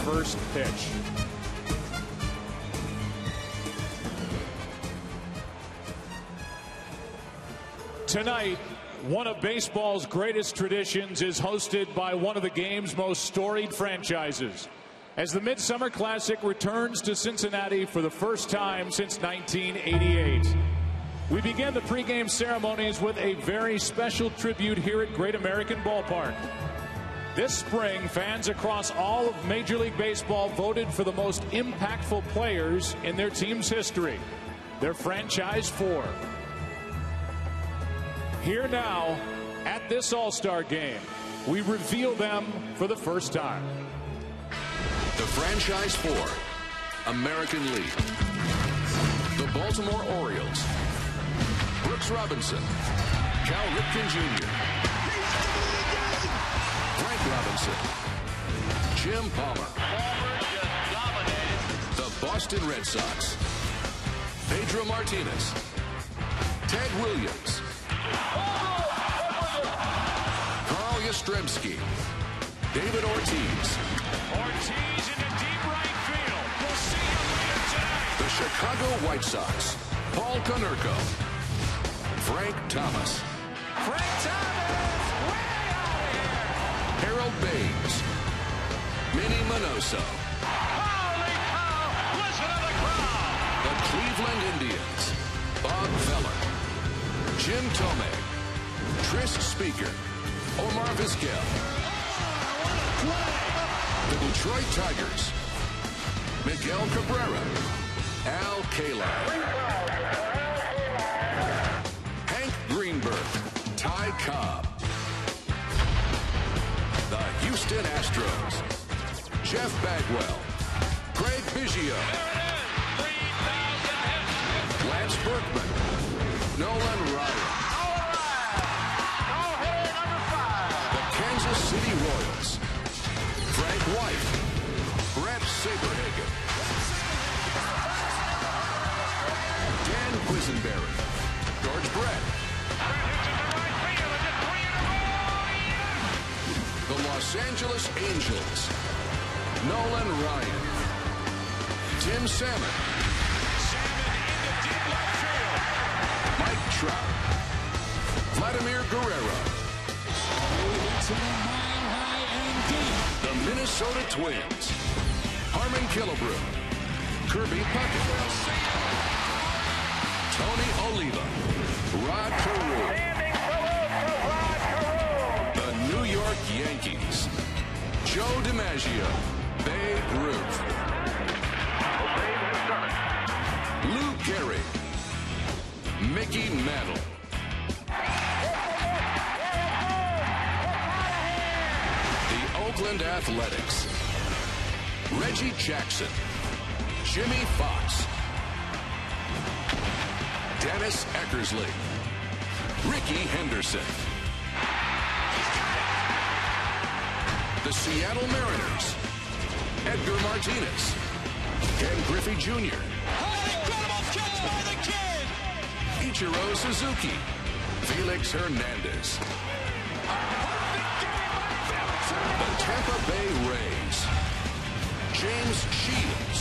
first pitch. Tonight, one of baseball's greatest traditions is hosted by one of the game's most storied franchises, as the Midsummer Classic returns to Cincinnati for the first time since 1988. We begin the pregame ceremonies with a very special tribute here at Great American Ballpark. This spring, fans across all of Major League Baseball voted for the most impactful players in their team's history, their franchise four. Here now, at this All-Star game, we reveal them for the first time. The franchise four, American League. The Baltimore Orioles. Brooks Robinson. Cal Ripken Jr. Frank Robinson. Jim Palmer. The Boston Red Sox. Pedro Martinez. Ted Williams. Carl Yastrzemski. David Ortiz. Ortiz into deep right field. We'll see him later tonight. The Chicago White Sox. Paul Konerko. Frank Thomas. Frank Thomas, way out of here. Harold Baines. Minnie Minoso. Holy cow, listen to the crowd. The Cleveland Indians. Bob Feller. Jim Tomei. Tris Speaker. Omar Vizquel. The Detroit Tigers. Miguel Cabrera. Al Kaline. Hank Greenberg. Ty Cobb. The Houston Astros. Jeff Bagwell. Craig Biggio. Lance Berkman. Nolan Ryan. The Kansas City Royals. Frank White. Brett Saberhagen. Dan Quisenberry. George Brett. The Los Angeles Angels. Nolan Ryan. Tim Salmon. Mike Trout. Vladimir Guerrero. The Minnesota Twins. Harmon Killebrew. Kirby Puckett. Tony Oliva. Rod Carew. The New York Yankees. Joe DiMaggio. Babe Ruth. Lou Gehrig. Mickey Mantle. The Oakland Athletics. Reggie Jackson. Jimmy Fox. Dennis Eckersley. Ricky Henderson. The Seattle Mariners. Edgar Martinez. Ken Griffey Jr. Ichiro Suzuki. Felix Hernandez. The Tampa Bay Rays. James Shields.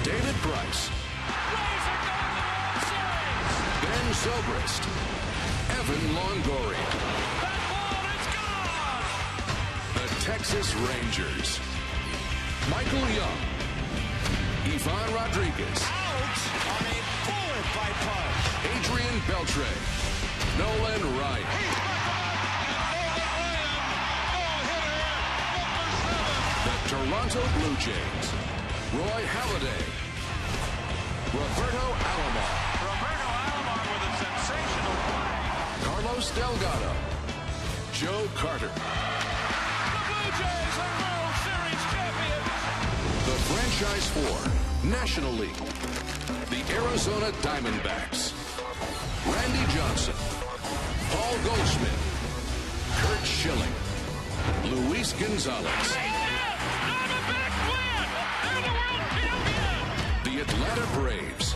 David Price. Ben Zobrist. Evan Longoria. The Texas Rangers. Michael Young. Ivan Rodriguez. Adrian Beltre. Nolan Ryan. The Toronto Blue Jays. Roy Halladay. Roberto Alomar. With a sensational play. Carlos Delgado. Joe Carter. The Blue Jays are World Series champions. The franchise four, National League. The Arizona Diamondbacks. Randy Johnson. Paul Goldschmidt. Kurt Schilling. Luis Gonzalez. Diamondbacks win. They're the world champions. The Atlanta Braves.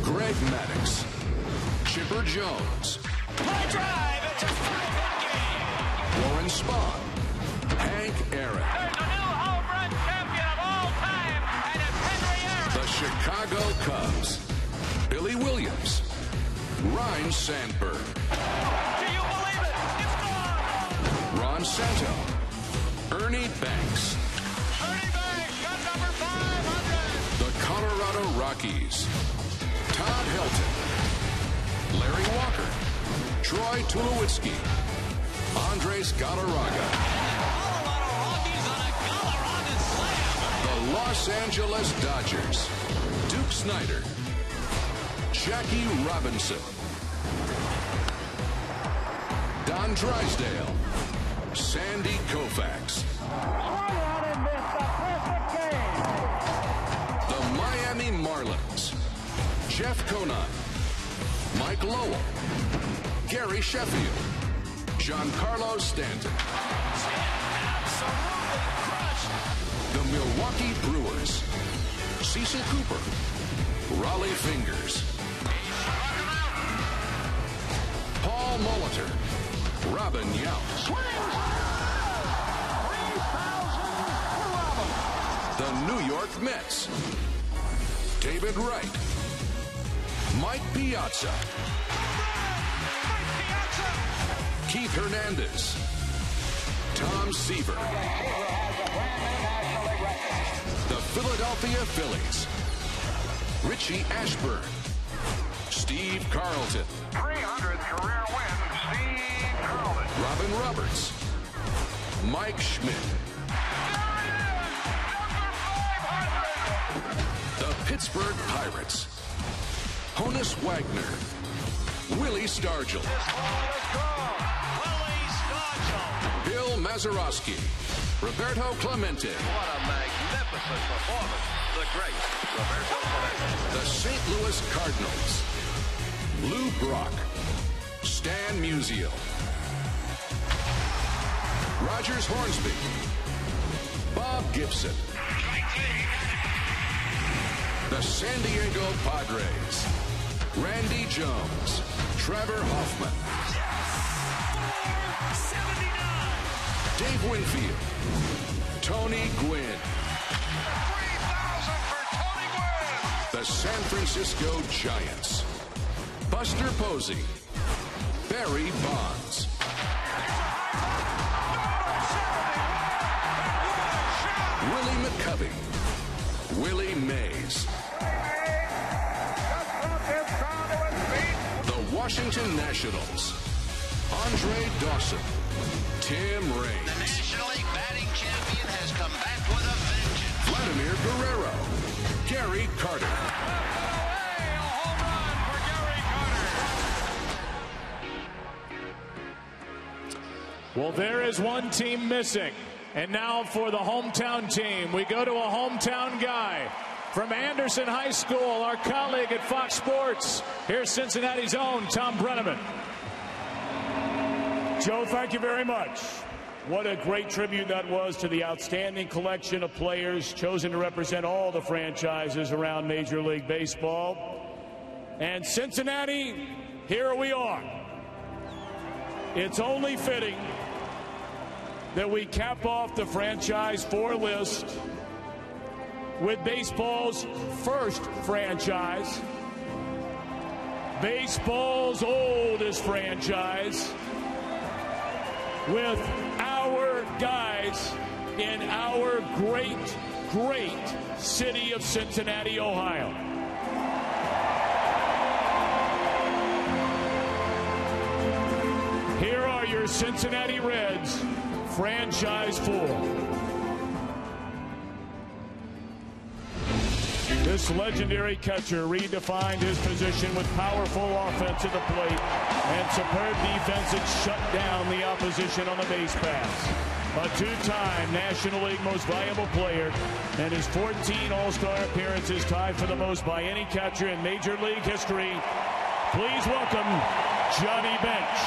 Greg Maddux. Chipper Jones. High drive. It's a 5-hit game. Warren Spahn. Hank Aaron. There's a new home run champion of all Ryne Sandberg. Do you believe it? It's gone! Ron Santo. Ernie Banks. Ernie Banks got number 500! The Colorado Rockies. Todd Helton. Larry Walker. Troy Tulowitzki. Andres Galarraga. Colorado Rockies on a Galarraga slam! The Los Angeles Dodgers. Duke Snider. Jackie Robinson. Don Drysdale. Sandy Koufax. The Miami Marlins. Jeff Conine. Mike Lowell. Gary Sheffield. Giancarlo Stanton. Absolutely crushed! The Milwaukee Brewers. Cecil Cooper. Raleigh Fingers. Paul Molitor. Robin Yount. The New York Mets. David Wright. Mike Piazza. Keith Hernandez. Tom Seaver. The Philadelphia Phillies. Richie Ashburn. Steve Carlton. 300th career win, Steve Carlton. Robin Roberts. Mike Schmidt. The Pittsburgh Pirates. Honus Wagner. Willie Stargell. Bill Mazeroski. Roberto Clemente. What a magnificent performance. The great Roberto Clemente. The St. Louis Cardinals. Lou Brock. Stan Musial. Rogers Hornsby. Bob Gibson. The San Diego Padres. Randy Jones. Trevor Hoffman. 79. Dave Winfield. Tony Gwynn. 3,000 for Tony Gwynn. The San Francisco Giants. Buster Posey. Barry Bonds. Willie McCovey. Willie Mays. The Washington Nationals. Andre Dawson. Tim The Raines. National League batting champion has come back with a vengeance. Vladimir Guerrero. Gary Carter. A home run for Gary Carter. Well, there is one team missing. And now for the hometown team, we go to a hometown guy from Anderson High School, our colleague at Fox Sports. Here's Cincinnati's own Tom Brenneman. Joe, thank you very much. What a great tribute that was to the outstanding collection of players chosen to represent all the franchises around Major League Baseball. And Cincinnati, here we are. It's only fitting that we cap off the franchise 4 list with baseball's first franchise, baseball's oldest franchise, with our guys in our great, great city of Cincinnati, Ohio. Here are your Cincinnati Reds, franchise 4. This legendary catcher redefined his position with powerful offense at the plate and superb defense that shut down the opposition on the base pass. A 2-time National League Most Valuable Player, and his 14 All-Star appearances tied for the most by any catcher in Major League history. Please welcome Johnny Bench.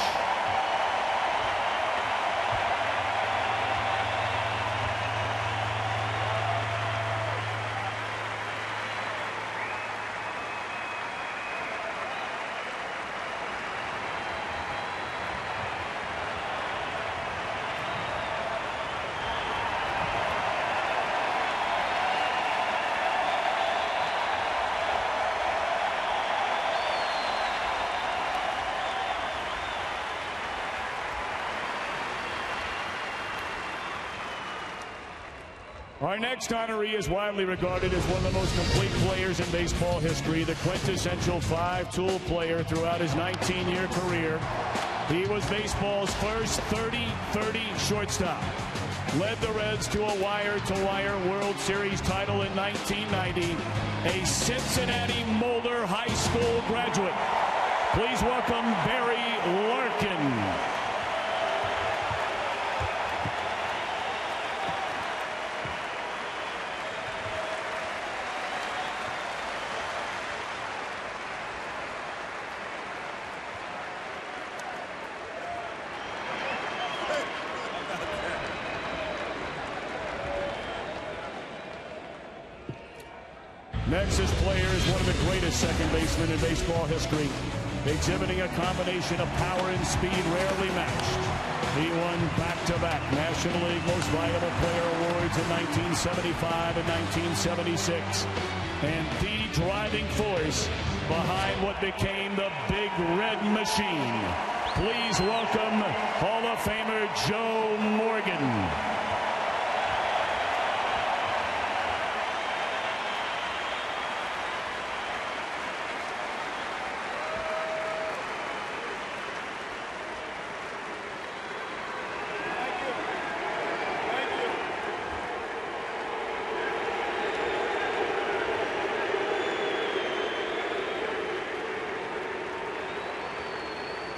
Our next honoree is widely regarded as one of the most complete players in baseball history, the quintessential five-tool player throughout his 19-year career. He was baseball's first 30-30 shortstop. Led the Reds to a wire-to-wire World Series title in 1990. A Cincinnati Moeller High School graduate. Please welcome Barry Larkin. Next, this player is one of the greatest second basemen in baseball history, exhibiting a combination of power and speed rarely matched. He won back-to-back National League Most Valuable Player awards in 1975 and 1976, and the driving force behind what became the Big Red Machine. Please welcome Hall of Famer Joe Morgan.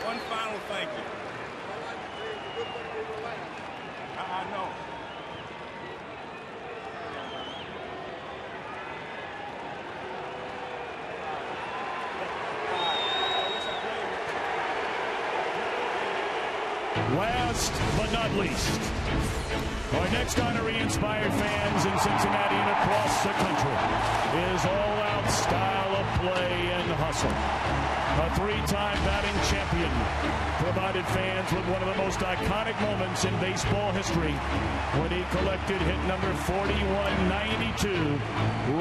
One final thank you. I know. Last but not least, our next honoree inspired fans in Cincinnati and across the country. His all-out style of play and hustle. A three-time batting champion, provided fans with one of the most iconic moments in baseball history when he collected hit number 4192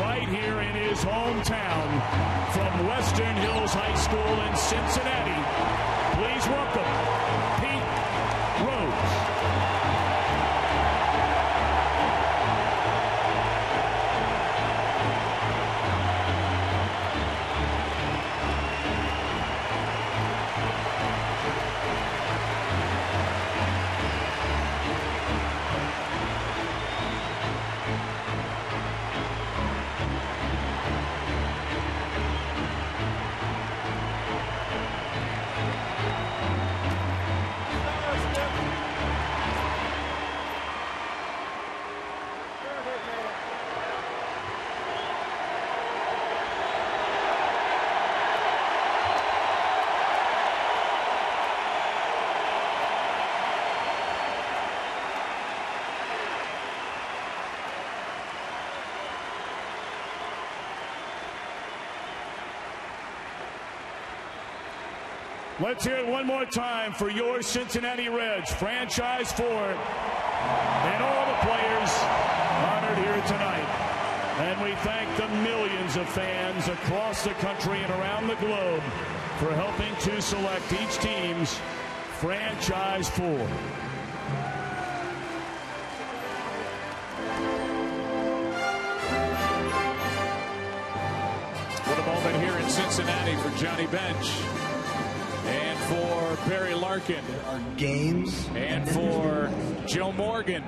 right here in his hometown from Western Hills High School in Cincinnati. Please welcome Pete Rose. Let's hear it one more time for your Cincinnati Reds, franchise four, and all the players honored here tonight. And we thank the millions of fans across the country and around the globe for helping to select each team's franchise four. What a moment here in Cincinnati for Johnny Bench. And for Barry Larkin. Our games. And for Joe Morgan.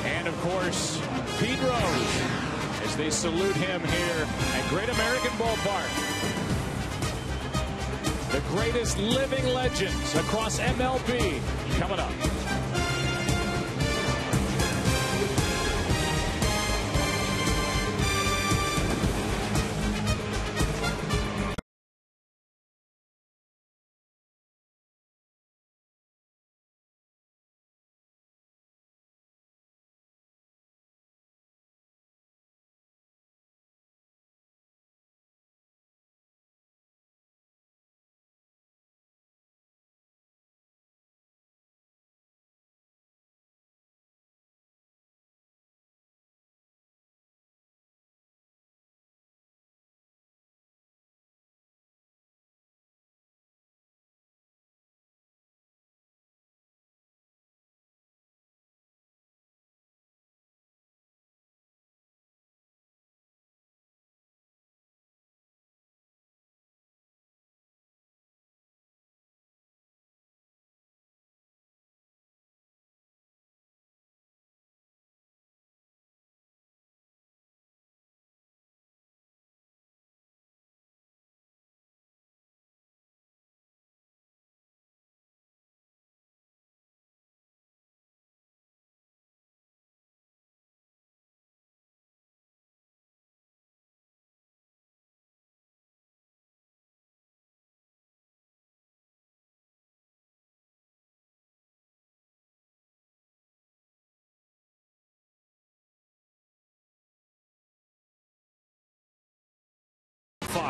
And of course, Pete Rose, as they salute him here at Great American Ballpark. The greatest living legends across MLB coming up.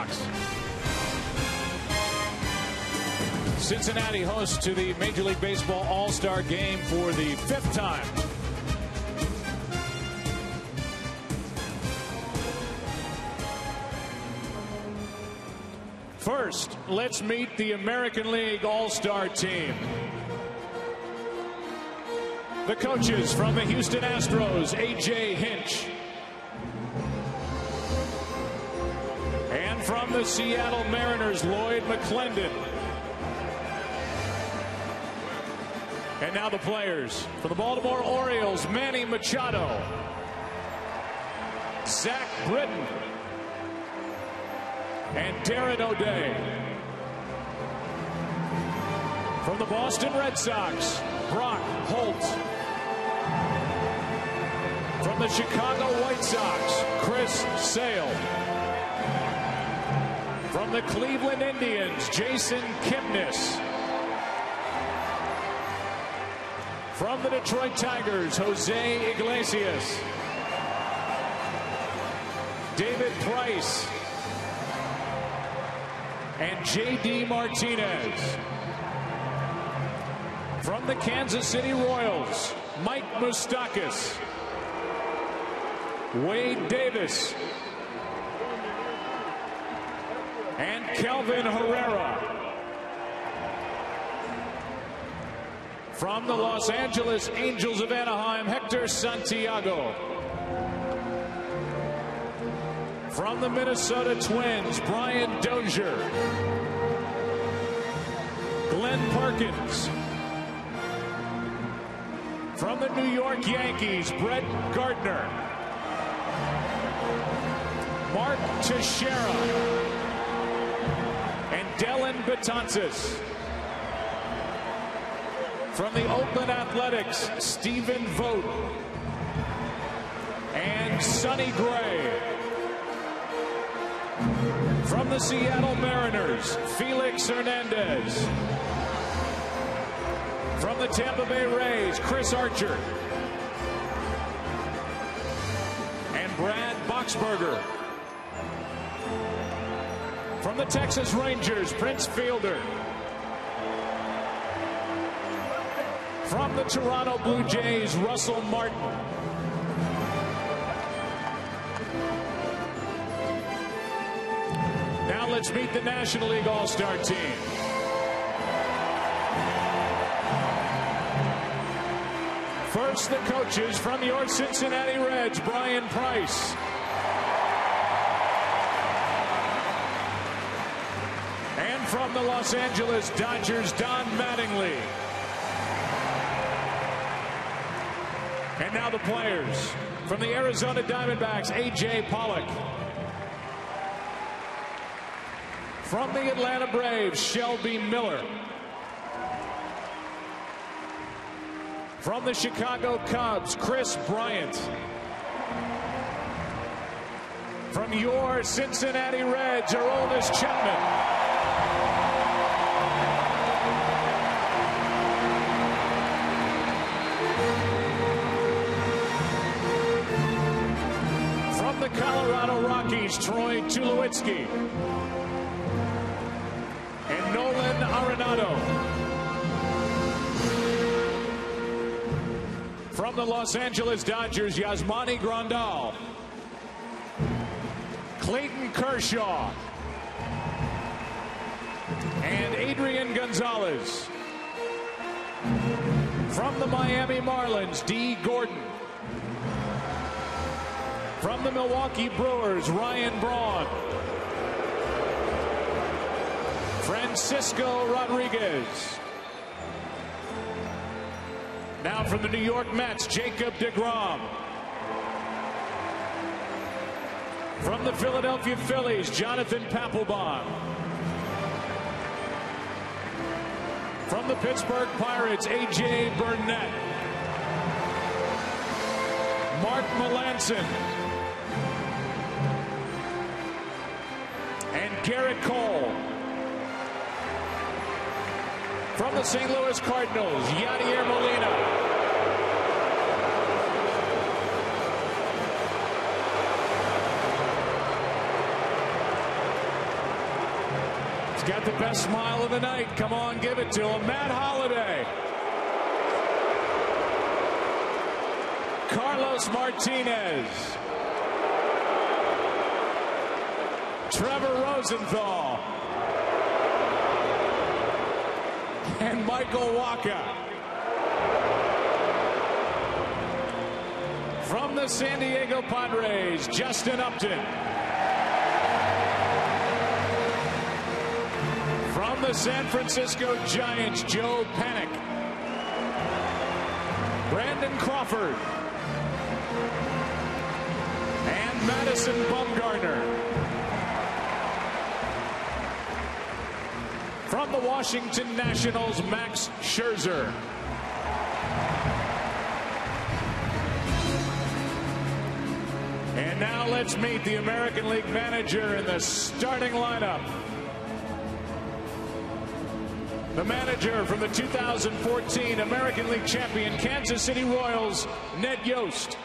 Sox. Cincinnati hosts to the Major League Baseball All-Star Game for the 5th time. First, let's meet the American League All-Star team. The coaches from the Houston Astros, A.J. Hinch. And from the Seattle Mariners, Lloyd McClendon. And now the players. For the Baltimore Orioles, Manny Machado. Zach Britton. And Darren O'Day. From the Boston Red Sox, Brock Holt. From the Chicago White Sox, Chris Sale. From the Cleveland Indians, Jason Kipnis. From the Detroit Tigers, Jose Iglesias. David Price. And J.D. Martinez. From the Kansas City Royals, Mike Moustakas. Wade Davis. And Kelvin Herrera. From the Los Angeles Angels of Anaheim, Hector Santiago. From the Minnesota Twins, Brian Dozier. Glenn Perkins. From the New York Yankees, Brett Gardner. Mark Teixeira. And Dellin Betances. From the Oakland Athletics, Stephen Vogt. And Sonny Gray. From the Seattle Mariners, Felix Hernandez. From the Tampa Bay Rays, Chris Archer. And Brad Boxberger. From the Texas Rangers, Prince Fielder. From the Toronto Blue Jays, Russell Martin. Now let's meet the National League All-Star team. First, the coaches from your Cincinnati Reds, Brian Price. And from the Los Angeles Dodgers, Don Mattingly. And now the players. From the Arizona Diamondbacks, A.J. Pollock. From the Atlanta Braves, Shelby Miller. From the Chicago Cubs, Chris Bryant. From your Cincinnati Reds, Aroldis Chapman. From the Colorado Rockies, Troy Tulowitzki. And Nolan Arenado. From the Los Angeles Dodgers, Yasmani Grandal. Clayton Kershaw. And Adrian Gonzalez. From the Miami Marlins, D. Gordon. From the Milwaukee Brewers, Ryan Braun. Francisco Rodriguez. Now from the New York Mets, Jacob deGrom. From the Philadelphia Phillies, Jonathan Papelbon. From the Pittsburgh Pirates, A.J. Burnett. Mark Melancon. And Garrett Cole. From the St. Louis Cardinals, Yadier Molina. He's got the best smile of the night. Come on, give it to him. Matt Holliday. Carlos Martinez. Trevor Rosenthal. And Michael Wacha. From the San Diego Padres, Justin Upton. From the San Francisco Giants, Joe Panik. Brandon Crawford. And Madison Bumgarner. From the Washington Nationals, Max Scherzer. And now let's meet the American League manager in the starting lineup. The manager from the 2014 American League champion Kansas City Royals, Ned Yost.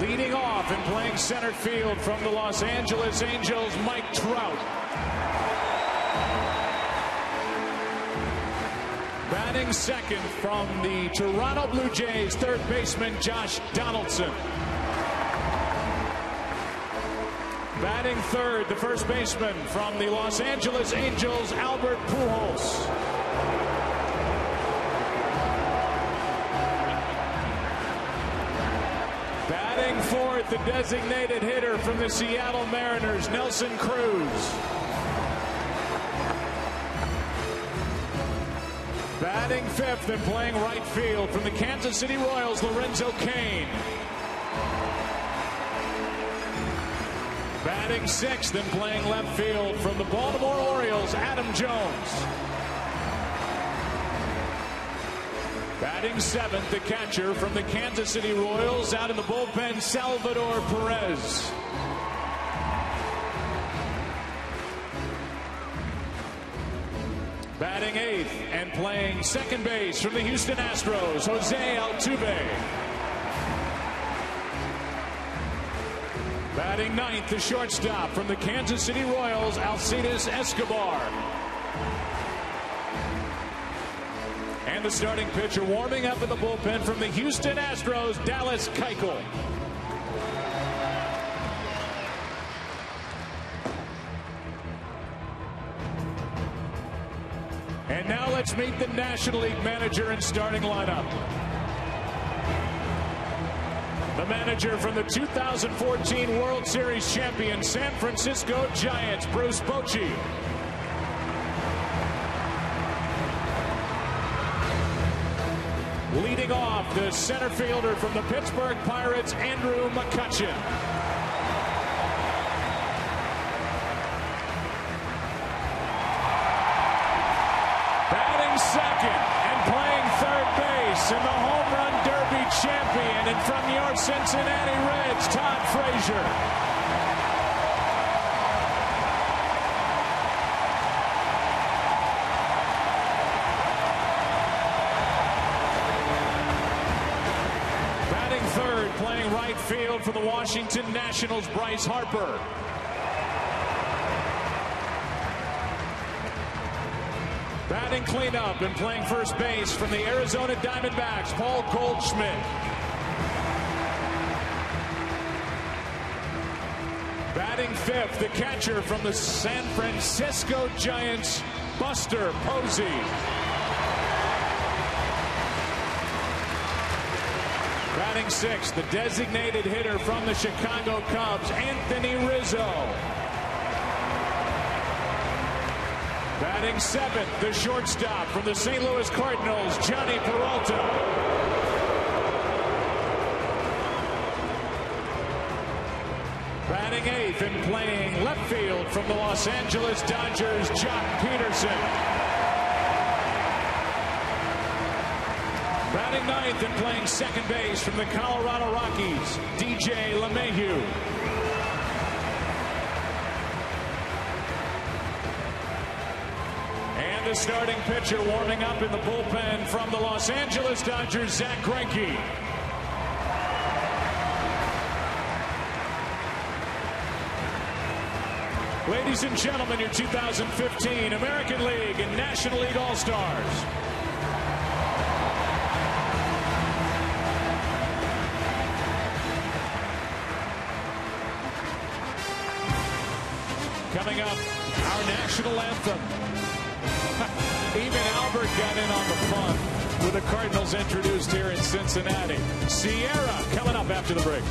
Leading off and playing center field from the Los Angeles Angels, Mike Trout. Batting second from the Toronto Blue Jays, third baseman Josh Donaldson. Batting third, the first baseman from the Los Angeles Angels, Albert Pujols. Batting fourth, the designated hitter from the Seattle Mariners, Nelson Cruz. Batting fifth and playing right field from the Kansas City Royals, Lorenzo Cain. Batting sixth and playing left field from the Baltimore Orioles, Adam Jones. Batting seventh, the catcher from the Kansas City Royals, out in the bullpen, Salvador Perez. Batting eighth and playing second base from the Houston Astros, Jose Altuve. Batting ninth, the shortstop from the Kansas City Royals, Alcides Escobar. And the starting pitcher warming up in the bullpen from the Houston Astros, Dallas Keuchel. And now let's meet the National League manager and starting lineup. The manager from the 2014 World Series champion San Francisco Giants, Bruce Bochy. Leading off, the center fielder from the Pittsburgh Pirates, Andrew McCutchen. Batting second and playing third base, and the home run derby champion, and from your Cincinnati Reds, Todd Frazier. Third, playing right field for the Washington Nationals, Bryce Harper. Batting cleanup and playing first base from the Arizona Diamondbacks, Paul Goldschmidt. Batting fifth, the catcher from the San Francisco Giants, Buster Posey. Batting sixth, the designated hitter from the Chicago Cubs, Anthony Rizzo. Batting seventh, the shortstop from the St. Louis Cardinals, Johnny Peralta. Batting eighth and playing left field from the Los Angeles Dodgers, Jock Peterson. Batting ninth and playing second base from the Colorado Rockies, DJ LeMahieu. And the starting pitcher warming up in the bullpen from the Los Angeles Dodgers, Zach Greinke. Ladies and gentlemen, your 2015 American League and National League All-Stars. Coming up, our national anthem. Even Albert got in on the fun with the Cardinals introduced here in Cincinnati. Sierra coming up after the break.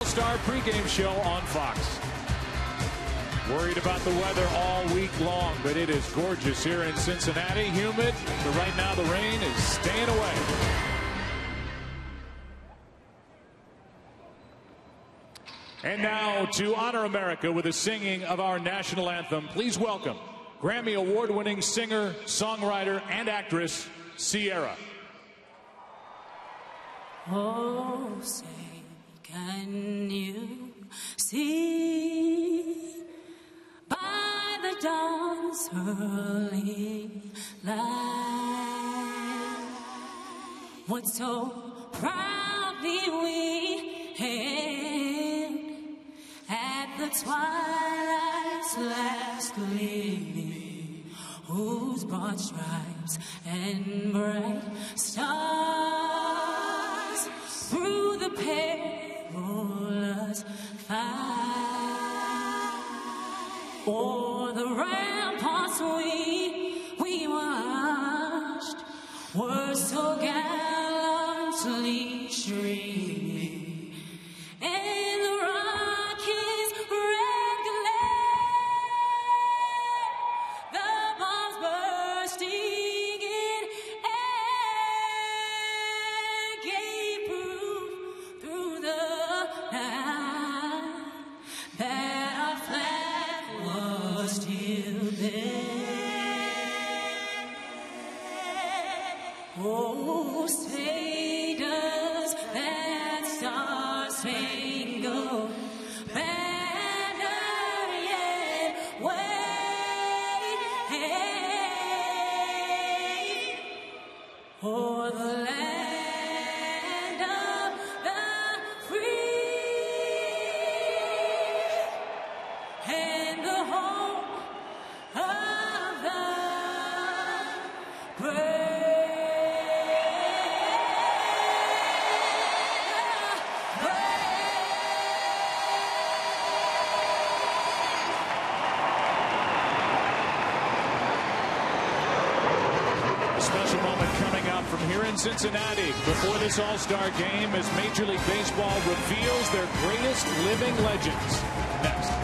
All-Star pregame show on Fox. Worried about the weather all week long, but it is gorgeous here in Cincinnati. Humid, but right now the rain is staying away. And now to honor America with the singing of our national anthem, please welcome Grammy Award-winning singer, songwriter, and actress, Sierra. Oh, say, can you see by the dawn's early light what so proudly we hailed at the twilight's last gleaming, whose broad stripes and bright stars through the perilous fight o'er the ramparts we watched were so gallantly streaming, and the Rockies red glare, the bombs bursting in air gave proof through the night that our flag was still there. Oh, say does that star-spangled banner yet wave o'er the land of the free and the home of the brave? A special moment coming up from here in Cincinnati before this All-Star game as Major League Baseball reveals their greatest living legends. Next.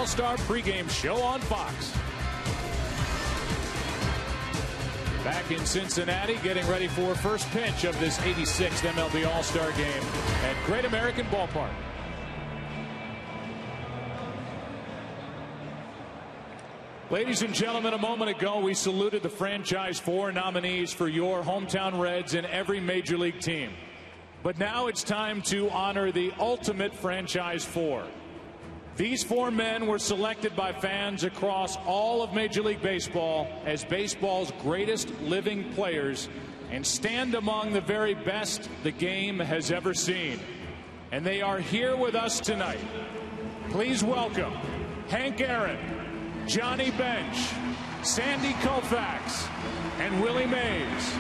All-Star pregame show on Fox. Back in Cincinnati, getting ready for first pitch of this 86th MLB All-Star game at Great American Ballpark. Ladies and gentlemen, a moment ago we saluted the franchise four nominees for your hometown Reds in every major league team. But now it's time to honor the ultimate franchise four. These four men were selected by fans across all of Major League Baseball as baseball's greatest living players and stand among the very best the game has ever seen. And they are here with us tonight. Please welcome Hank Aaron, Johnny Bench, Sandy Koufax, and Willie Mays.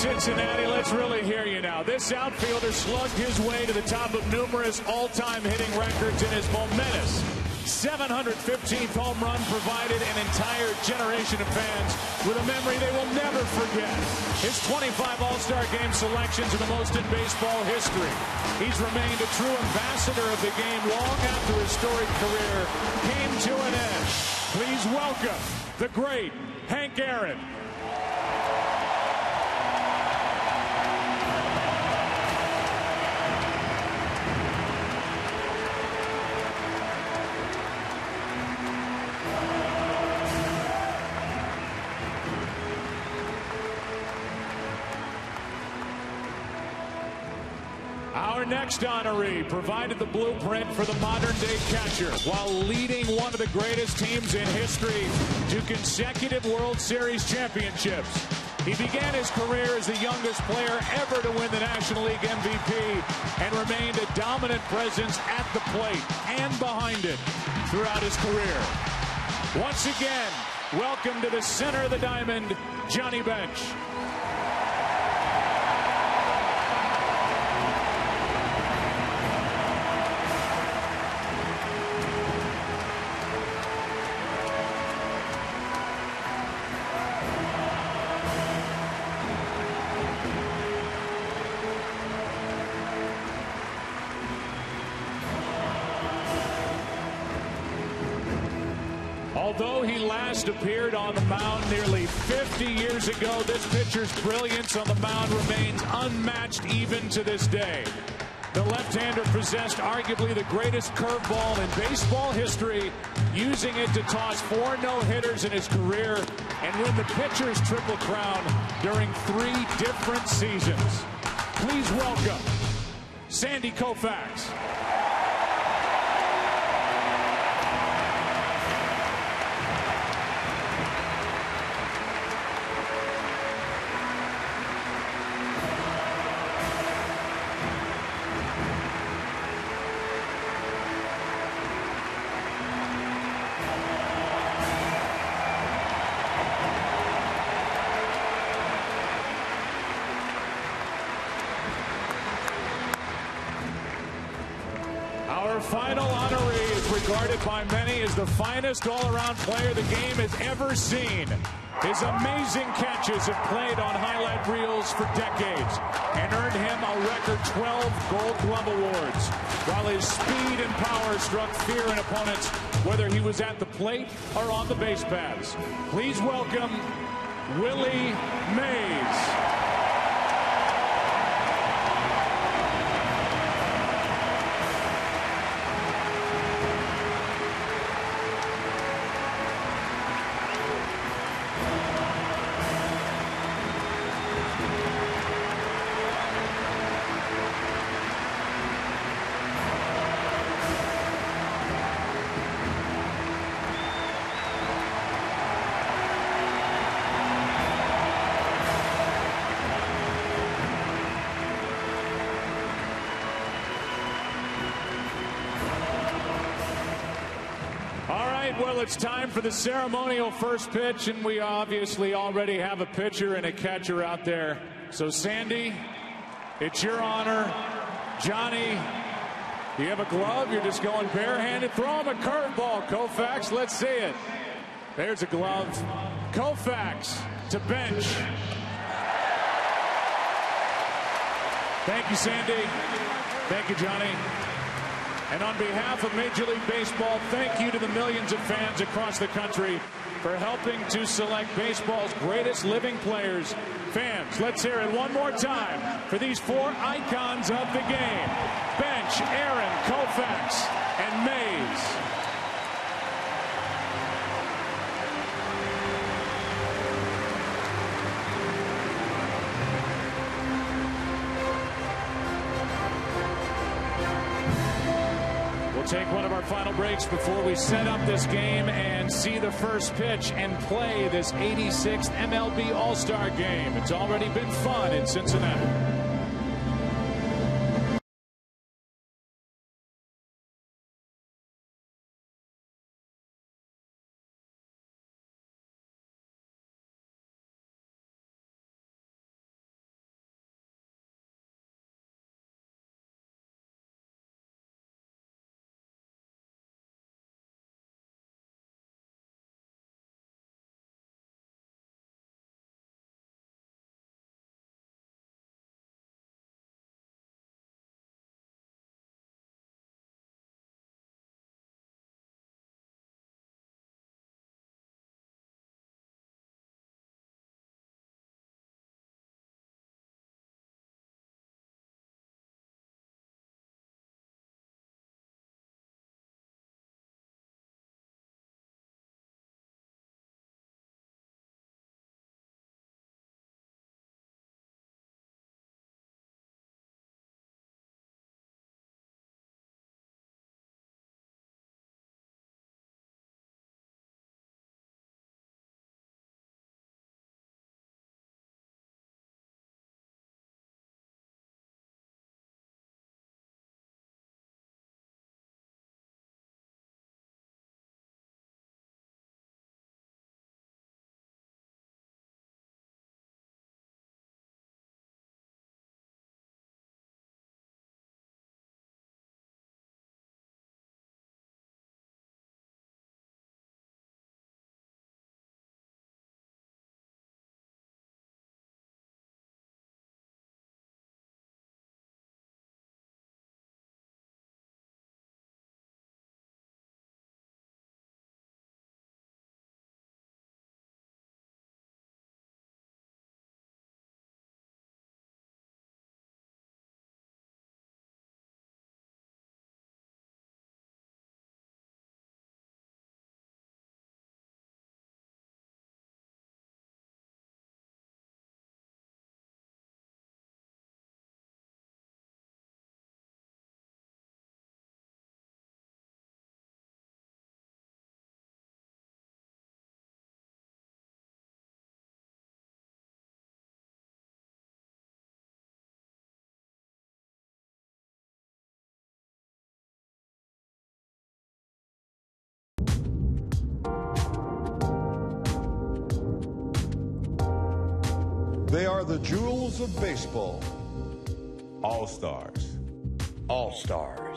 Cincinnati, let's really hear you now. This outfielder slugged his way to the top of numerous all-time hitting records in his momentous 715th home run, provided an entire generation of fans with a memory they will never forget. His 25 All-Star Game selections are the most in baseball history. He's remained a true ambassador of the game long after his storied career came to an end. Please welcome the great Hank Aaron. Our next honoree provided the blueprint for the modern-day catcher while leading one of the greatest teams in history to consecutive World Series championships. He began his career as the youngest player ever to win the National League MVP and remained a dominant presence at the plate and behind it throughout his career. Once again, welcome to the center of the diamond, Johnny Bench. Although he last appeared on the mound nearly 50 years ago, this pitcher's brilliance on the mound remains unmatched even to this day. The left-hander possessed arguably the greatest curveball in baseball history, using it to toss 4 no-hitters in his career and win the pitcher's Triple Crown during 3 different seasons. Please welcome Sandy Koufax. Our final honoree is regarded by many as the finest all-around player the game has ever seen. His amazing catches have played on highlight reels for decades and earned him a record 12 Gold Glove awards, while his speed and power struck fear in opponents whether he was at the plate or on the base paths. Please welcome Willie Mays. Well, it's time for the ceremonial first pitch, and we obviously already have a pitcher and a catcher out there. So, Sandy, it's your honor. Johnny, do you have a glove? You're just going barehanded. Throw him a curveball, Koufax. Let's see it. There's a glove. Koufax to Bench. Thank you, Sandy. Thank you, Johnny. And on behalf of Major League Baseball, thank you to the millions of fans across the country for helping to select baseball's greatest living players. Fans, let's hear it one more time for these 4 icons of the game: Bench, Aaron, Koufax, and Mays. Take one of our final breaks before we set up this game and see the first pitch and play this 86th MLB All-Star game. It's already been fun in Cincinnati. They are the jewels of baseball. All-stars. All-stars.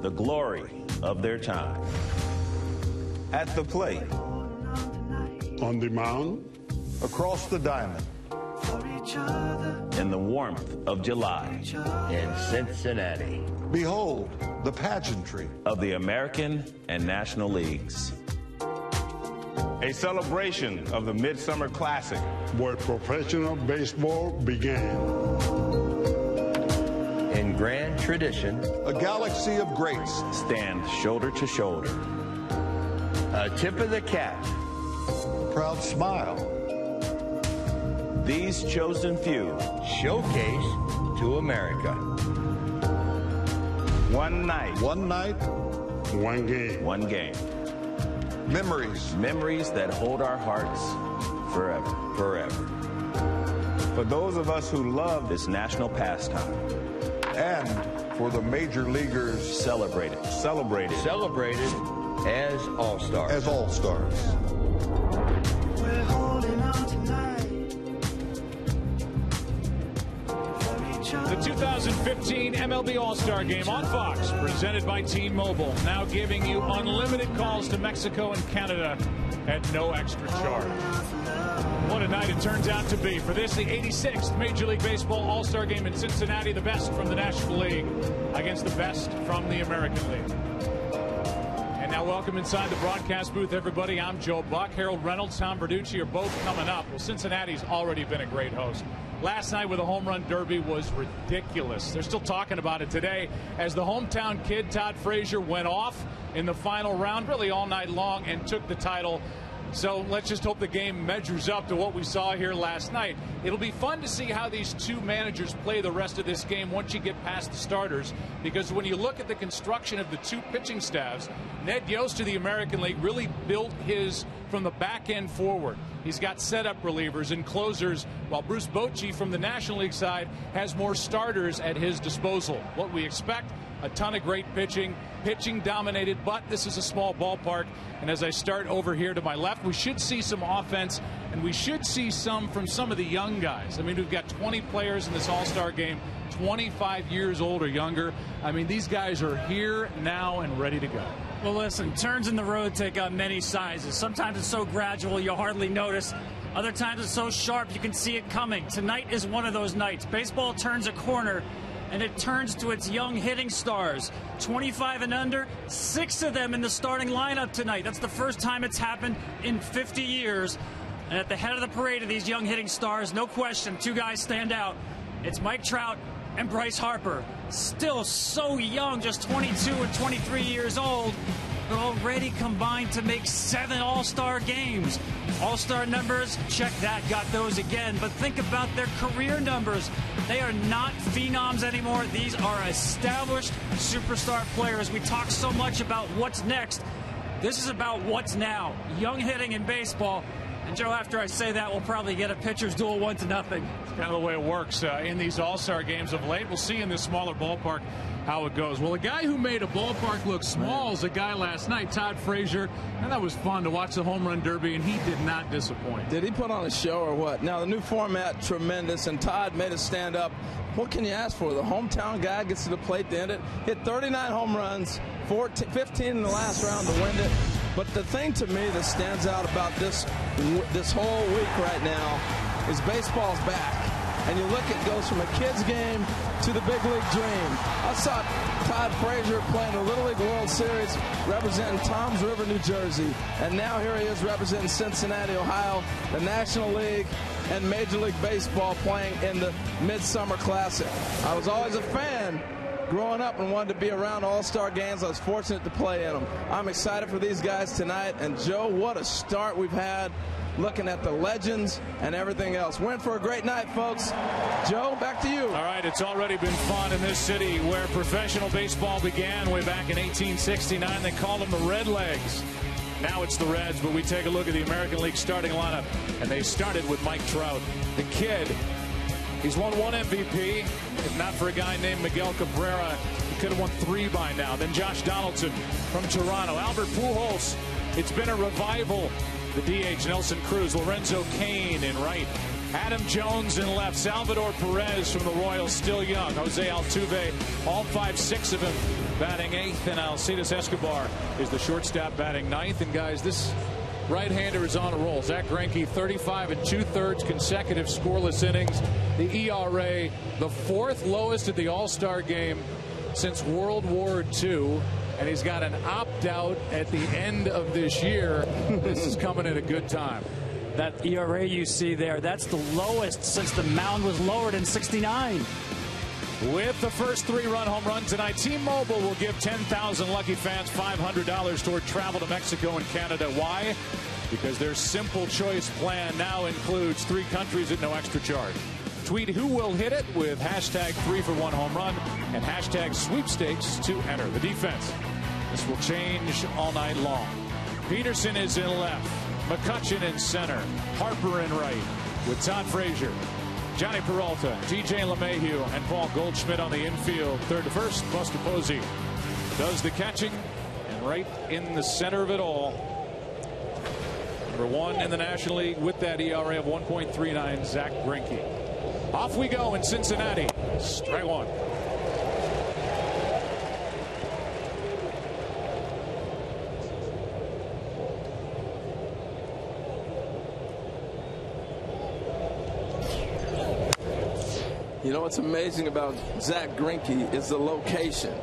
The glory of their time. At the plate. On the mound. Across the diamond. In the warmth of July. In Cincinnati. Behold the pageantry of the American and National Leagues. A celebration of the Midsummer Classic. Where professional baseball began. In grand tradition, a galaxy of greats stand shoulder to shoulder. A tip of the cap. A proud smile. These chosen few showcase to America. One night. One night. One game. One game. Memories. Memories that hold our hearts forever. Forever. For those of us who love this national pastime. And for the major leaguers celebrated. Celebrated. Celebrated as all-stars. As all-stars. We're holding on tonight. The 2015 MLB All-Star Game on Fox, presented by T-Mobile, now giving you unlimited calls to Mexico and Canada at no extra charge. What a night it turns out to be for this, the 86th Major League Baseball All-Star Game in Cincinnati, the best from the National League against the best from the American League. And now welcome inside the broadcast booth, everybody. I'm Joe Buck. Harold Reynolds, Tom Verducci are both coming up. Well, Cincinnati's already been a great host. Last night with a home run derby was ridiculous. They're still talking about it today as the hometown kid, Todd Frazier, went off in the final round really all night long and took the title. So let's just hope the game measures up to what we saw here last night. It'll be fun to see how these two managers play the rest of this game once you get past the starters, because when you look at the construction of the two pitching staffs, Ned Yost of the American League really built his from the back end forward. He's got setup relievers and closers, while Bruce Bochy from the National League side has more starters at his disposal. What we expect, a ton of great pitching dominated, but this is a small ballpark. And as I start over here to my left, we should see some offense, and we should see some from some of the young guys. I mean, we've got 20 players in this All-Star game, 25 years old or younger. I mean, these guys are here now and ready to go. Well, listen, turns in the road take on many sizes. Sometimes it's so gradual you hardly notice. Other times it's so sharp you can see it coming. Tonight is one of those nights. Baseball turns a corner, and it turns to its young hitting stars. 25 and under, 6 of them in the starting lineup tonight. That's the first time it's happened in 50 years. And at the head of the parade of these young hitting stars, no question, 2 guys stand out. It's Mike Trout and Bryce Harper. Still so young, just 22 and 23 years old, but already combined to make 7 All-Star games. All-Star numbers, check that, got those again. But think about their career numbers. They are not phenoms anymore. These are established superstar players. We talk so much about what's next. This is about what's now. Young hitting in baseball. And Joe, after I say that, we'll probably get a pitcher's duel 1-0. It's kind of the way it works in these All-Star games of late. We'll see in this smaller ballpark how it goes. Well, a guy who made a ballpark look small is a guy last night, Todd Frazier, and that was fun to watch the home run derby, and he did not disappoint. Did he put on a show or what? Now, the new format, tremendous, and Todd made us stand up. What can you ask for? The hometown guy gets to the plate to end it. Hit 39 home runs, 15 in the last round to win it. But the thing to me that stands out about this whole week right now is baseball's back. And you look, it goes from a kid's game to the big league dream. I saw Todd Frazier playing the Little League World Series representing Toms River, New Jersey. And now here he is representing Cincinnati, Ohio, the National League and Major League Baseball playing in the Midsummer Classic. I was always a fan growing up and wanted to be around All-Star games. I was fortunate to play in them. I'm excited for these guys tonight. And Joe, what a start we've had, looking at the legends and everything else. We're in for a great night, folks. Joe, back to you. All right, it's already been fun in this city where professional baseball began way back in 1869. They called them the Redlegs. Now it's the Reds, but we take a look at the American League starting lineup, and they started with Mike Trout. The kid, he's won 1 MVP. If not for a guy named Miguel Cabrera, he could have won 3 by now. Then Josh Donaldson from Toronto. Albert Pujols, it's been a revival The DH, Nelson Cruz, Lorenzo Cain in right. Adam Jones in left. Salvador Perez from the Royals, still young. Jose Altuve, all 5'6" of him, batting 8th. And Alcides Escobar is the shortstop, batting 9th. And guys, this right-hander is on a roll. Zach Greinke, 35 2/3 consecutive scoreless innings. The ERA, the 4th lowest at the All-Star game since World War II. And he's got an opt-out at the end of this year. This is coming at a good time. That ERA you see there, that's the lowest since the mound was lowered in '69. With the first 3-run home run tonight, T-Mobile will give 10,000 lucky fans $500 toward travel to Mexico and Canada. Why? Because their Simple Choice plan now includes 3 countries at no extra charge. Tweet who will hit it with hashtag 3-for-1 home run and hashtag sweepstakes to enter. The defense. This will change all night long. Peterson is in left. McCutchen in center. Harper in right. With Todd Frazier, Johnny Peralta, TJ LeMahieu, and Paul Goldschmidt on the infield. Third to first, Buster Posey does the catching. And right in the center of it all, number 1 in the National League with that ERA of 1.39, Zach Greinke. Off we go in Cincinnati. Strike 1. You know what's amazing about Zach Greinke is the location.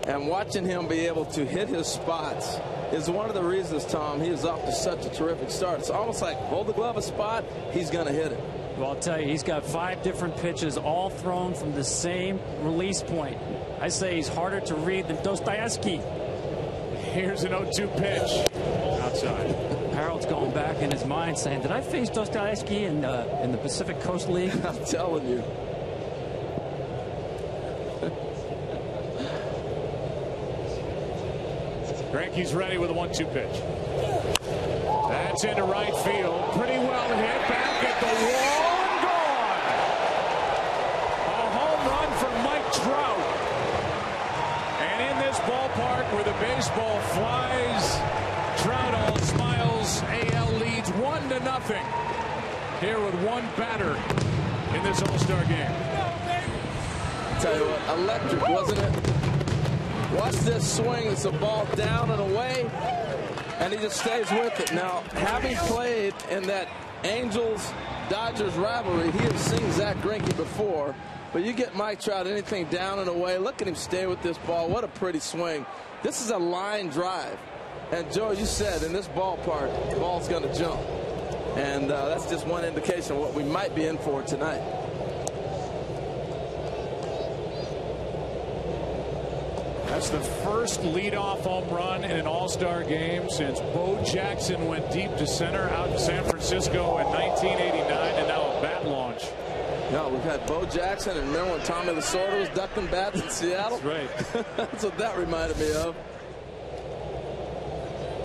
And watching him be able to hit his spots is one of the reasons, Tom, he is off to such a terrific start. It's almost like hold the glove a spot, he's going to hit it. Well, I'll tell you, he's got 5 different pitches, all thrown from the same release point. I say he's harder to read than Dostoevsky. Here's an 0-2 pitch. Outside. Harold's going back in his mind saying, did I face Dostoevsky in the Pacific Coast League? I'm telling you. Greinke's ready with a 1-2 pitch. That's into right field. Pretty well hit. Back at the wall and gone. A home run for Mike Trout. And in this ballpark where the baseball flies, Trout all smiles. AL leads 1-0 here with one batter in this All-Star game. I'll tell you what, electric, wasn't it? Watch this swing. It's a ball down and away, and he just stays with it. Now, having played in that Angels-Dodgers rivalry, he has seen Zach Greinke before, but you get Mike Trout, anything down and away. Look at him stay with this ball. What a pretty swing. This is a line drive. And, Joe, you said in this ballpark, the ball's going to jump. And that's just one indication of what we might be in for tonight. That's the first leadoff home run in an All-Star game since Bo Jackson went deep to center out in San Francisco in 1989, and now a bat launch. Yeah, we've had Bo Jackson, and remember when Tommy Lasorda was ducking bats in Seattle? That's right. That's what that reminded me of.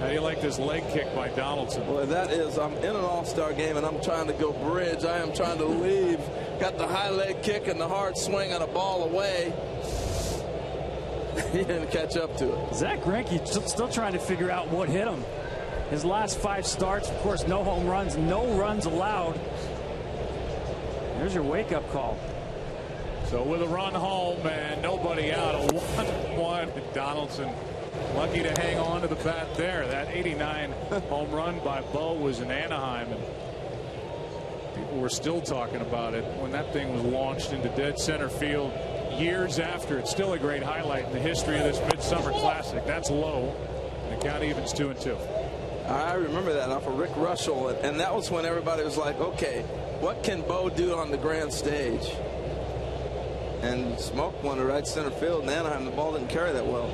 How do you like this leg kick by Donaldson? Well, that is, I'm in an All-Star game, and I'm trying to go bridge. I am trying to leave. Got the high leg kick and the hard swing on a ball away. He didn't catch up to it. Zach Greinke still trying to figure out what hit him. His last 5 starts, of course, no home runs, no runs allowed. There's your wake-up call. So with a run home and nobody out, a 1-1. Donaldson lucky to hang on to the bat there. That 89 home run by Bo was in Anaheim, and people were still talking about it when that thing was launched into dead center field. Years after, it's still a great highlight in the history of this Midsummer Classic. That's low. And the count evens 2-2. I remember that off of Rick Russell, and that was when everybody was like, okay, what can Bo do on the grand stage? And smoked one to right center field in Anaheim. The ball didn't carry that well.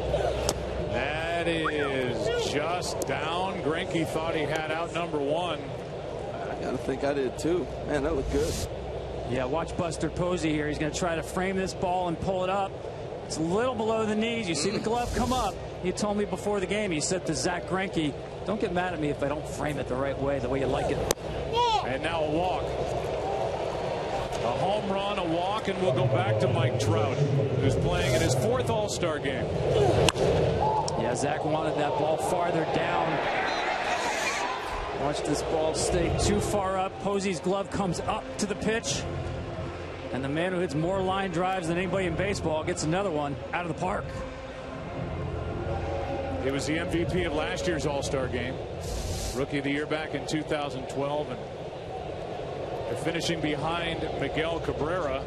That is just down. Greinke thought he had out number 1. I got to think I did too. Man, that looked good. Yeah, watch Buster Posey here. He's going to try to frame this ball and pull it up. It's a little below the knees. You see the glove come up. He told me before the game, he said to Zach Greinke, don't get mad at me if I don't frame it the right way, the way you like it. And now a walk. A home run, a walk, and we'll go back to Mike Trout, who's playing in his 4th All-Star game. Yeah, Zach wanted that ball farther down. Watch this ball stay too far up. Posey's glove comes up to the pitch. And the man who hits more line drives than anybody in baseball gets another one out of the park. He was the MVP of last year's All-Star game. Rookie of the Year back in 2012. And they're finishing behind Miguel Cabrera.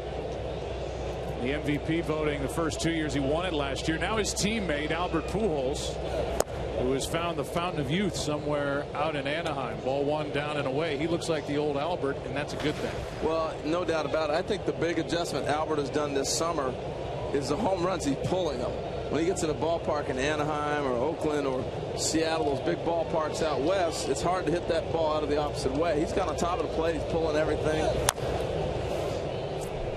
The MVP voting the first 2 years he won it last year. Now his teammate Albert Pujols, who has found the fountain of youth somewhere out in Anaheim. Ball one down and away. He looks like the old Albert, and that's a good thing. Well, no doubt about it. I think the big adjustment Albert has done this summer is the home runs he's pulling them. When he gets in a ballpark in Anaheim or Oakland or Seattle, those big ballparks out west, it's hard to hit that ball out of the opposite way. He's got on top of the plate. He's pulling everything.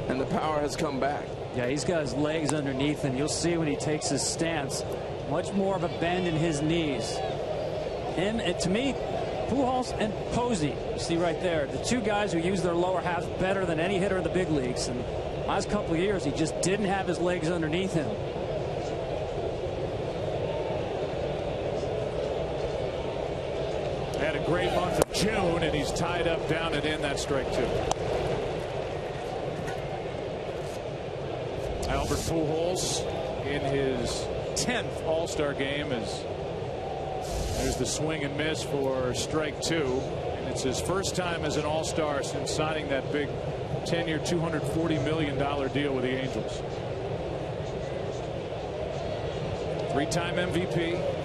And the power has come back. Yeah, he's got his legs underneath, and you'll see when he takes his stance, much more of a bend in his knees. And to me, Pujols and Posey, you see right there, the two guys who use their lower halves better than any hitter in the big leagues. And the last couple of years, he just didn't have his legs underneath him. Had a great month of June, and he's tied up down and in. That strike two. Albert Pujols in his 10th All-Star game. As there's the swing and miss for strike two, and it's his first time as an All-Star since signing that big 10-year $240 million deal with the Angels. Three-time MVP.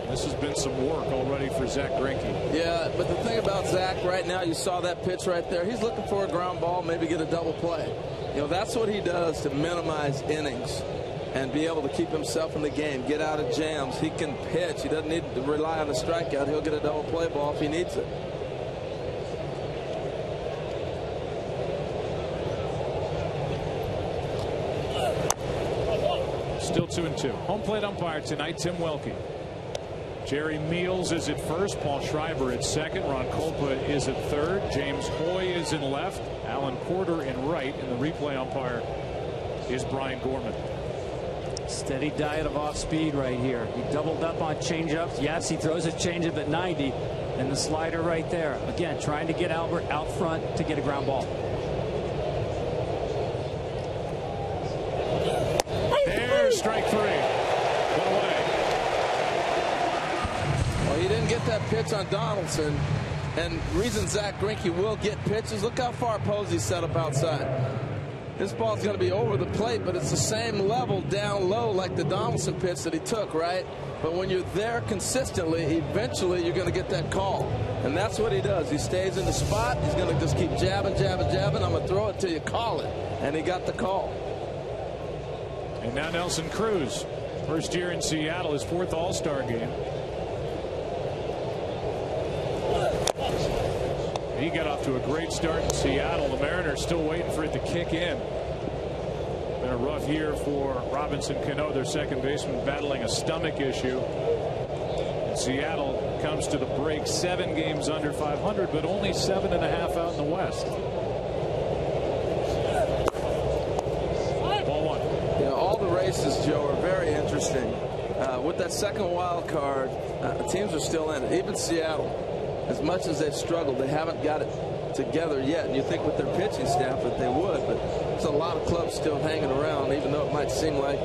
This has been some work already for Zach Greinke. Yeah, but the thing about Zach right now, you saw that pitch right there. He's looking for a ground ball, maybe get a double play. You know, that's what he does to minimize innings and be able to keep himself in the game, get out of jams. He can pitch. He doesn't need to rely on a strikeout. He'll get a double play ball if he needs it. Still 2-2. Home plate umpire tonight, Tim Welke. Jerry Meals is at first. Paul Schreiber at second. Ron Kolpa is at third. James Hoy is in left. Alan Porter in right. And the replay umpire is Brian Gorman. Steady diet of off speed right here. He doubled up on changeups. Yes, he throws a changeup at 90. And the slider right there. Again, trying to get Albert out front to get a ground ball. There's strike three. One away. He didn't get that pitch on Donaldson, and reason Zach Greinke will get pitches. Look how far Posey set up outside. This ball's going to be over the plate, but it's the same level down low like the Donaldson pitch that he took, right? But when you're there consistently, eventually you're going to get that call, and that's what he does. He stays in the spot. He's going to just keep jabbing, jabbing, jabbing. I'm going to throw it till you call it, and he got the call. And now Nelson Cruz, first year in Seattle, his fourth All-Star game. He got off to a great start in Seattle. The Mariners still waiting for it to kick in. Been a rough year for Robinson Cano, their second baseman, battling a stomach issue. And Seattle comes to the break 7 games under 500, but only 7.5 out in the West. Ball one. Yeah, all the races, Joe, are very interesting. With that second wild card, teams are still in it. Even Seattle. As much as they've struggled, they haven't got it together yet. And you think with their pitching staff that they would, but there's a lot of clubs still hanging around, even though it might seem like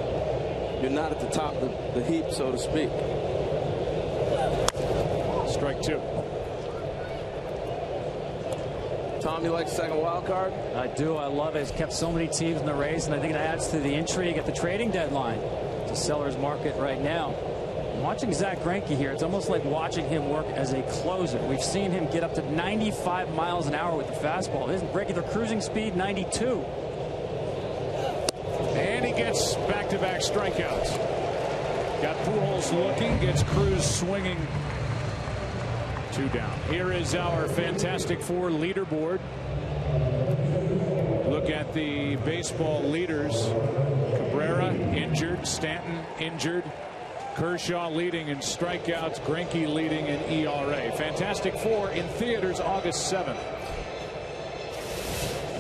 you're not at the top of the heap, so to speak. Strike two. Tom, you like second wild card? I do. I love it. It's kept so many teams in the race, and I think it adds to the intrigue at the trading deadline. It's a seller's market right now. Watching Zach Greinke here, it's almost like watching him work as a closer. We've seen him get up to 95 miles an hour with the fastball. His regular cruising speed, 92. And he gets back-to-back strikeouts. Got Pujols looking, gets Cruz swinging. 2 down. Here is our Fantastic Four leaderboard. Look at the baseball leaders. Cabrera injured, Stanton injured. Kershaw leading in strikeouts, Greinke leading in ERA. Fantastic Four in theaters August 7th.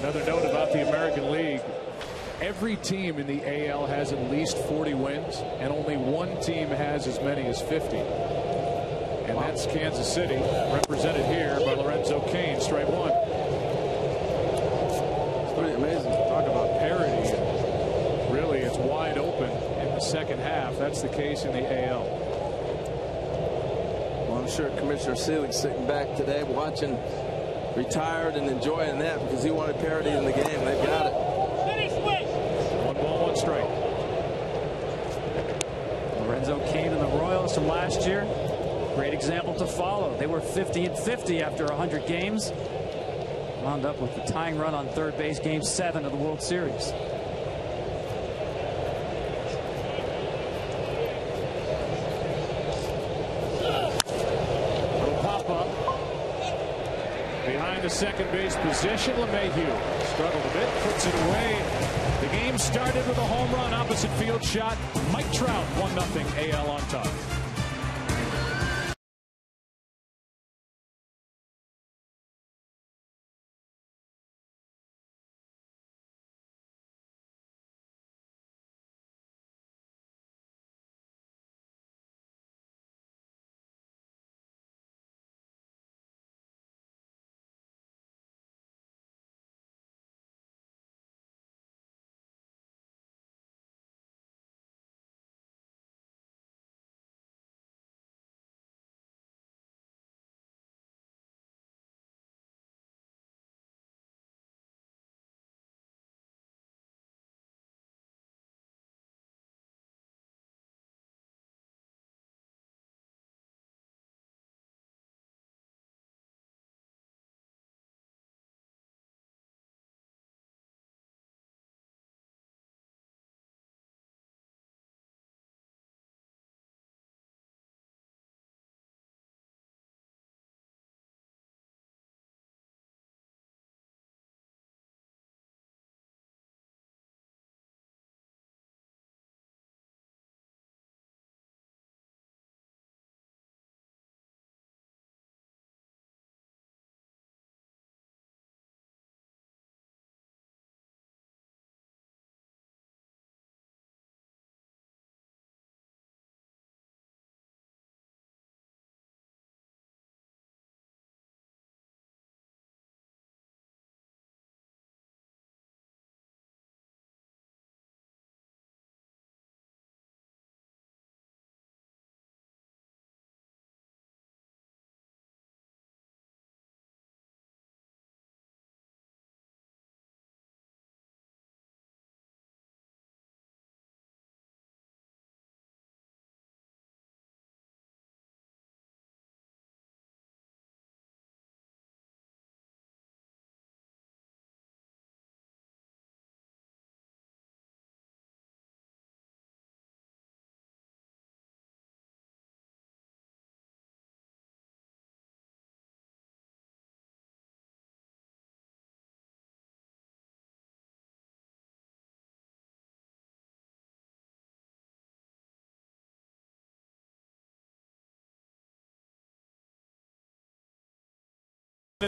Another note about the American League. Every team in the AL has at least 40 wins, and only one team has as many as 50. And that's Kansas City, represented here by Lorenzo Cain, strike one. It's pretty amazing. Talk about parity. Really, it's wide open in the second half. That's the case in the AL. Well, I'm sure Commissioner Selig's sitting back today watching, retired and enjoying that because he wanted parity in the game. They've got it. 1 ball, 1 strike. Lorenzo Cain and the Royals from last year. Great example to follow. They were 50-50 after 100 games. Wound up with the tying run on third base, Game 7 of the World Series. Little pop-up. Behind the second base position, LeMahieu struggled a bit, puts it away. The game started with a home run, opposite field shot. Mike Trout, 1-0 AL on top.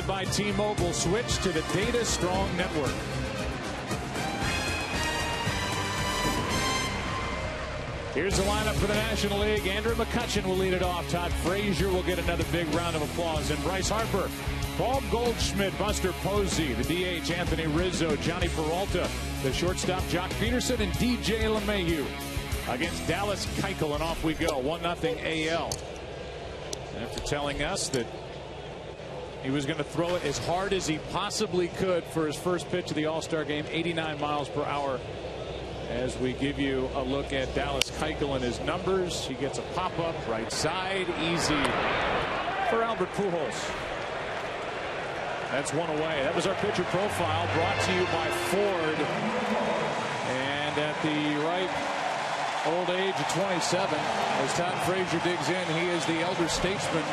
By T-Mobile, switch to the Data Strong Network. Here's the lineup for the National League. Andrew McCutchen will lead it off. Todd Frazier will get another big round of applause. And Bryce Harper, Paul Goldschmidt, Buster Posey, the DH Anthony Rizzo, Johnny Peralta, the shortstop Jock Peterson, and DJ LeMahieu against Dallas Keuchel. And off we go, 1-0 AL. After telling us that he was going to throw it as hard as he possibly could for his first pitch of the All-Star game, 89 miles per hour. As we give you a look at Dallas Keuchel and his numbers, he gets a pop-up right side, easy for Albert Pujols. That's one away. That was our pitcher profile, brought to you by Ford. And at the right old age of 27, as Todd Frazier digs in, he is the elder statesman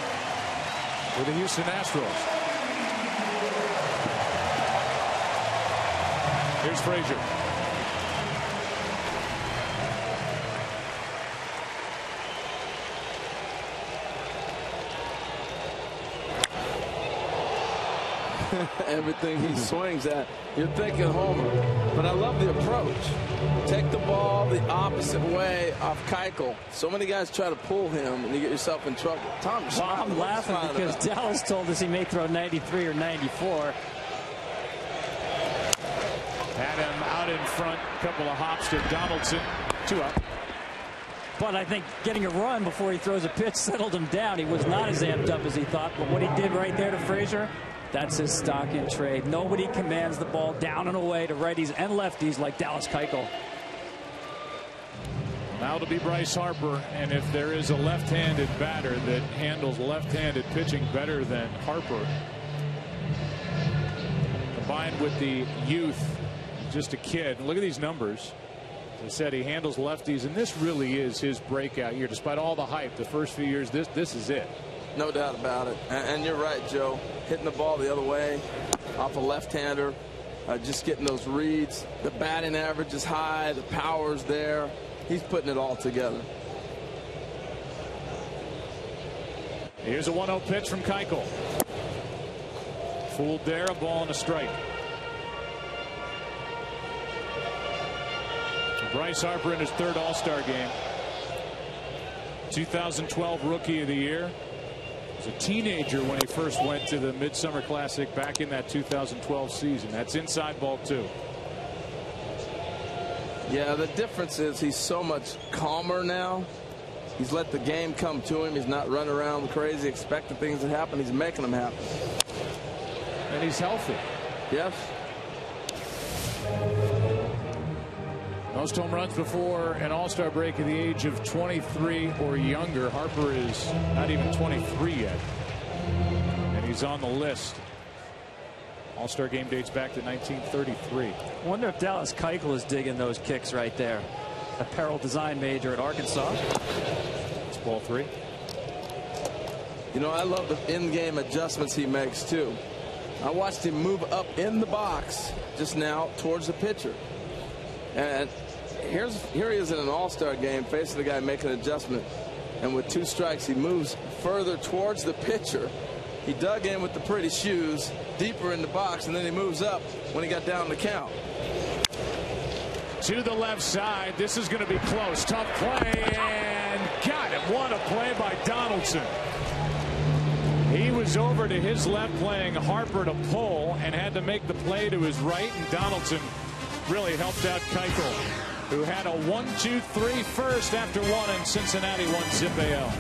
with the Houston Astros. Here's Frazier. Everything he swings at, you're thinking homer. But I love the approach. Take the ball the opposite way off Keuchel. So many guys try to pull him, and you get yourself in trouble. Tom, I'm laughing because Dallas told us he may throw 93 or 94. Had him out in front, a couple of hops to Donaldson, 2 up. But I think getting a run before he throws a pitch settled him down. He was not as amped up as he thought, but what he did right there to Frazier, that's his stock in trade. Nobody commands the ball down and away to righties and lefties like Dallas Keuchel. Now to be Bryce Harper, and if there is a left-handed batter that handles left-handed pitching better than Harper, combined with the youth, just a kid. Look at these numbers. As I said, he handles lefties, and this really is his breakout year. Despite all the hype the first few years, this is it. No doubt about it. And you're right, Joe. Hitting the ball the other way off a left-hander, just getting those reads. The batting average is high. The power's there. He's putting it all together. Here's a 1-0 pitch from Keuchel. Fooled there, a ball and a strike. Bryce Harper in his 3rd All-Star game. 2012 Rookie of the Year. He was a teenager when he first went to the Midsummer Classic back in that 2012 season. That's inside ball 2. Yeah, the difference is he's so much calmer now. He's let the game come to him. He's not running around crazy expecting things to happen. He's making them happen. And he's healthy. Yes. Most home runs before an All-Star break at the age of 23 or younger. Harper is not even 23 yet. And he's on the list. All-Star game dates back to 1933. I wonder if Dallas Keuchel is digging those kicks right there. Apparel design major at Arkansas. It's ball 3. You know, I love the in-game adjustments he makes, too. I watched him move up in the box just now towards the pitcher. And here he is in an All-Star game facing the guy making an adjustment. And with 2 strikes, he moves further towards the pitcher. He dug in with the pretty shoes deeper in the box, and then he moves up when he got down the count. To the left side. This is going to be close. Tough play, and got him. What a play by Donaldson. He was over to his left playing Harper to pull and had to make the play to his right, and Donaldson really helped out Keuchel, who had a 1-2-3 first after 1, and Cincinnati won Zip AL.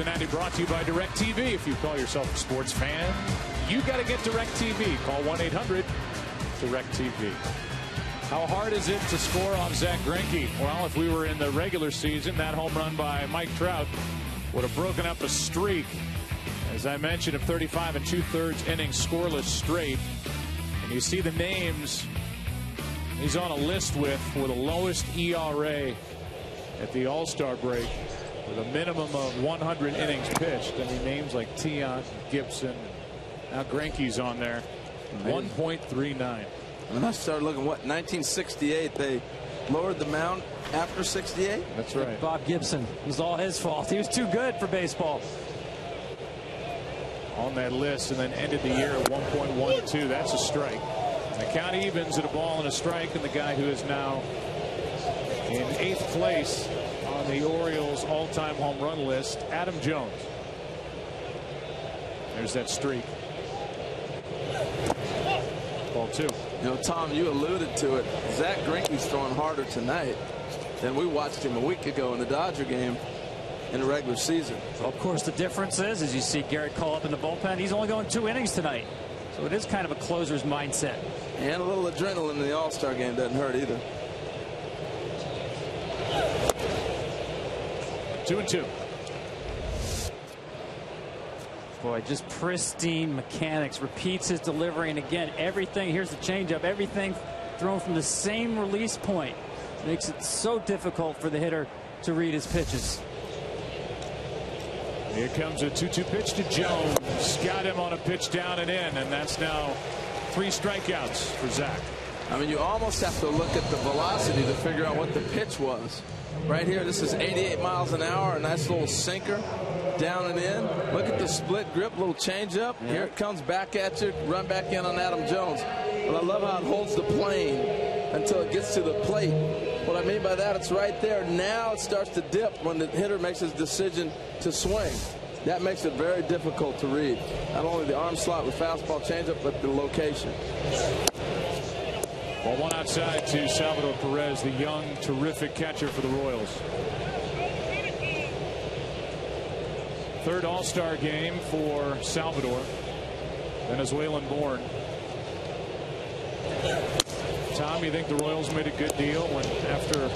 Cincinnati brought to you by DirecTV. If you call yourself a sports fan, you got to get DirecTV. Call 1-800-DirecTV. How hard is it to score off Zach Greinke? Well, if we were in the regular season, that home run by Mike Trout would have broken up a streak, as I mentioned, of 35 2/3 innings scoreless straight. And you see the names he's on a list with the lowest ERA at the All-Star break, with a minimum of 100 innings pitched. I mean, names like Tiant, Gibson, now Greinke's on there. 1.39. When I started looking, 1968, they lowered the mound after 68? That's right. Bob Gibson. It was all his fault. He was too good for baseball. On that list, and then ended the year at 1.12. That's a strike. The count evens at a ball and a strike, and the guy who is now in 8th place on the Orioles all-time home run list, Adam Jones. There's that streak. Ball 2. You know, Tom, you alluded to it. Zach Greinke's throwing harder tonight than we watched him a week ago in the Dodger game in the regular season. Well, of course, the difference is, as you see Garrett call up in the bullpen, he's only going 2 innings tonight. So it is kind of a closer's mindset. And a little adrenaline in the All-Star game doesn't hurt either. 2-2. Boy, just pristine mechanics. Repeats his delivery, and again, everything. Here's the changeup. Everything thrown from the same release point. Makes it so difficult for the hitter to read his pitches. Here comes a 2-2 pitch to Jones. Got him on a pitch down and in, and that's now 3 strikeouts for Zach. I mean, you almost have to look at the velocity to figure out what the pitch was. Right here, this is 88 miles an hour, a nice little sinker down and in. Look at the split grip, little changeup. Yeah. Here it comes back at you. Run back in on Adam Jones. But I love how it holds the plane until it gets to the plate. What I mean by that, it's right there. Now it starts to dip when the hitter makes his decision to swing. That makes it very difficult to read. Not only the arm slot with fastball changeup, but the location. Well, 1 outside to Salvador Perez, the young, terrific catcher for the Royals. 3rd All-Star game for Salvador, Venezuelan born. Tom, you think the Royals made a good deal when, after a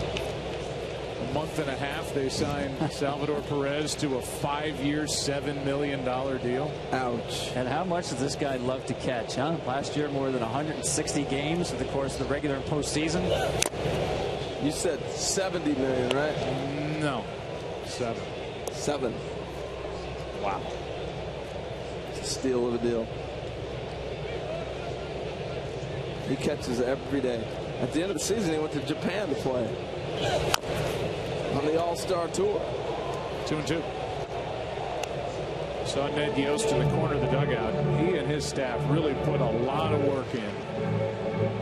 month and a half, they signed Salvador Perez to a 5-year, $7 million deal? Ouch. And how much does this guy love to catch, huh? Last year, more than 160 games for the course of the regular and postseason. You said 70 million, right? No. 7. 7. Wow. It's a steal of a deal. He catches every day. At the end of the season, he went to Japan to play on the All-Star tour. 2-2. Saw Ned Yost in the corner of the dugout. He and his staff really put a lot of work in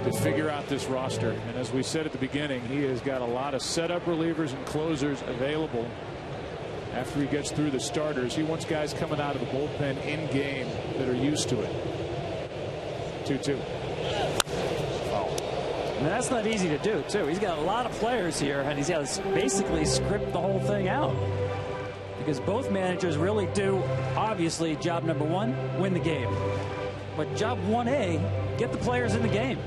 to figure out this roster. And as we said at the beginning, he has got a lot of setup relievers and closers available. After he gets through the starters, he wants guys coming out of the bullpen in game that are used to it. 2-2. And that's not easy to do, too. He's got a lot of players here, and he's got to basically script the whole thing out. Because both managers really do, obviously, job number 1, win the game. But job 1A, get the players in the game.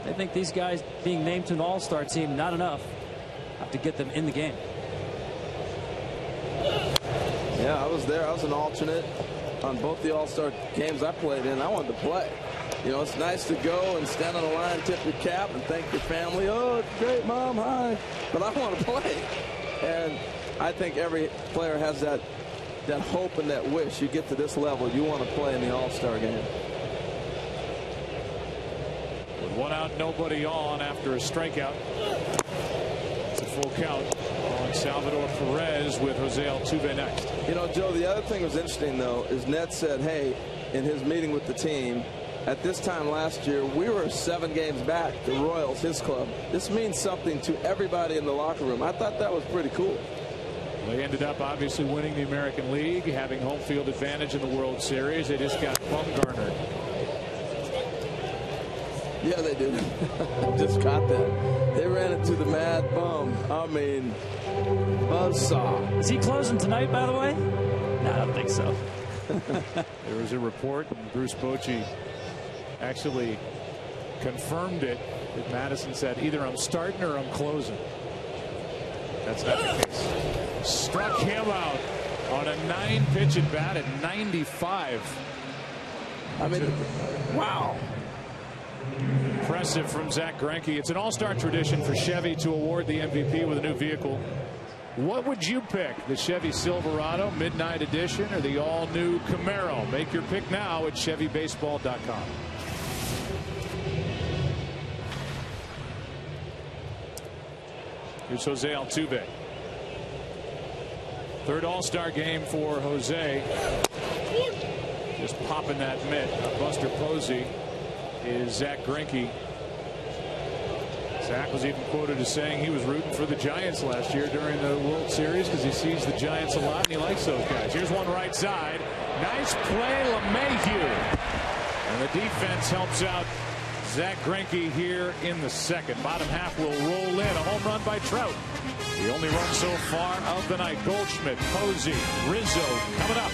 They think these guys being named to an all-star team, not enough. Have to get them in the game. Yeah, I was there. I was an alternate on both the all-star games I played in. I wanted to play. You know, it's nice to go and stand on the line, tip your cap, and thank your family. Oh, it's great, Mom, hi. But I want to play. And I think every player has that hope and that wish. You get to this level, you want to play in the All-Star game. With 1 out, nobody on after a strikeout. It's a full count on Salvador Perez with Jose Altuve next. You know, Joe, the other thing that was interesting, though, is Ned said, hey, in his meeting with the team, at this time last year, we were 7 games back, the Royals, his club. This means something to everybody in the locker room. I thought that was pretty cool. They ended up obviously winning the American League, having home field advantage in the World Series. They just got bumgarnered. Yeah, they did. Just caught that. They ran it to the mad bum. I mean, buzzsaw. Is he closing tonight, by the way? No, I don't think so. There was a report, and Bruce Bochy actually confirmed it, that Madison said, either I'm starting or I'm closing. That's not the case. Struck him out on a 9-pitch at bat at 95. I mean, wow. Impressive from Zach Greinke. It's an all-star tradition for Chevy to award the MVP with a new vehicle. What would you pick? The Chevy Silverado Midnight Edition or the all-new Camaro? Make your pick now at ChevyBaseball.com. Here's Jose Altuve. Third all-star game for Jose. Just popping that mitt. Buster Posey is Zach Greinke. Zach was even quoted as saying he was rooting for the Giants last year during the World Series because he sees the Giants a lot and he likes those guys. Here's one right side. Nice play, LeMahieu. And the defense helps out Zach Greinke here in the second. Bottom half will roll in. A home run by Trout. The only run so far of the night. Goldschmidt, Posey, Rizzo coming up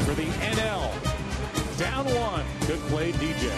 for the NL. Down one. Good play, DJ.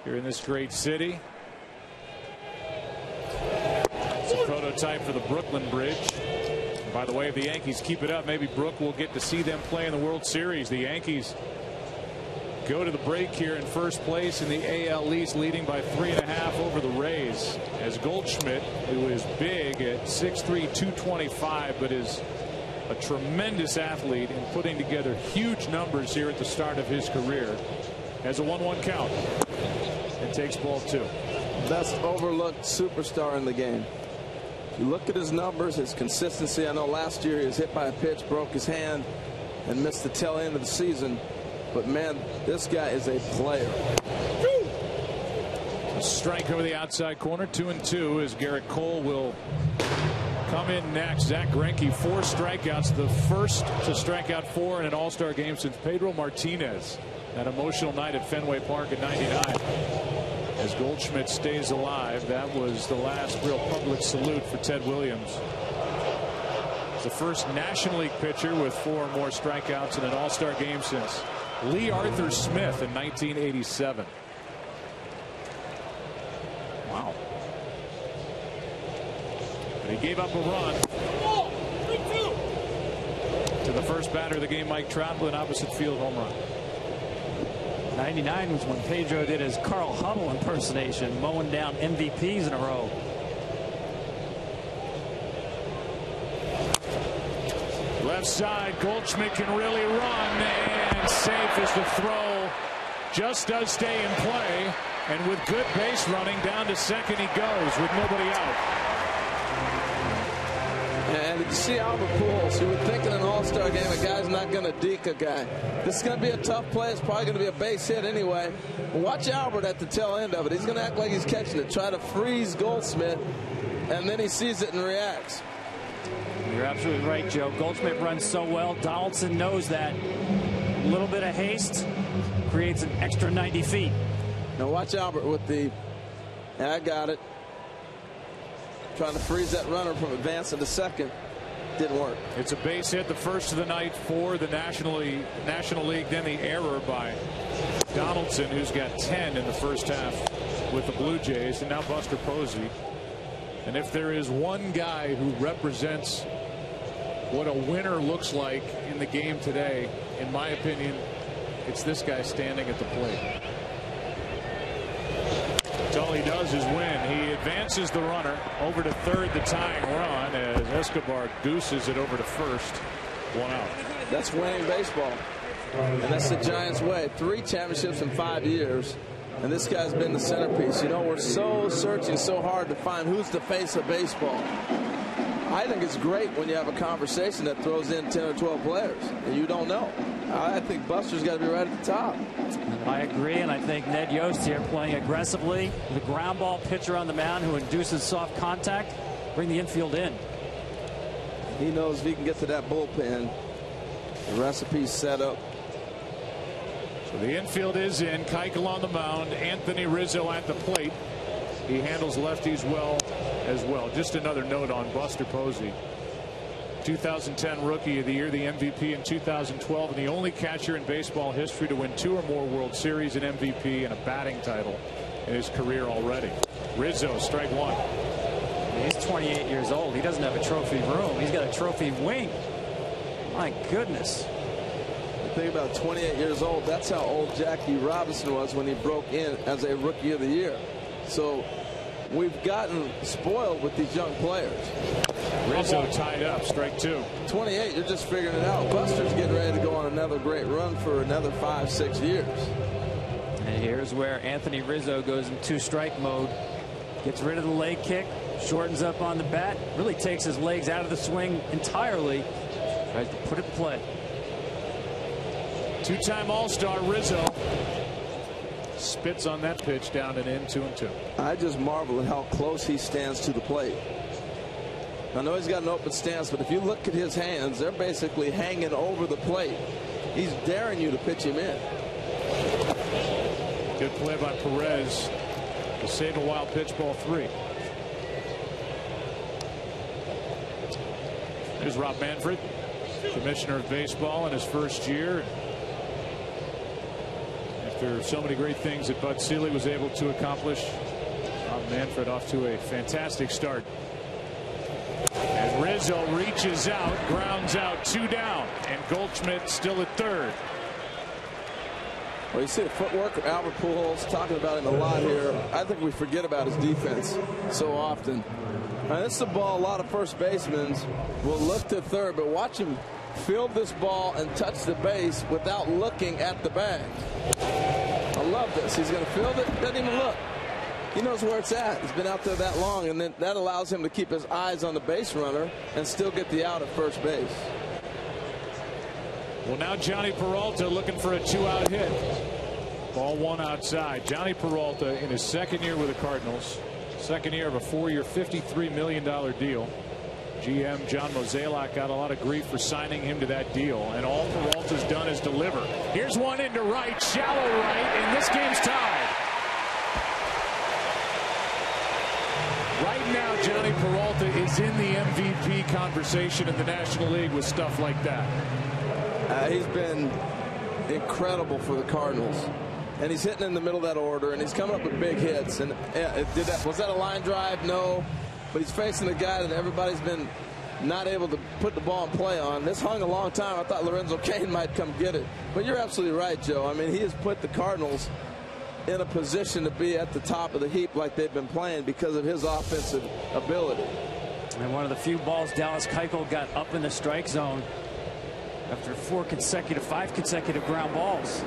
Here in this great city. It's a prototype for the Brooklyn Bridge. And by the way, if the Yankees keep it up, maybe Brooke will get to see them play in the World Series. The Yankees go to the break here in first place in the AL East, leading by 3.5 over the Rays. As Goldschmidt, who is big at 6'3", 225, but is a tremendous athlete in putting together huge numbers here at the start of his career, has a 1-1 count and takes ball 2. Best overlooked superstar in the game. You look at his numbers, his consistency. I know last year he was hit by a pitch, broke his hand, and missed the tail end of the season. But, man, this guy is a player. A strike over the outside corner, 2-2, as Garrett Cole will come in next. Zach Greinke, 4 strikeouts, the first to strike out 4 in an All-Star game since Pedro Martinez. That emotional night at Fenway Park in '99. As Goldschmidt stays alive, that was the last real public salute for Ted Williams. It's the first National League pitcher with 4 or more strikeouts in an All-Star game since Lee Arthur Smith in 1987. Wow. But he gave up a run to the first batter of the game, Mike Trout, with an opposite field home run. 99 was when Pedro did his Carl Huddle impersonation, mowing down MVPs in a row. Left side, Goldschmidt can really run, and safe as the throw just does stay in play. And with good base running, down to second he goes with nobody out. And you see Albert Pujols, you would think in an All-Star game a guy's not going to deke a guy. This is going to be a tough play. It's probably going to be a base hit anyway. But watch Albert at the tail end of it. He's going to act like he's catching it, try to freeze Goldschmidt, and then he sees it and reacts. You're absolutely right, Joe. Goldschmidt runs so well. Donaldson knows that. A little bit of haste creates an extra 90 feet. Now watch Albert with the, I got it. Trying to freeze that runner from advancing to second. Didn't work. It's a base hit, the first of the night for the National League. Then the error by Donaldson, who's got 10 in the first half with the Blue Jays, and now Buster Posey. And if there is one guy who represents what a winner looks like in the game today, in my opinion, it's this guy standing at the plate. That's all he does is win. He advances the runner over to third, the tying run, as Escobar gooses it over to first. 1 out. That's winning baseball. And that's the Giants' way. 3 championships in 5 years. And this guy's been the centerpiece. You know, we're so searching so hard to find who's the face of baseball. I think it's great when you have a conversation that throws in 10 or 12 players and you don't know. I think Buster's got to be right at the top. I agree, and I think Ned Yost here playing aggressively. The ground ball pitcher on the mound who induces soft contact. Bring the infield in. He knows if he can get to that bullpen, the recipe's set up. So the infield is in. Keuchel on the mound. Anthony Rizzo at the plate. He handles lefties well as well. Just another note on Buster Posey. 2010 Rookie of the Year, the MVP in 2012, and the only catcher in baseball history to win 2 or more World Series, an MVP, and a batting title in his career already. Rizzo, strike 1. He's 28 years old. He doesn't have a trophy room. He's got a trophy wing. My goodness. Think about 28 years old. That's how old Jackie Robinson was when he broke in as a Rookie of the Year. So we've gotten spoiled with these young players. Rizzo tied up, strike 2. 28, you're just figuring it out. Buster's getting ready to go on another great run for another 5-6 years. And here's where Anthony Rizzo goes in 2-strike mode. Gets rid of the leg kick, shortens up on the bat, really takes his legs out of the swing entirely. Tries to put it in play. 2-time All-Star Rizzo spits on that pitch down and in, 2-2. I just marvel at how close he stands to the plate. I know he's got an open stance, but if you look at his hands, they're basically hanging over the plate. He's daring you to pitch him in. Good play by Perez to save a wild pitch, ball 3. There's Rob Manfred, commissioner of baseball in his first year. After so many great things that Bud Selig was able to accomplish, Rob Manfred off to a fantastic start. And Rizzo reaches out, grounds out, 2 down, and Goldschmidt still at third. Well, you see the footwork of Albert Pujols, talking about him a lot here. I think we forget about his defense so often. Now, this is a ball a lot of first basemen will look to third, but watch him field this ball and touch the base without looking at the bag. I love this. He's going to field it, doesn't even look. He knows where it's at. He's been out there that long, and then that allows him to keep his eyes on the base runner and still get the out at first base. Well, now Johnny Peralta looking for a 2-out hit. Ball one outside. Johnny Peralta in his second year with the Cardinals. Second year of a 4-year, $53 million deal. GM John Mozeliak got a lot of grief for signing him to that deal, and all Peralta's done is deliver. Here's one into right, shallow right, and this game's tied. Right now, Johnny Peralta is in the MVP conversation in the National League with stuff like that. He's been incredible for the Cardinals, and he's hitting in the middle of that order, and he's coming up with big hits. And was that a line drive? No, but he's facing a guy that everybody's been not able to put the ball in play on. This hung a long time. I thought Lorenzo Cain might come get it, but you're absolutely right, Joe. I mean, he has put the Cardinals in a position to be at the top of the heap like they've been playing because of his offensive ability. And one of the few balls Dallas Keuchel got up in the strike zone after 5 consecutive ground balls.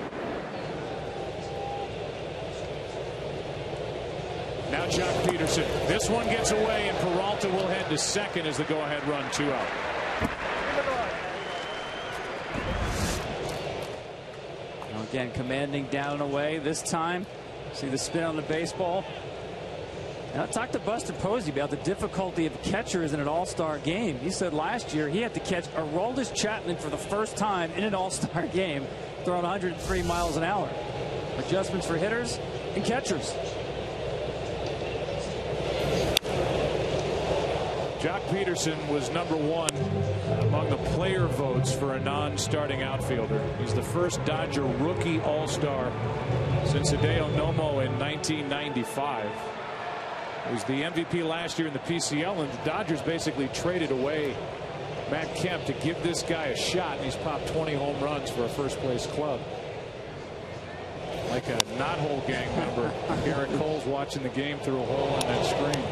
Now Jock Peterson. This one gets away, and Peralta will head to second as the go-ahead run, 2 out. Again, commanding down and away this time. See the spin on the baseball. Now, I talked to Buster Posey about the difficulty of catchers in an all-star game. He said last year he had to catch Aroldis Chapman for the first time in an all-star game, throwing 103 miles an hour. Adjustments for hitters and catchers. Jock Peterson was #1 among the player votes for a non-starting outfielder. He's the first Dodger rookie all-star since Hideo Nomo in 1995. He was the MVP last year in the PCL, and the Dodgers basically traded away Matt Kemp to give this guy a shot, and he's popped 20 home runs for a first-place club. Like a knothole gang member. Garrett Cole's watching the game through a hole in that screen.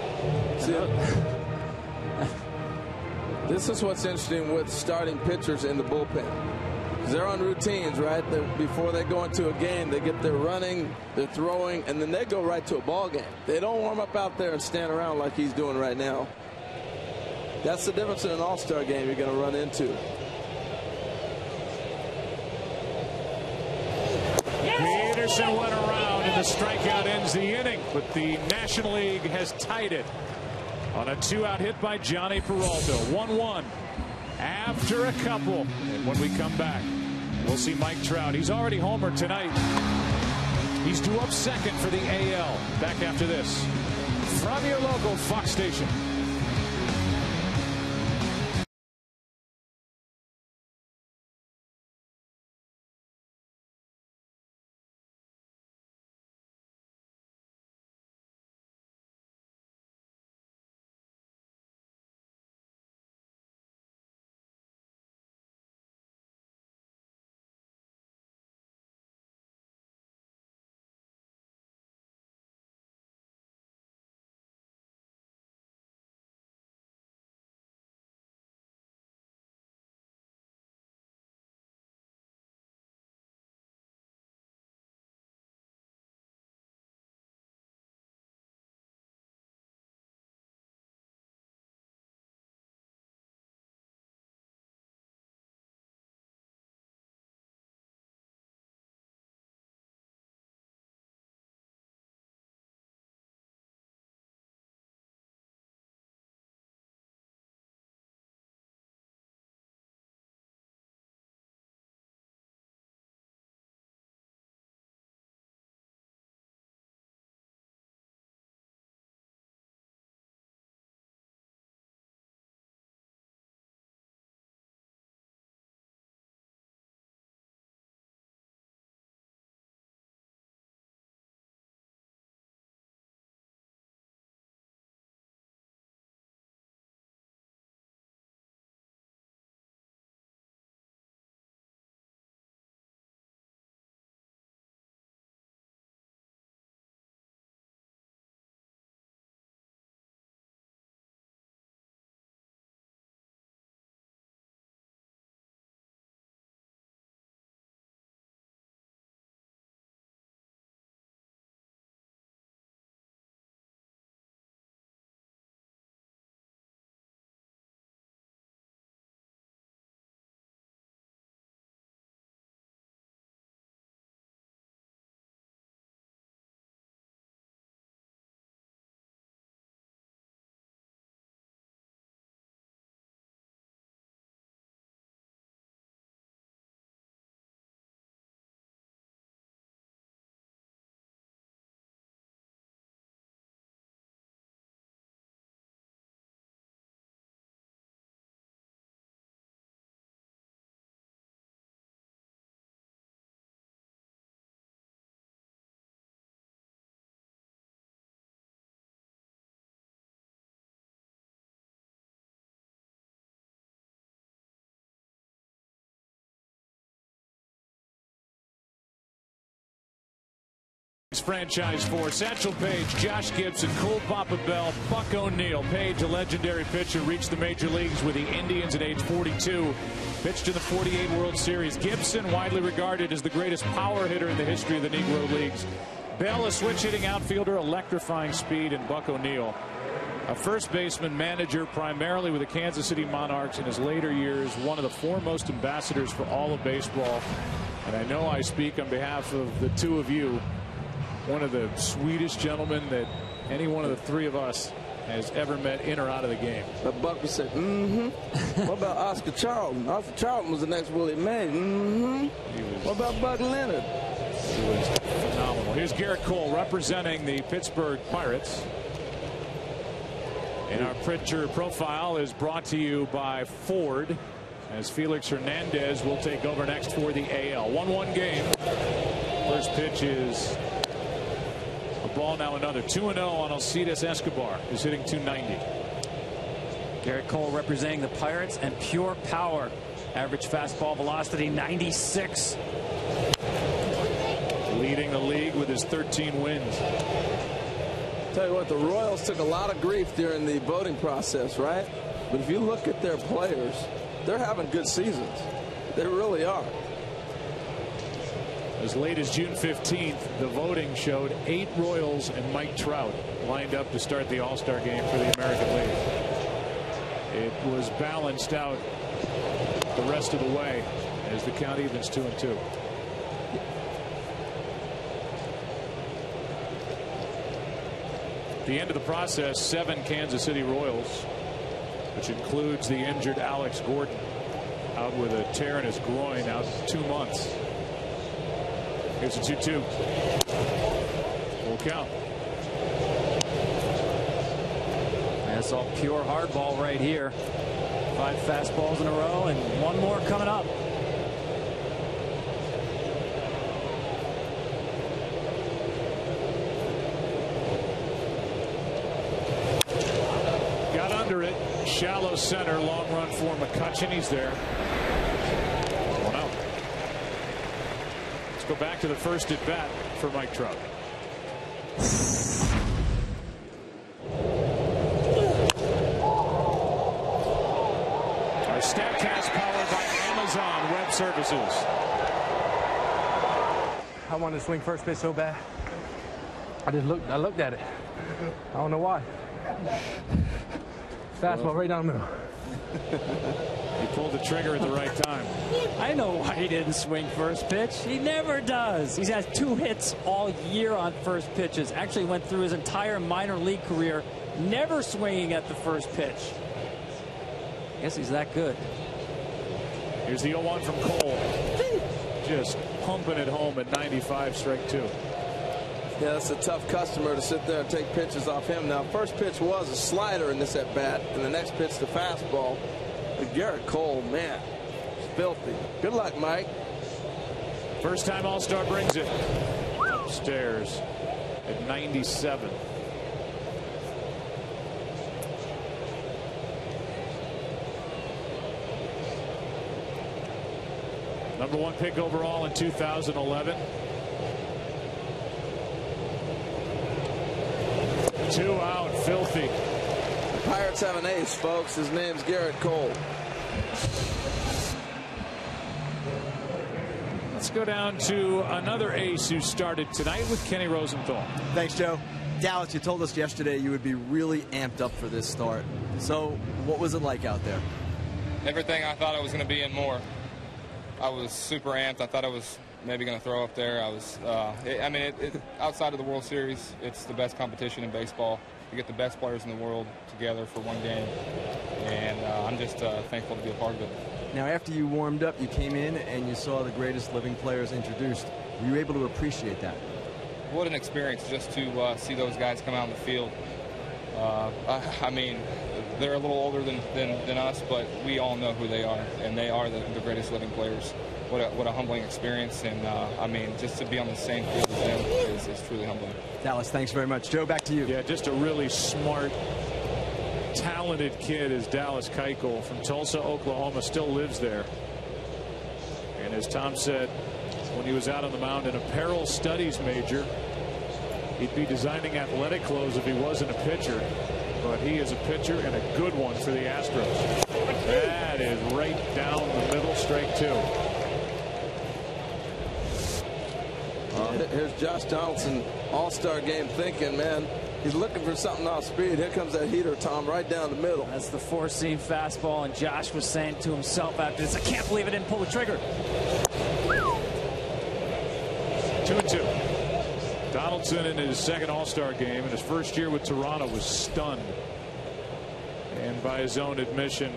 This is what's interesting with starting pitchers in the bullpen. They're on routines, right? Before they go into a game, they get their running, their throwing, and then they go right to a ball game. They don't warm up out there and stand around like he's doing right now. That's the difference in an all-star game you're going to run into. Peterson went around, and the strikeout ends the inning, but the National League has tied it on a 2-out hit by Johnny Peralta. 1-1 after a couple. And when we come back, we'll see Mike Trout. He's already homered tonight. He's due up second for the AL. Back after this from your local Fox station. Franchise for Satchel Paige, Josh Gibson, Cole Papa Bell, Buck O'Neil. Paige, a legendary pitcher, reached the major leagues with the Indians at age 42. Pitched in the 48 World Series. Gibson, widely regarded as the greatest power hitter in the history of the Negro Leagues. Bell, a switch-hitting outfielder, electrifying speed, and Buck O'Neil, a first baseman manager primarily with the Kansas City Monarchs. In his later years, one of the foremost ambassadors for all of baseball. And I know I speak on behalf of the two of you. One of the sweetest gentlemen that any one of the three of us has ever met in or out of the game. But Buck would say, What about Oscar Charlton? Oscar Charlton was the next Willie Mays. What about Buck Leonard? He was phenomenal. Here's Garrett Cole representing the Pittsburgh Pirates. And our pitcher profile is brought to you by Ford, as Felix Hernandez will take over next for the AL. 1-1 game. First pitch is a ball, now another. 2-0 on Alcides Escobar, who's hitting .290. Garrett Cole representing the Pirates, and pure power. Average fastball velocity 96. Leading the league with his 13 wins. Tell you what, the Royals took a lot of grief during the voting process, right? But if you look at their players, they're having good seasons. They really are. As late as June 15th, the voting showed 8 Royals and Mike Trout lined up to start the All-Star game for the American League. It was balanced out the rest of the way as the count evens 2-2. At the end of the process, 7 Kansas City Royals, which includes the injured Alex Gordon, out with a tear in his groin, out 2 months. Here's a 2-2. Full count. That's all pure hardball right here. 5 fastballs in a row and 1 more coming up. Got under it. Shallow center. Long run for McCutchen. He's there. 1 out. Let's go back to the first at bat for Mike Trout. Our StatCast powered by Amazon Web Services. I wanted to swing first pitch so bad. I looked at it. I don't know why. Fastball right down the middle. He pulled the trigger at the right time. I know why he didn't swing first pitch. He never does. He's had 2 hits all year on first pitches. Actually went through his entire minor league career never swinging at the first pitch. I guess he's that good. Here's the 0-1 from Cole. Just pumping it home at 95, strike 2. Yeah, that's a tough customer to sit there and take pitches off him. Now, first pitch was a slider in this at bat, and the next pitch the fastball. But Garrett Cole, man, filthy. Good luck, Mike. First time All-Star brings it upstairs at 97. Number 1 pick overall in 2011. 2 out, filthy. The Pirates have an ace, folks. His name's Garrett Cole. Let's go down to another ace who started tonight with Kenny Rosenthal. Thanks, Joe. Dallas, you told us yesterday you would be really amped up for this start. So what was it like out there? Everything I thought I was going to be in more. I was super amped. I thought I was maybe going to throw up there. I was, outside of the World Series, it's the best competition in baseball. You get the best players in the world together for one game, and I'm just thankful to be a part of it. Now, after you warmed up, you came in and you saw the greatest living players introduced. Were you able to appreciate that? What an experience just to see those guys come out in the field. They're a little older than us, but we all know who they are, and they are the greatest living players. What a humbling experience, and just to be on the same field as them is truly humbling. Dallas, thanks very much. Joe, back to you. Yeah, just a really smart, talented kid is Dallas Keuchel from Tulsa, Oklahoma, still lives there. And as Tom said, when he was out on the mound, an apparel studies major, He'd be designing athletic clothes if he wasn't a pitcher, but he is a pitcher and a good one for the Astros. That is right down the middle, strike 2. Here's Josh Donaldson, all-star game thinking, man, he's looking for something off speed. Here comes that heater, Tom, right down the middle. That's the four-seam fastball, and Josh was saying to himself after this, I can't believe I didn't pull the trigger. 2-2. Donaldson in his second all-star game in his first year with Toronto was stunned, and by his own admission,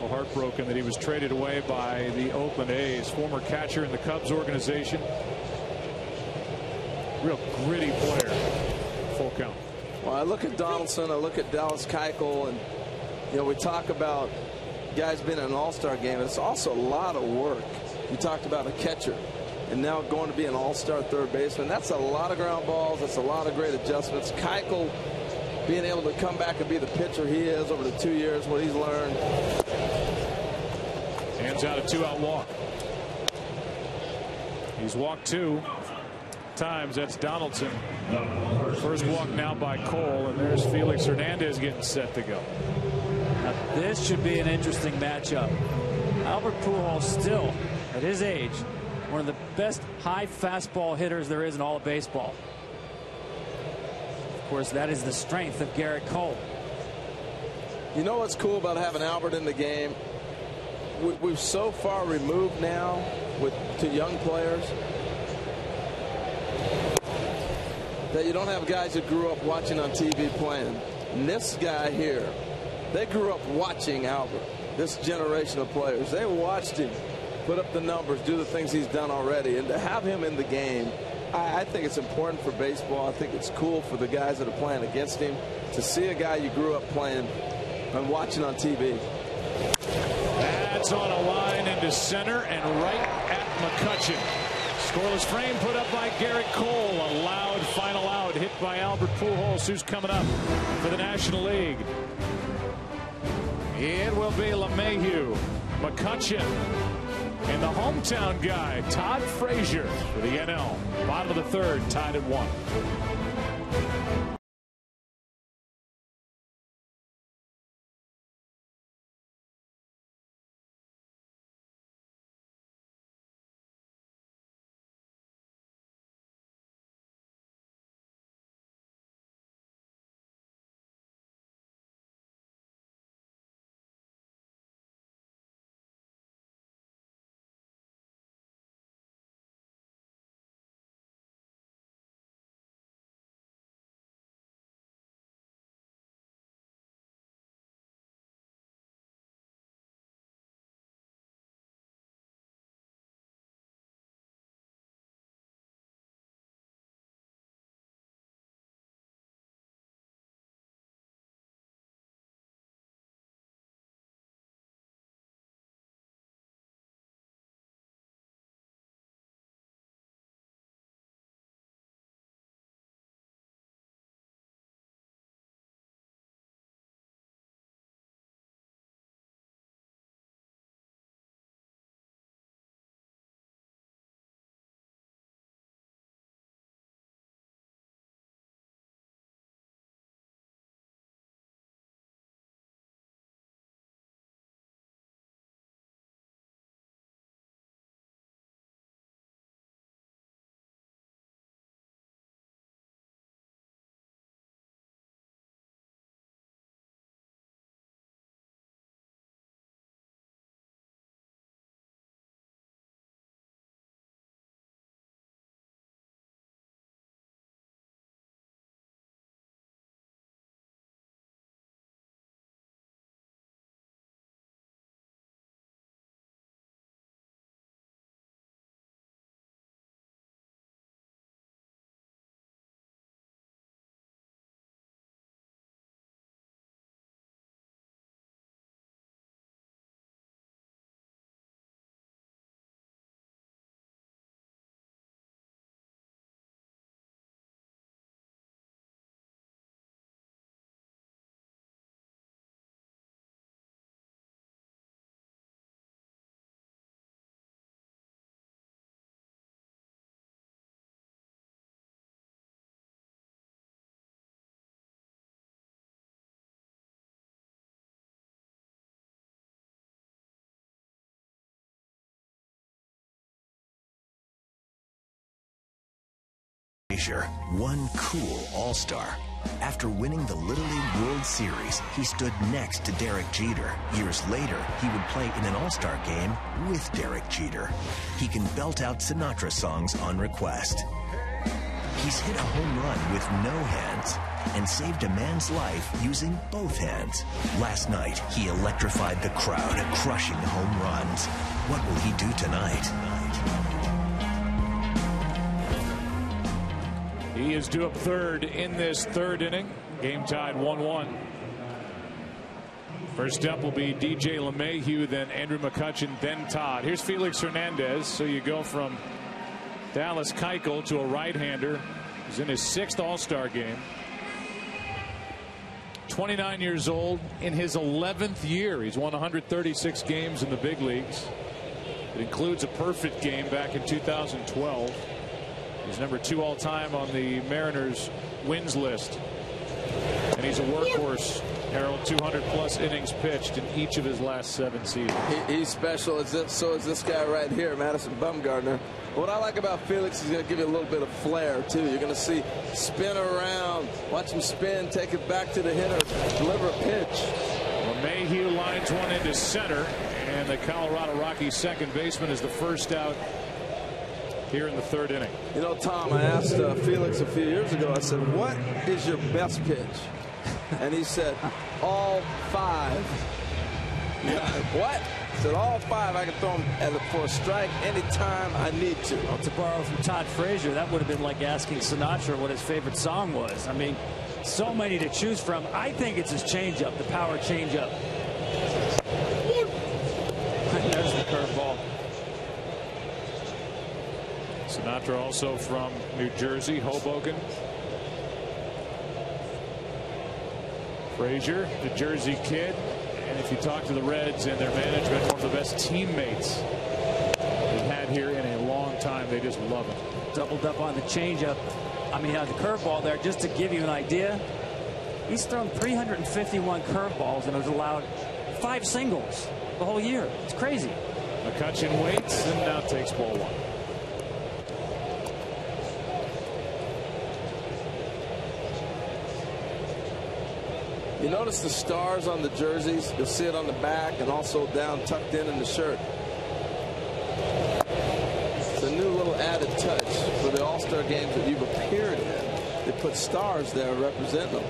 heartbroken that he was traded away by the Oakland A's. Former catcher in the Cubs organization. Real gritty player. Full count. Well, I look at Donaldson, I look at Dallas Keuchel, and you know, we talk about guys being in an all-star game. It's also a lot of work. You talked about a catcher, and now going to be an all-star third baseman. That's a lot of ground balls. That's a lot of great adjustments. Keuchel being able to come back and be the pitcher he is over the 2 years, what he's learned. Hands out a 2-out walk. He's walked 2 times. That's Donaldson. First walk now by Cole, and there's Felix Hernandez getting set to go. Now, this should be an interesting matchup. Albert Pujols, still at his age, one of the best high fastball hitters there is in all of baseball. Of course, that is the strength of Garrett Cole. You know what's cool about having Albert in the game? We've so far removed now to young players that you don't have guys that grew up watching on TV playing. And this guy here, they grew up watching Albert. This generation of players, they watched him put up the numbers, do the things he's done already, and to have him in the game, I think it's important for baseball. I think it's cool for the guys that are playing against him to see a guy you grew up playing and watching on TV. That's on a line into center and right at McCutchen. Scoreless frame put up by Garrett Cole. A loud final out hit by Albert Pujols, who's coming up for the National League. It will be LeMahieu, McCutchen, and the hometown guy, Todd Frazier, for the NL. Bottom of the third, tied at 1. Frazier, one cool all-star. After winning the Little League World Series, he stood next to Derek Jeter. Years later, he would play in an all-star game with Derek Jeter. He can belt out Sinatra songs on request. He's hit a home run with no hands and saved a man's life using both hands. Last night, he electrified the crowd, crushing home runs. What will he do tonight? He is due up third in this third inning. Game tied 1-1. First up will be DJ LeMahieu, then Andrew McCutchen, then Todd. Here's Felix Hernandez. So you go from Dallas Keuchel to a right-hander. He's in his 6th All-Star game. 29 years old, in his 11th year. He's won 136 games in the big leagues. It includes a perfect game back in 2012. He's number 2 all-time on the Mariners wins list. And he's a workhorse, Harold. 200-plus innings pitched in each of his last 7 seasons. He's special. So is this guy right here, Madison Bumgarner. What I like about Felix, he's going to give you a little bit of flair, too. You're going to see spin around, watch him spin, take it back to the hitter, deliver a pitch. LeMahieu lines one into center, and the Colorado Rockies second baseman is the first out here in the third inning. You know, Tom, I asked Felix a few years ago, I said, what is your best pitch? And he said, all 5. Yeah. What? I said, all 5. I can throw them for a strike anytime I need to. Well, to borrow from Todd Frazier, that would have been like asking Sinatra what his favorite song was. I mean, so many to choose from. I think it's his changeup, the power changeup. There's the curveball. Sinatra also from New Jersey, Hoboken. Frazier, the Jersey kid. And if you talk to the Reds and their management, one of the best teammates they've had here in a long time. They just love him. Doubled up on the changeup. I mean, on the curveball there, just to give you an idea, he's thrown 351 curveballs and has allowed 5 singles the whole year. It's crazy. McCutchen waits and now takes ball 1. You notice the stars on the jerseys. You'll see it on the back and also down tucked in the shirt. It's a new little added touch for the all-star games that you've appeared in. They put stars there representing them.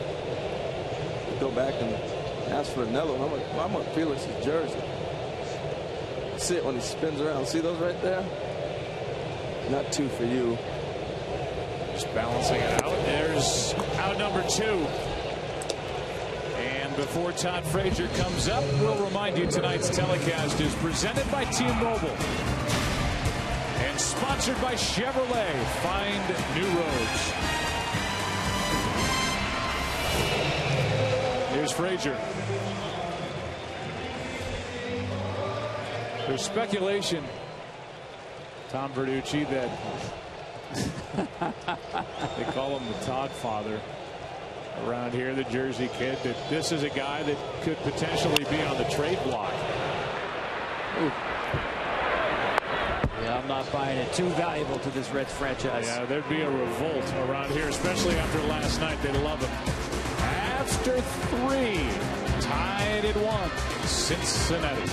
You go back and ask for another one. I want Felix's jersey. See it when he spins around. See those right there? Not 2 for you. Just balancing it out. There's out number 2. Before Todd Frazier comes up, we'll remind you tonight's telecast is presented by T-Mobile and sponsored by Chevrolet. Find new roads. Here's Frazier. There's speculation, Tom Verducci, that they call him the Todd father around here, the Jersey kid, that this is a guy that could potentially be on the trade block. Ooh. Yeah, I'm not buying it. Too valuable to this Reds franchise. Yeah, there'd be a revolt around here, especially after last night. They love him. After 3, tied at 1, Cincinnati.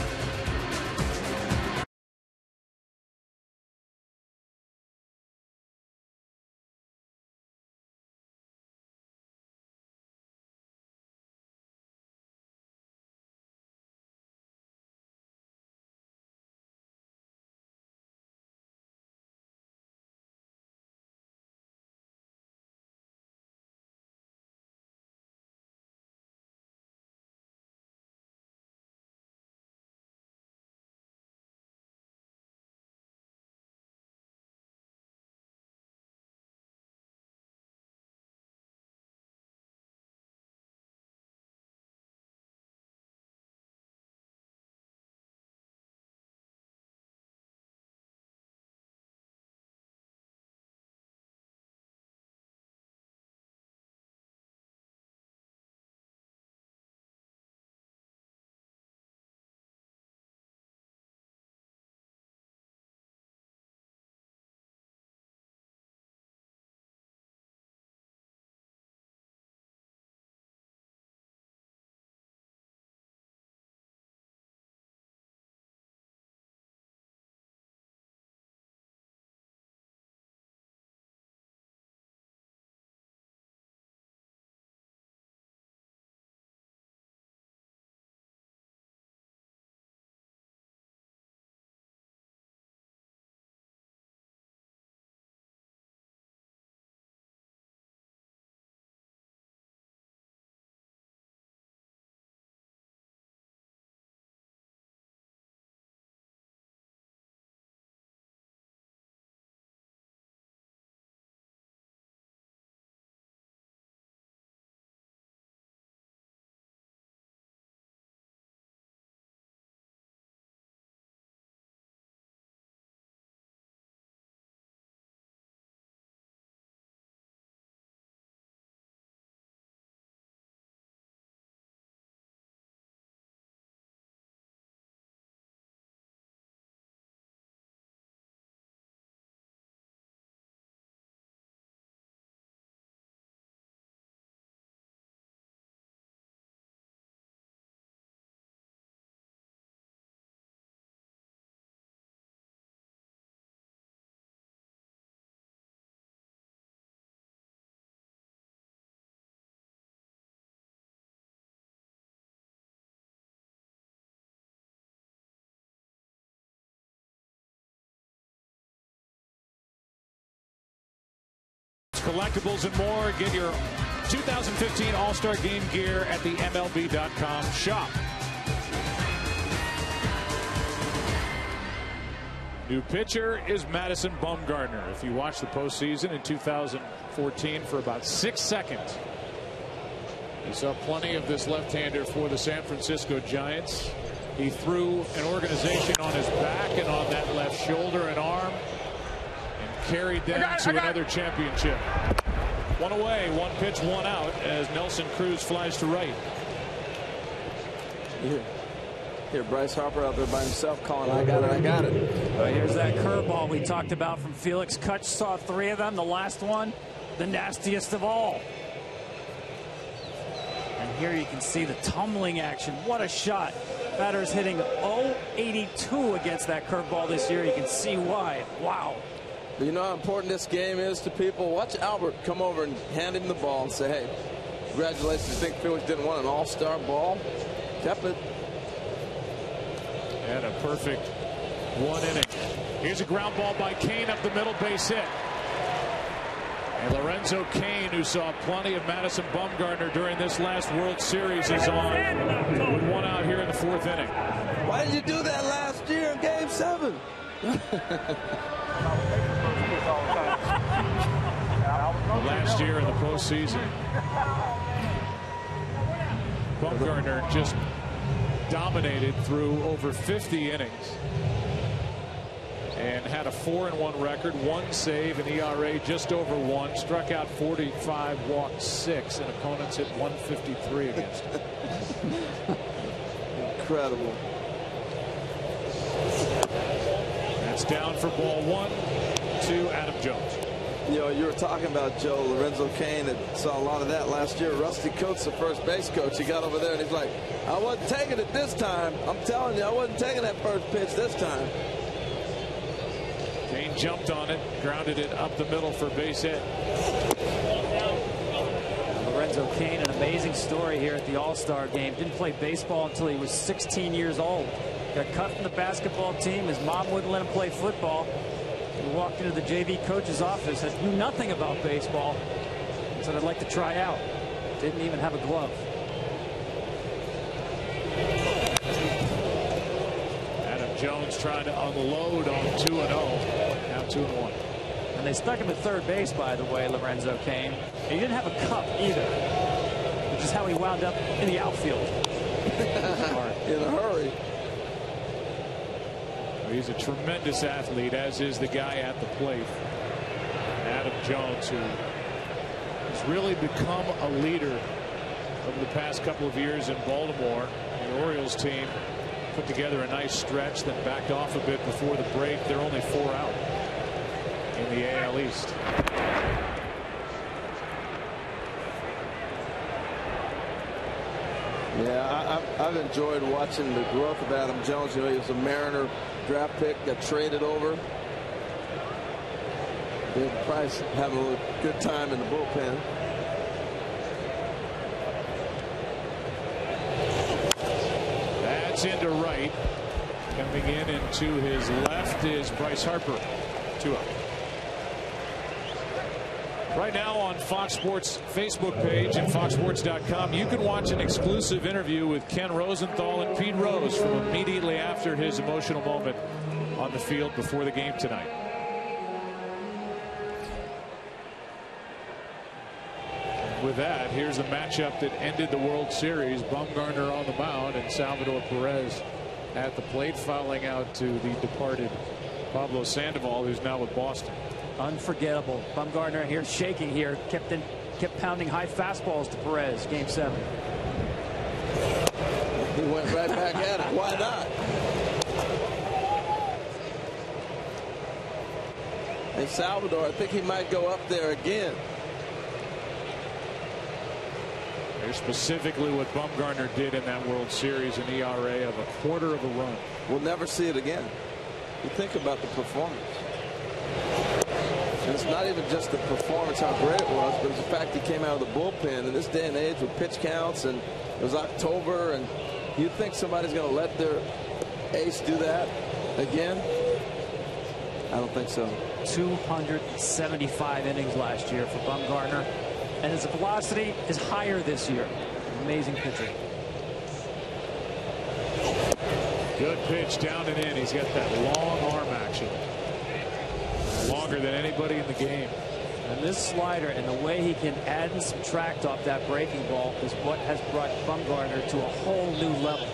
collectibles, and more. Get your 2015 All-Star Game gear at the MLB.com shop. New pitcher is Madison Bumgarner. If you watch the postseason in 2014 for about 6 seconds, you saw plenty of this left-hander for the San Francisco Giants. He threw an organization on his back and on that left shoulder and arm and carried them to another championship. One away, one pitch, one out as Nelson Cruz flies to right. Here, Bryce Harper out there by himself calling, I got it, I got it. Here's that curveball we talked about from Felix. Kutch saw 3 of them. The last one, the nastiest of all. And here you can see the tumbling action. What a shot. Batter's hitting .082 against that curveball this year. You can see why. Wow. You know how important this game is to people? Watch Albert come over and hand him the ball and say, hey, congratulations. You think Felix didn't want an all-star ball? Kept it. And a perfect 1 inning. Here's a ground ball by Kane up the middle, base hit. And Lorenzo Cain, who saw plenty of Madison Bumgarner during this last World Series, is on with 1 out here in the 4th inning. Why did you do that last year in Game 7? Last year in the postseason, Bumgarner just dominated through over 50 innings and had a 4-1 record, 1 save, an ERA just over 1, struck out 45, walked 6, and opponents hit 153 against him. Incredible. That's down for ball 1 to Adam Jones. You know, you were talking about Joe Lorenzo Cain that saw a lot of that last year. Rusty Coates, the first base coach, he got over there and he's like, I wasn't taking it this time. I'm telling you, I wasn't taking that first pitch this time. Cain jumped on it, grounded it up the middle for base hit. Lorenzo Cain, an amazing story here at the All-Star game. Didn't play baseball until he was 16 years old. Got cut from the basketball team. His mom wouldn't let him play football. He walked into the JV coach's office, knew nothing about baseball, said, I'd like to try out. Didn't even have a glove. Adam Jones trying to unload on 2-0. Now 2-1. And they stuck him at third base, by the way, Lorenzo Cain. He didn't have a cup either, which is how he wound up in the outfield. In a hurry. He's a tremendous athlete, as is the guy at the plate. Adam Jones, who has really become a leader over the past couple of years in Baltimore. The Orioles team put together a nice stretch, then backed off a bit before the break. They're only 4 out in the AL East. Yeah, I've enjoyed watching the growth of Adam Jones. You know, he was a Mariner draft pick, got traded over. David Price having a good time in the bullpen. That's into right. Coming in into his left is Bryce Harper. 2 out. Right now on Fox Sports Facebook page and foxsports.com, you can watch an exclusive interview with Ken Rosenthal and Pete Rose from immediately after his emotional moment on the field before the game tonight. With that, here's the matchup that ended the World Series. Bumgarner on the mound and Salvador Perez at the plate, fouling out to the departed Pablo Sandoval, who's now with Boston. Unforgettable. Bumgarner here shaking here, kept pounding high fastballs to Perez. Game 7. He went right back at it. Why not? And Salvador, I think he might go up there again. Here's specifically what Bumgarner did in that World Series, an ERA of 1/4 of a run. We'll never see it again. You think about the performance. And it's not even just the performance, how great it was, but it's the fact he came out of the bullpen in this day and age with pitch counts, and it was October, and you think somebody's going to let their ace do that again? I don't think so. 275 innings last year for Bumgarner, and his velocity is higher this year. Amazing pitcher. Good pitch down and in. He's got that long arm action. Longer than anybody in the game. And this slider and the way he can add and subtract off that breaking ball is what has brought Bumgarner to a whole new level.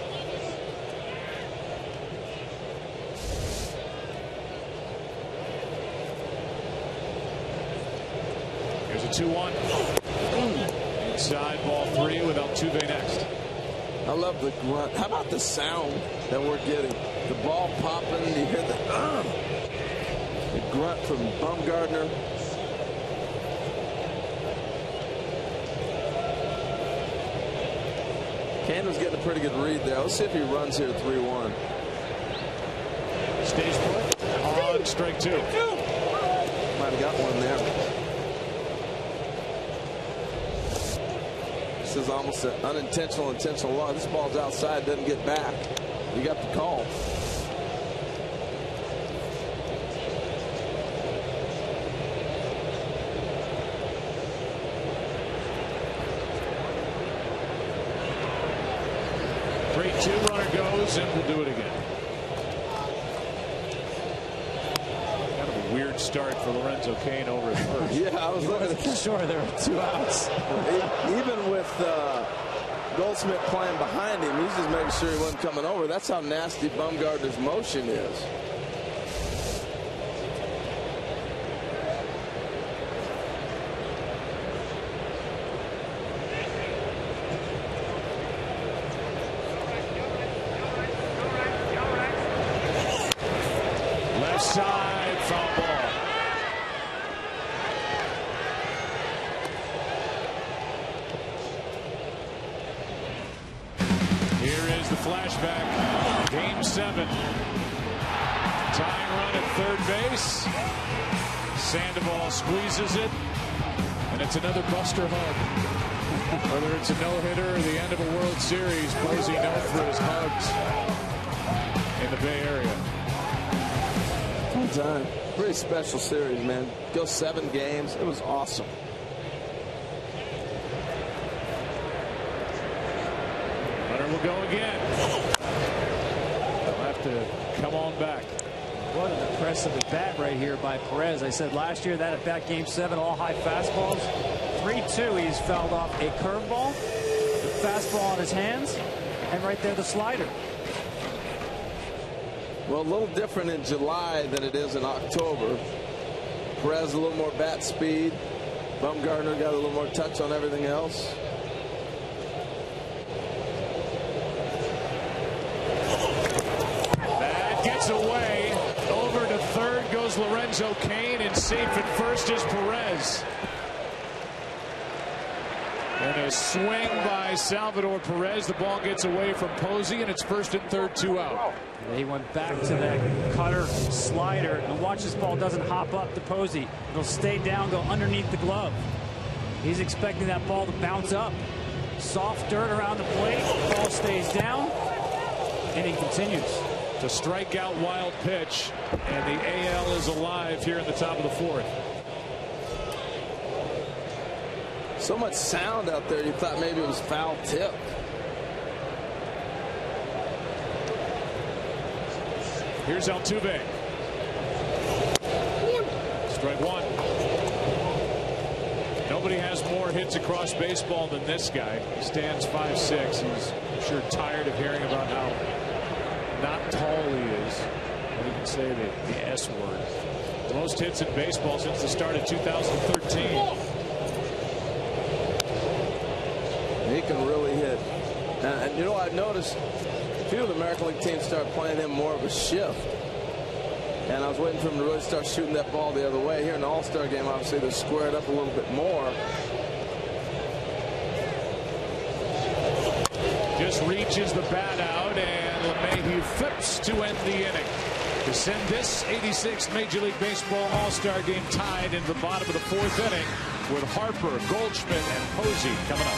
Here's a 2-1. Inside ball 3 with Altuve next. I love the grunt. How about the sound that we're getting? The ball popping. You hear the grunt from Bumgarner. Canada's getting a pretty good read there. Let's see if he runs here 3-1. Stays put on strike 2. Might have got one there. This is almost an unintentional intentional loss. This ball's outside, doesn't get back. You got the call. Runner goes, and we'll do it again. Kind of a weird start for Lorenzo Cain over at first. Yeah, I was looking at sure there were 2 outs. Even with Goldschmidt playing behind him, he's just making sure he wasn't coming over. That's how nasty Bumgarner's motion is. Side foul ball. Here is the flashback. Game 7. Tying run at third base. Sandoval squeezes it, and it's another Buster hug. Whether it's a no-hitter or the end of a World Series, Posey known for his hugs in the Bay Area. Time. Pretty special series, man. Go 7 games. It was awesome. Runner will go again. They'll have to come on back. What an impressive at bat right here by Perez. I said last year that at bat game 7, all high fastballs. 3-2, he's fouled off a curveball, the fastball on his hands, and right there the slider. Well, a little different in July than it is in October. Perez a little more bat speed. Bumgarner got a little more touch on everything else. That gets away. Over to third goes Lorenzo Cain, and safe at first is Perez. And a swing by Salvador Perez. The ball gets away from Posey, and it's first and third, 2 out. He went back to that cutter slider, and watch this ball doesn't hop up to Posey. It'll stay down, go underneath the glove. He's expecting that ball to bounce up. Soft dirt around the plate. Ball stays down, and he continues. To strike out wild pitch, and the AL is alive here in the top of the 4th. So much sound out there, you thought maybe it was foul tip. Here's Altuve. Strike 1. Nobody has more hits across baseball than this guy. He stands 5'6". He's, I'm sure, tired of hearing about how not tall he is. I didn't say the S word. The most hits in baseball since the start of 2013. He can really hit. And you know, I've noticed a few of the American League teams start playing him more of a shift. And I was waiting for him to really start shooting that ball the other way. Here in the All-Star game, obviously, they're squared up a little bit more. Just reaches the bat out, and LeMahieu flips to end the inning to send this 86th Major League Baseball All-Star game tied in the bottom of the 4th inning with Harper, Goldschmidt, and Posey coming up.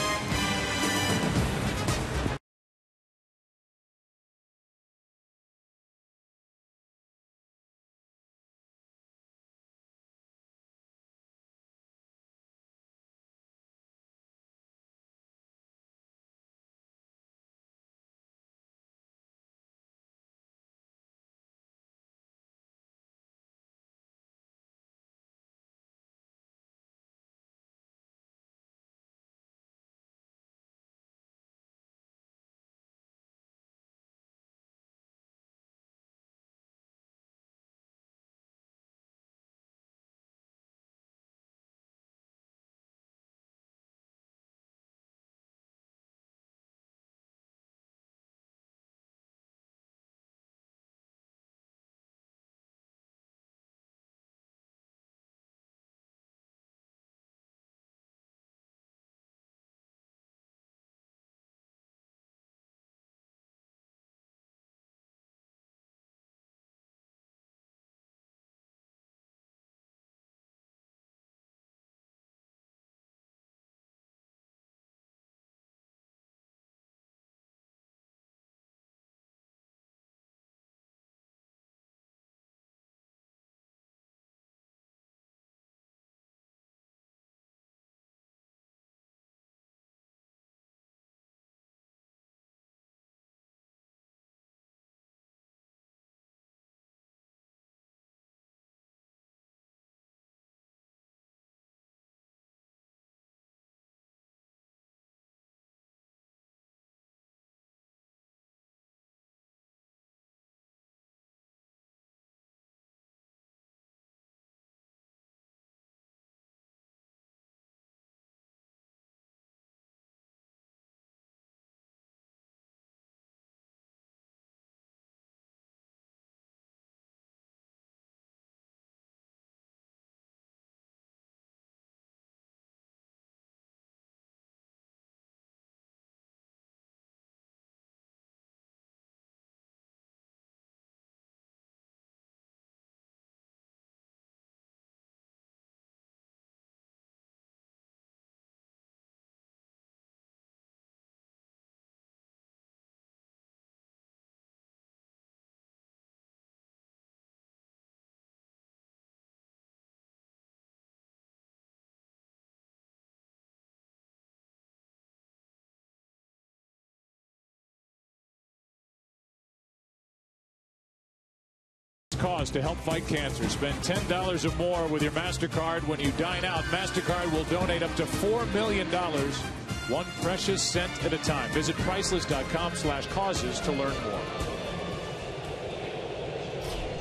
cause to help fight cancer. Spend $10 or more with your MasterCard when you dine out. MasterCard will donate up to $4 million, one precious cent at a time. Visit priceless.com/causes to learn more.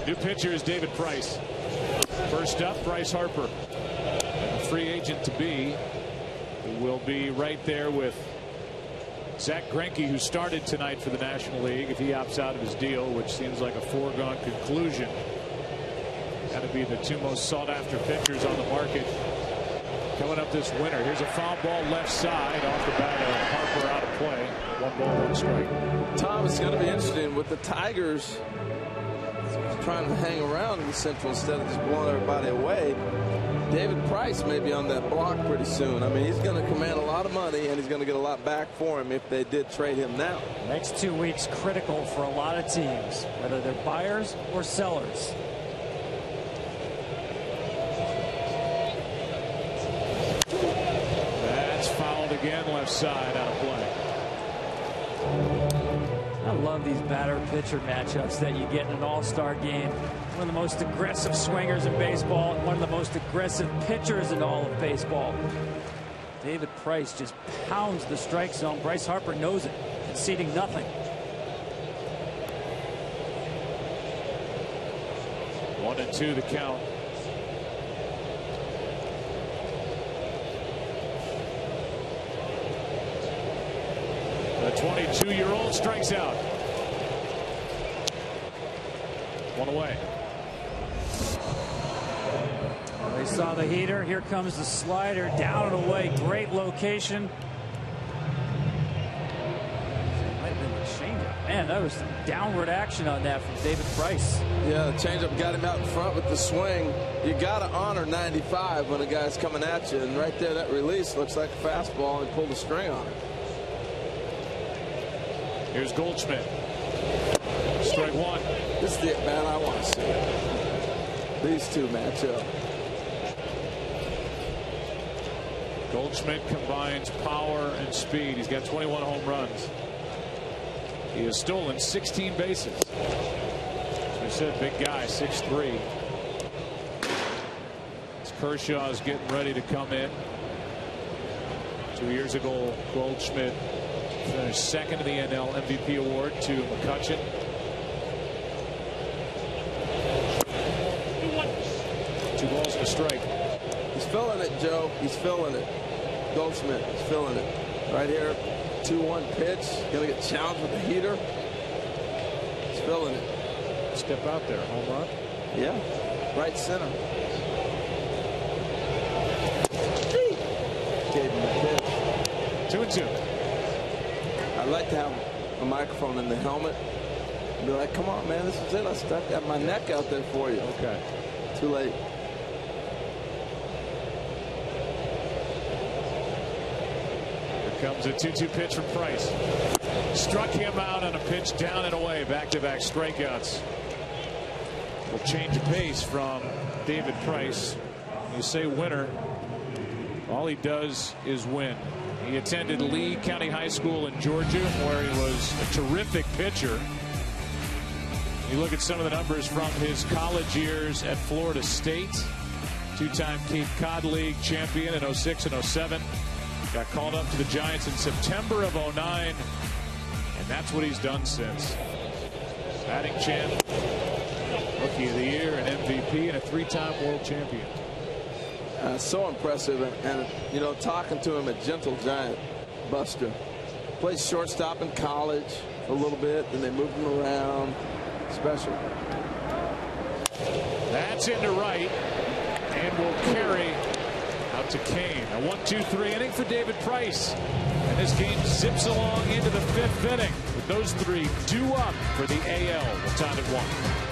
New pitcher is David Price. First up, Bryce Harper, a free agent to be, who will be right there with Zach Greinke, who started tonight for the National League. If he opts out of his deal, which seems like a foregone conclusion, got to be the two most sought-after pitchers on the market coming up this winter. Here's a foul ball left side off the bat of Harper, out of play. 1 ball, 1 strike. Tom, it's going to be interesting with the Tigers trying to hang around in the Central instead of just blowing everybody away. David Price may be on that block pretty soon. I mean, he's going to command a lot of money, and he's going to get a lot back for him if they did trade him now. Next 2 weeks critical for a lot of teams, whether they're buyers or sellers. That's fouled again, left side, out of play. I love these batter-pitcher matchups that you get in an all-star game. One of the most aggressive swingers in baseball, and one of the most aggressive pitchers in all of baseball. David Price just pounds the strike zone. Bryce Harper knows it, conceding nothing. 1-2 the count. The 22-year-old strikes out. 1 away. They saw the heater. Here comes the slider, down and away. Great location. Might have been the changeup. Man, that was some downward action on that from David Price. Yeah, the changeup got him out in front with the swing. You got to honor 95 when a guy's coming at you. And right there, that release looks like a fastball, and pulled the string on it. Here's Goldschmidt. Strike 1. This is the at-bat I want to see. These two match up. Goldschmidt combines power and speed. He's got 21 home runs. He has stolen 16 bases. As we said, big guy, 6'3". As Kershaw is getting ready to come in. 2 years ago, Goldschmidt finished second in the NL MVP award to McCutchen. 2 balls and a strike. He's feeling it, Joe. He's feeling it. Goldschmidt is feeling it. Right here, 2-1 pitch. Going to get challenged with the heater. He's feeling it. Step out there. Home run? Yeah. Right center. Gave him the pitch. 2-2. I'd like to have a microphone in the helmet. Be like, come on, man, this is it. I got my neck out there for you. Okay. Too late. Here comes a 2-2 pitch from Price. Struck him out on a pitch down and away. Back-to-back strikeouts. Will change of pace from David Price. You say winner, all he does is win. He attended Lee County High School in Georgia, where he was a terrific pitcher. You look at some of the numbers from his college years at Florida State. 2-time Cape Cod League champion in 06 and 07. Got called up to the Giants in September of 09. And that's what he's done since. Batting champ, Rookie of the Year, an MVP, and a 3-time world champion. So impressive, and you know, talking to him at Gentle Giant, Buster played shortstop in college for a little bit, then they moved him around. Special. That's into right, and will carry out to Kane. A 1-2-3 inning for David Price, and this game zips along into the 5th inning with those 3 due up for the AL. The time at 1.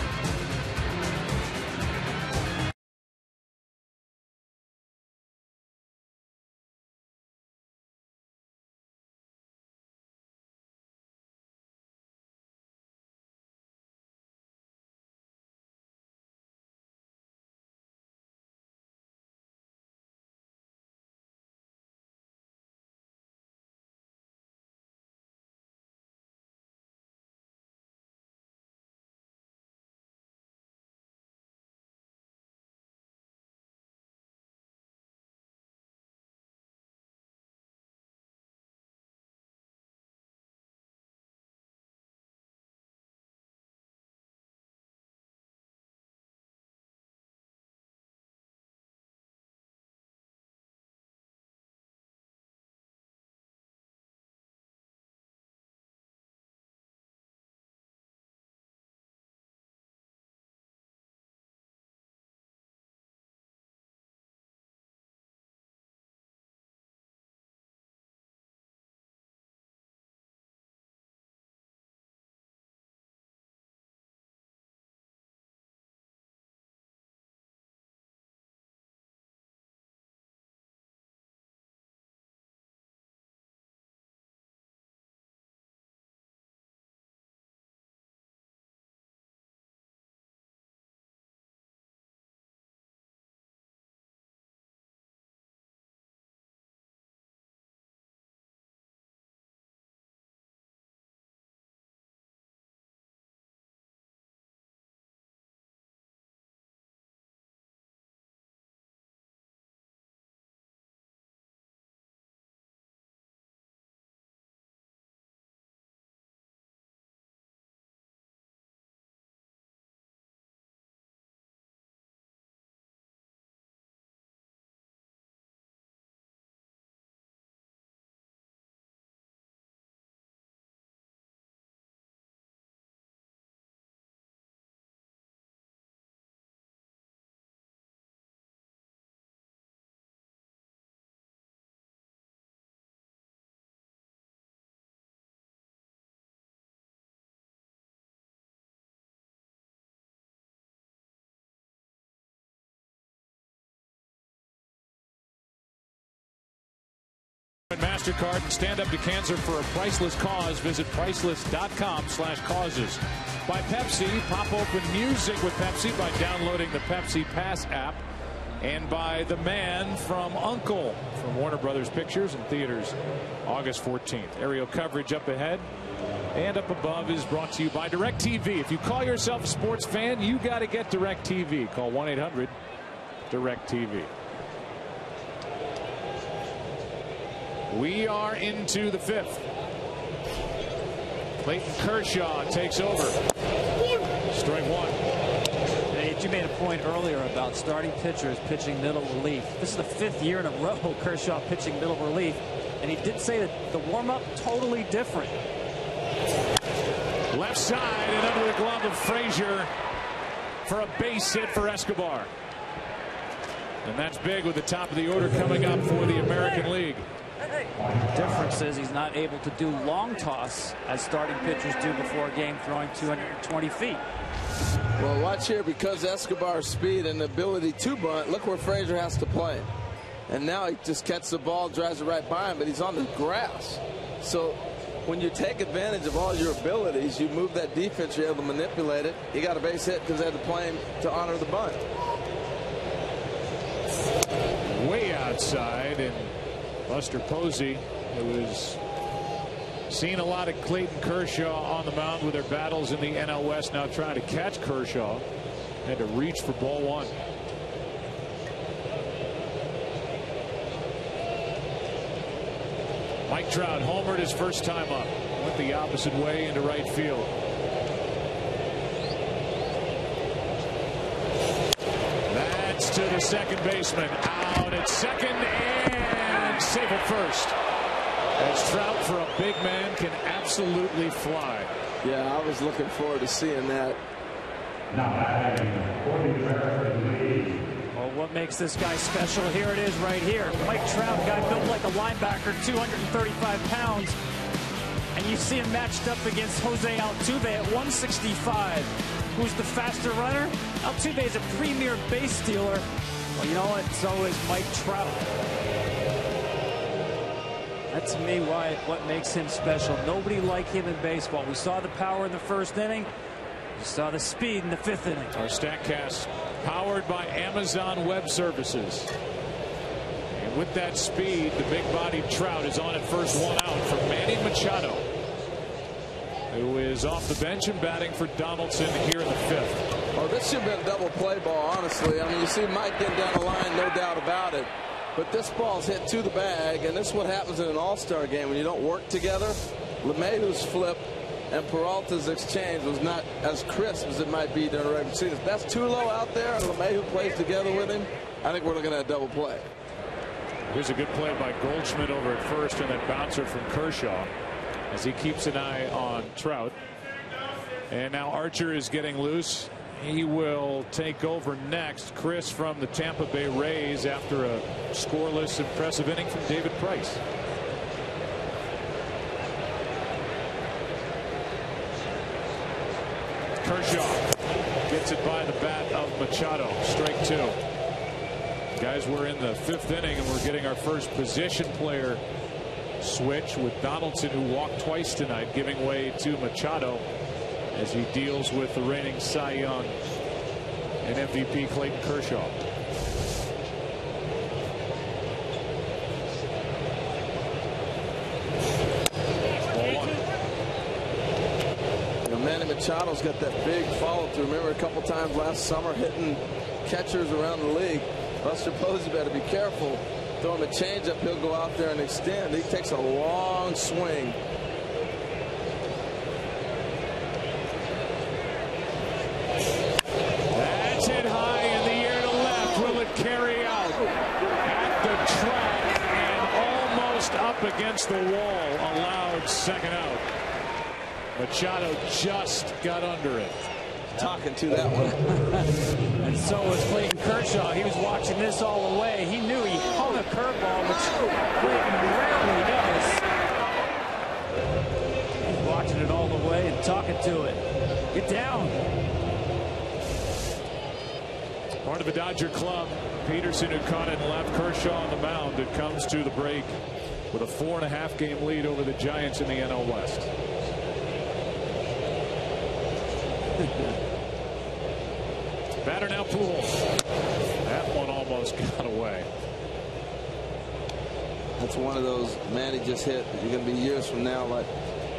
MasterCard and stand up to cancer for a priceless cause. Visit priceless.com/causes. By Pepsi, pop open music with Pepsi by downloading the Pepsi Pass app. And by The Man from U.N.C.L.E. from Warner Brothers Pictures and theaters August 14th. Aerial coverage up ahead and up above is brought to you by DirecTV. If you call yourself a sports fan, you got to get DirecTV. Call 1-800-DirecTV. We are into the 5th. Clayton Kershaw takes over. Strike one. You made a point earlier about starting pitchers pitching middle relief. This is the 5th year in a row Kershaw pitching middle relief, and he did say that the warm-up totally different. Left side and under the glove of Frazier for a base hit for Escobar. And that's big with the top of the order coming up for the American League. The difference is he's not able to do long toss as starting pitchers do before a game, throwing 220 feet. Well, watch here, because Escobar's speed and ability to bunt, look where Frazier has to play. And now he just catches the ball, drives it right by him, but he's on the grass. So when you take advantage of all your abilities, you move that defense, you're able to manipulate it. He got a base hit because they had to play him to honor the bunt. Way outside, and Buster Posey, who has seen a lot of Clayton Kershaw on the mound with their battles in the NL West, now trying to catch Kershaw. Had to reach for ball one. Mike Trout homered his first time up. Went the opposite way into right field. That's to the second baseman. Out at second and safe at first. As Trout, for a big man, can absolutely fly. Yeah, I was looking forward to seeing that. Well, what makes this guy special? Here it is right here. Mike Trout, guy built like a linebacker, 235 pounds. And you see him matched up against Jose Altuve at 165. Who's the faster runner? Altuve is a premier base stealer. Well, you know what? So is Mike Trout. That's, to me, what makes him special. Nobody like him in baseball. We saw the power in the first inning. We saw the speed in the 5th inning. Our StatCast powered by Amazon Web Services. And with that speed, the big-bodied Trout is on at first, one out for Manny Machado, who is off the bench and batting for Donaldson here in the 5th. Oh, this should have been a double play ball, honestly. I mean, you see Mike getting down the line, no doubt about it. But this ball's hit to the bag, and this is what happens in an all-star game when you don't work together. LeMahieu's flip and Peralta's exchange was not as crisp as it might be during a regular season. If that's too low out there and LeMahieu plays together with him, I think we're looking at a double play. Here's a good play by Goldschmidt over at first, and that bouncer from Kershaw as he keeps an eye on Trout. And now Archer is getting loose. He will take over next. Chris from the Tampa Bay Rays after a scoreless, impressive inning from David Price. Kershaw gets it by the bat of Machado. Strike two. Guys, we're in the 5th inning, and we're getting our first position player switch with Donaldson, who walked twice tonight, giving way to Machado as he deals with the reigning Cy Young and MVP Clayton Kershaw. Ball one. You know, Manny Machado's got that big follow-through. Remember a couple times last summer hitting catchers around the league. Buster Posey better be careful. Throw him a changeup, he'll go out there and extend. He takes a long swing. That's hit high in the air to left. Will it carry out at the track and almost up against the wall? Allowed second out. Machado just got under it. Talking to that one. And so was Clayton Kershaw. He was watching this all the way. He knew he hung a curveball, which Clayton rarely does. He's watching it all the way and talking to it. Get down. Part of the Dodger club. Peterson, who caught it and left Kershaw on the mound. It comes to the break with a 4.5 game lead over the Giants in the NL West. Batter now Pujols. That one almost got away. That's one of those, man, he just hit. You're going to be years from now like,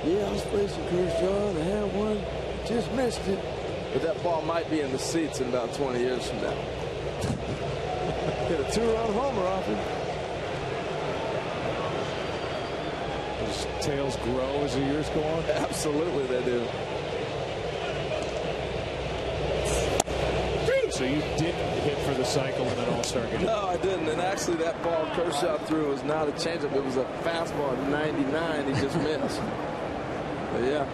yeah, I was facing Kershaw, they had one, just missed it. But that ball might be in the seats in about 20 years from now. Hit a 2-run homer off him. Those tails grow as the years go on? Absolutely they do. So you didn't hit for the cycle in an All-Star game? No, I didn't. And actually that ball Kershaw threw was not a changeup. It was a fastball at 99. He just missed. But yeah.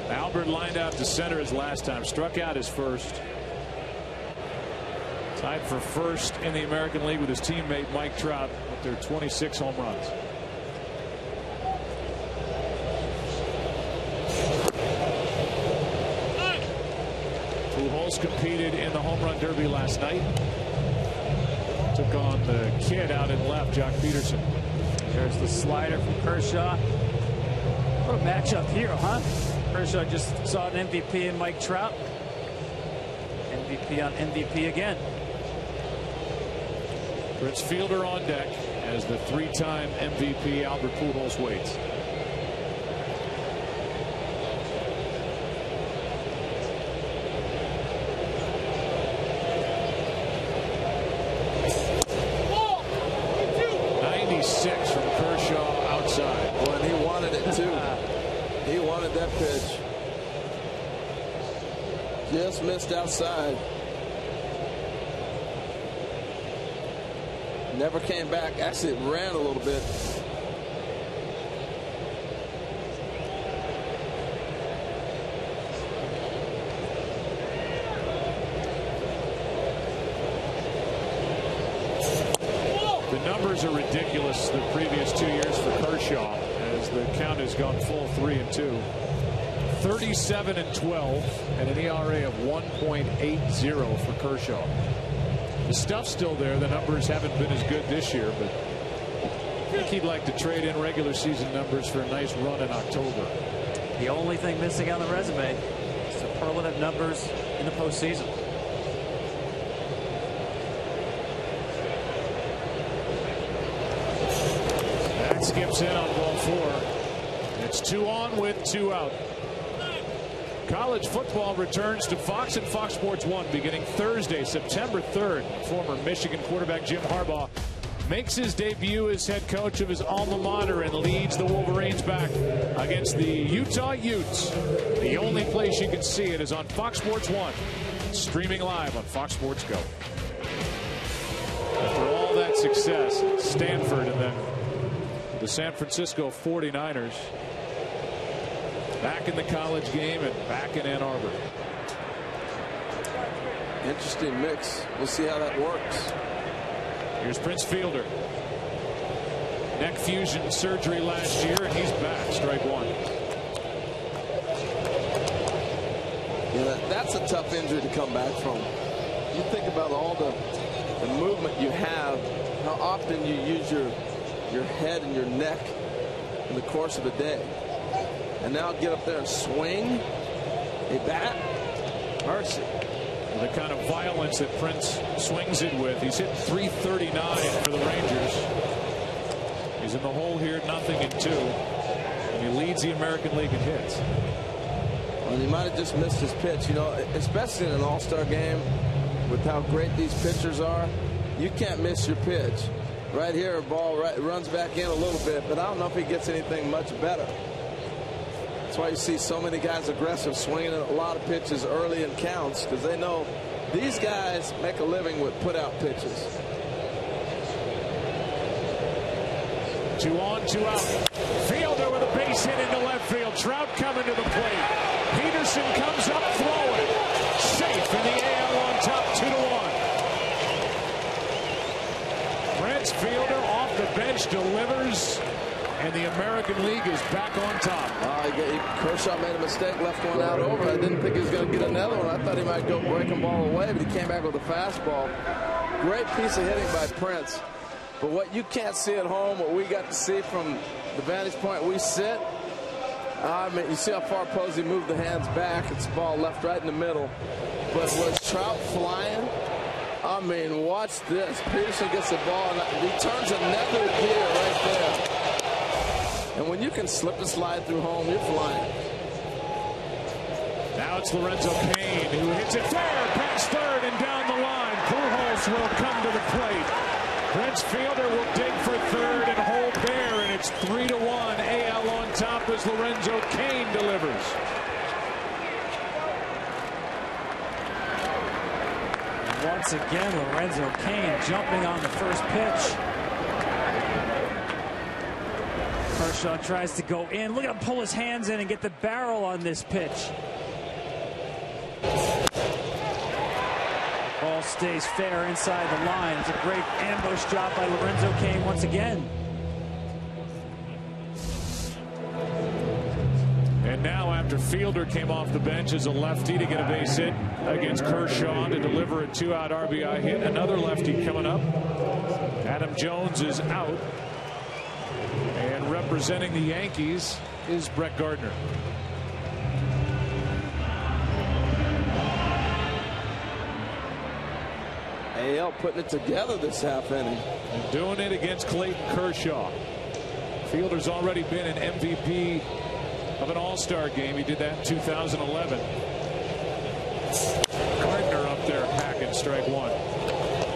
Albert lined out to center his last time. Struck out his first. Tied for first in the American League with his teammate Mike Trout with their 26 home runs. Pujols competed in the home run derby last night. Took on the kid out in left, Jock Peterson. There's the slider from Kershaw. What a matchup here, huh? Kershaw just saw an MVP in Mike Trout. MVP on MVP again. Prince Fielder on deck as the 3-time MVP Albert Pujols waits. From Kershaw outside. Well, and he wanted it too. He wanted that pitch. Just missed outside. Never came back. Actually, it ran a little bit. Numbers are ridiculous the previous 2 years for Kershaw as the count has gone full 3-2. 37-12 and an ERA of 1.80 for Kershaw. The stuff's still there. The numbers haven't been as good this year, but I think he'd like to trade in regular season numbers for a nice run in October. The only thing missing on the resume is superlative numbers in the postseason. Skips in on ball 4. It's 2 on with 2 out. College football returns to Fox and Fox Sports 1 beginning Thursday, September 3rd. Former Michigan quarterback Jim Harbaugh makes his debut as head coach of his alma mater and leads the Wolverines back against the Utah Utes. The only place you can see it is on Fox Sports 1, streaming live on Fox Sports Go. After all that success at Stanford and then the San Francisco 49ers back in the college game and back in Ann Arbor. Interesting mix. We'll see how that works. Here's Prince Fielder. Neck fusion surgery last year, and he's back. Strike 1. Yeah, that's a tough injury to come back from. You think about all the movement you have, how often you use your head and your neck in the course of a day. And now get up there and swing a bat. Mercy. The kind of violence that Prince swings it with. He's hit 339 for the Rangers. He's in the hole here, 0-2. And he leads the American League in hits. Well, he might have just missed his pitch. You know, especially in an all-star game with how great these pitchers are, you can't miss your pitch. Right here, a ball runs back in a little bit, but I don't know if he gets anything much better. That's why you see so many guys aggressive, swinging a lot of pitches early in counts, because they know these guys make a living with put-out pitches. 2 on, 2 out. Fielder with a base hit into left field. Trout coming to the plate. Peterson comes up throwing. Safe in the AL on top, 2-1. Prince Fielder off the bench delivers, and the American League is back on top. Kershaw made a mistake, left one out over. I didn't think he was going to get another one. I thought he might go breaking ball away, but he came back with a fastball. Great piece of hitting by Prince. But what you can't see at home, what we got to see from the vantage point we sit, I mean, you see how far Posey moved the hands back. It's the ball left right in the middle. But was Trout flying? I mean, watch this. Peterson gets the ball and he turns another gear right there. And when you can slip and slide through home, you're flying. Now it's Lorenzo Cain who hits it fair past third and down the line. Pujols will come to the plate. Prince Fielder will dig for third and hold there, and it's 3-1. AL on top as Lorenzo Cain delivers. Once again, Lorenzo Cain jumping on the first pitch. Kershaw tries to go in. Look at him pull his hands in and get the barrel on this pitch. Ball stays fair inside the line. It's a great ambush job by Lorenzo Cain once again. And now after Fielder came off the bench as a lefty to get a base hit against Kershaw to deliver a 2-out RBI hit. Another lefty coming up. Adam Jones is out. And representing the Yankees is Brett Gardner. AL putting it together this half inning. And doing it against Clayton Kershaw. Fielder's already been an MVP of an All-Star game. He did that in 2011. Gardner up there packing strike one.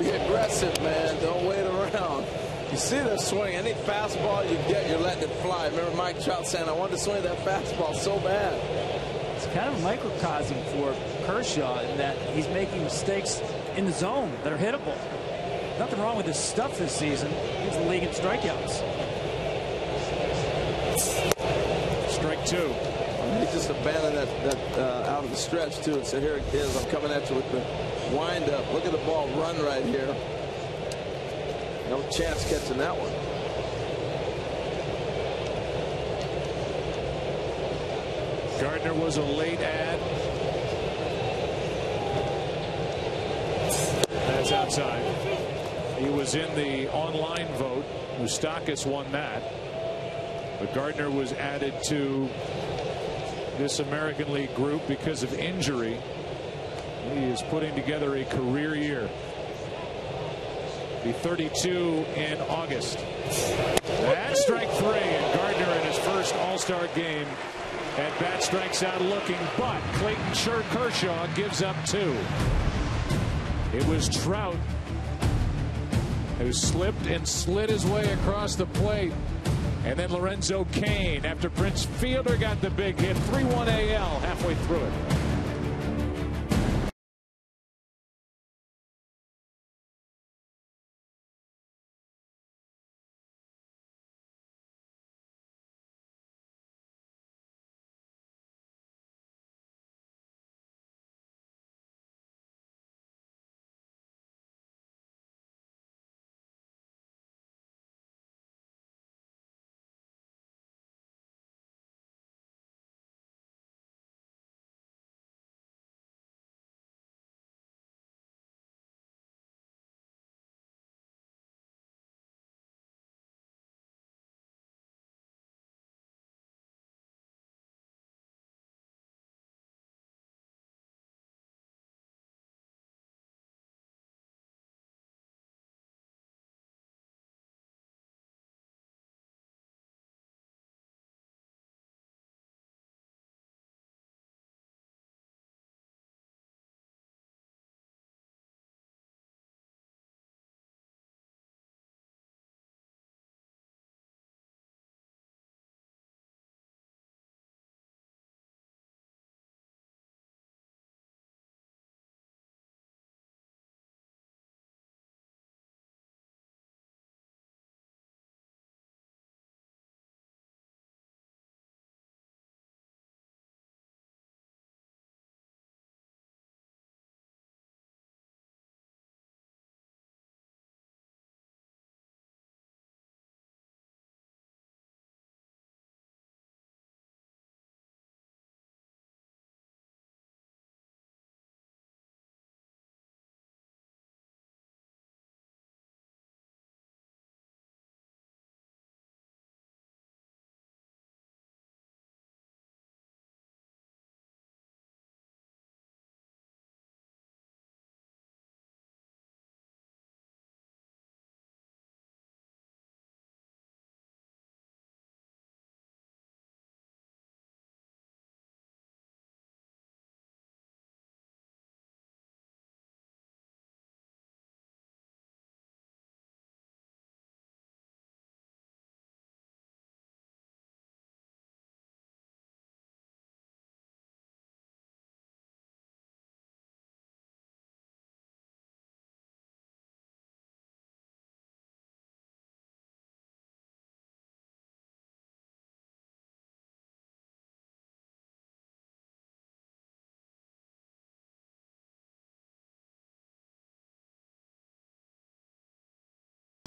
Be aggressive, man. Don't wait around. You see the swing. Any fastball you get, you're letting it fly. Remember Mike Trout saying, I wanted to swing that fastball so bad. It's kind of a microcosm for Kershaw in that he's making mistakes in the zone that are hittable. Nothing wrong with his stuff this season. He's the league in strikeouts. Strike two. He just abandoned that out of the stretch too and said, here it is, I'm coming at you with the wind up. Look at the ball run right here. No chance catching that one. Gardner was a late ad. That's outside. He was in the online vote. Moustakas won that. But Gardner was added to this American League group because of injury. He is putting together a career year. Be 32 in August. That's strike three, and Gardner in his first All-Star game at bat strikes out looking, but Clayton Kershaw gives up two. It was Trout who slipped and slid his way across the plate. And then Lorenzo Cain, after Prince Fielder got the big hit, 3-1 AL halfway through it.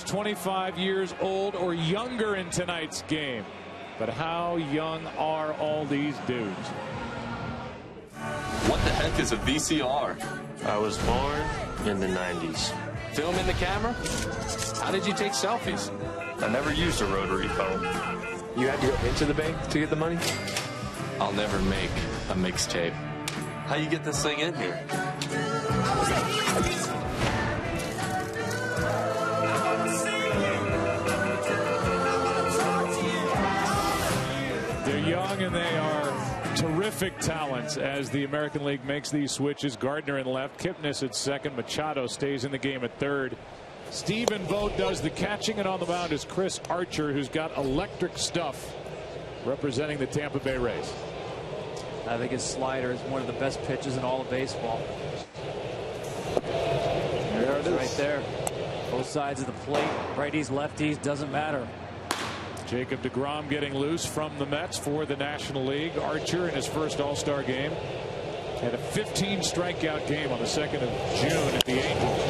25 years old or younger in tonight's game. But how young are all these dudes? What the heck is a VCR? I was born in the 90s. Film in the camera? How did you take selfies? I never used a rotary phone. You had to go into the bank to get the money? I'll never make a mixtape. How you get this thing in here? They're young and they are terrific talents as the American League makes these switches. Gardner in left, Kipnis at second, Machado stays in the game at third. Stephen Vogt does the catching, and on the mound is Chris Archer, who's got electric stuff, representing the Tampa Bay Rays. I think his slider is one of the best pitches in all of baseball. There it is, right there. Both sides of the plate, righties, lefties, doesn't matter. Jacob deGrom getting loose from the Mets for the National League. Archer in his first All-Star game had a 15 strikeout game on the 2nd of June at the Angels.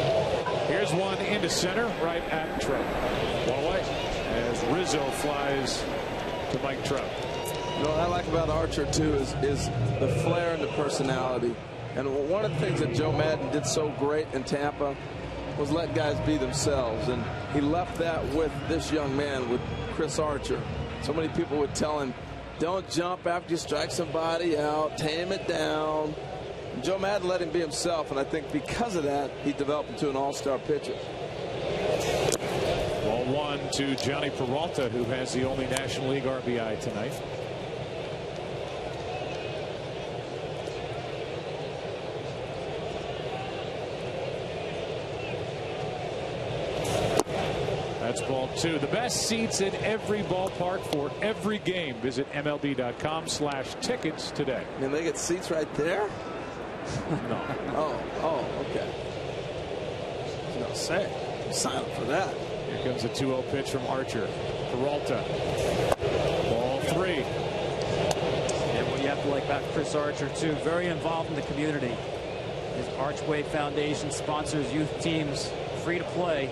Here's one into center, right at Trout. One away as Rizzo flies to Mike Trout. You know what I like about Archer too is the flair and the personality. And one of the things that Joe Maddon did so great in Tampa was let guys be themselves, and he left that with this young man, with Chris Archer. So many people would tell him, don't jump after you strike somebody out, tame it down. And Joe Maddon let him be himself, and I think because of that, he developed into an all-star pitcher. Ball one to Johnny Peralta, who has the only National League RBI tonight. That's ball two. The best seats in every ballpark for every game. Visit MLB.com/tickets today. And they get seats right there? No. Oh, okay. No, say, sign up for that. Here comes a 2-0 pitch from Archer. Peralta. Ball three. And what you have to like about Chris Archer, too, very involved in the community. His Archway Foundation sponsors youth teams, free to play.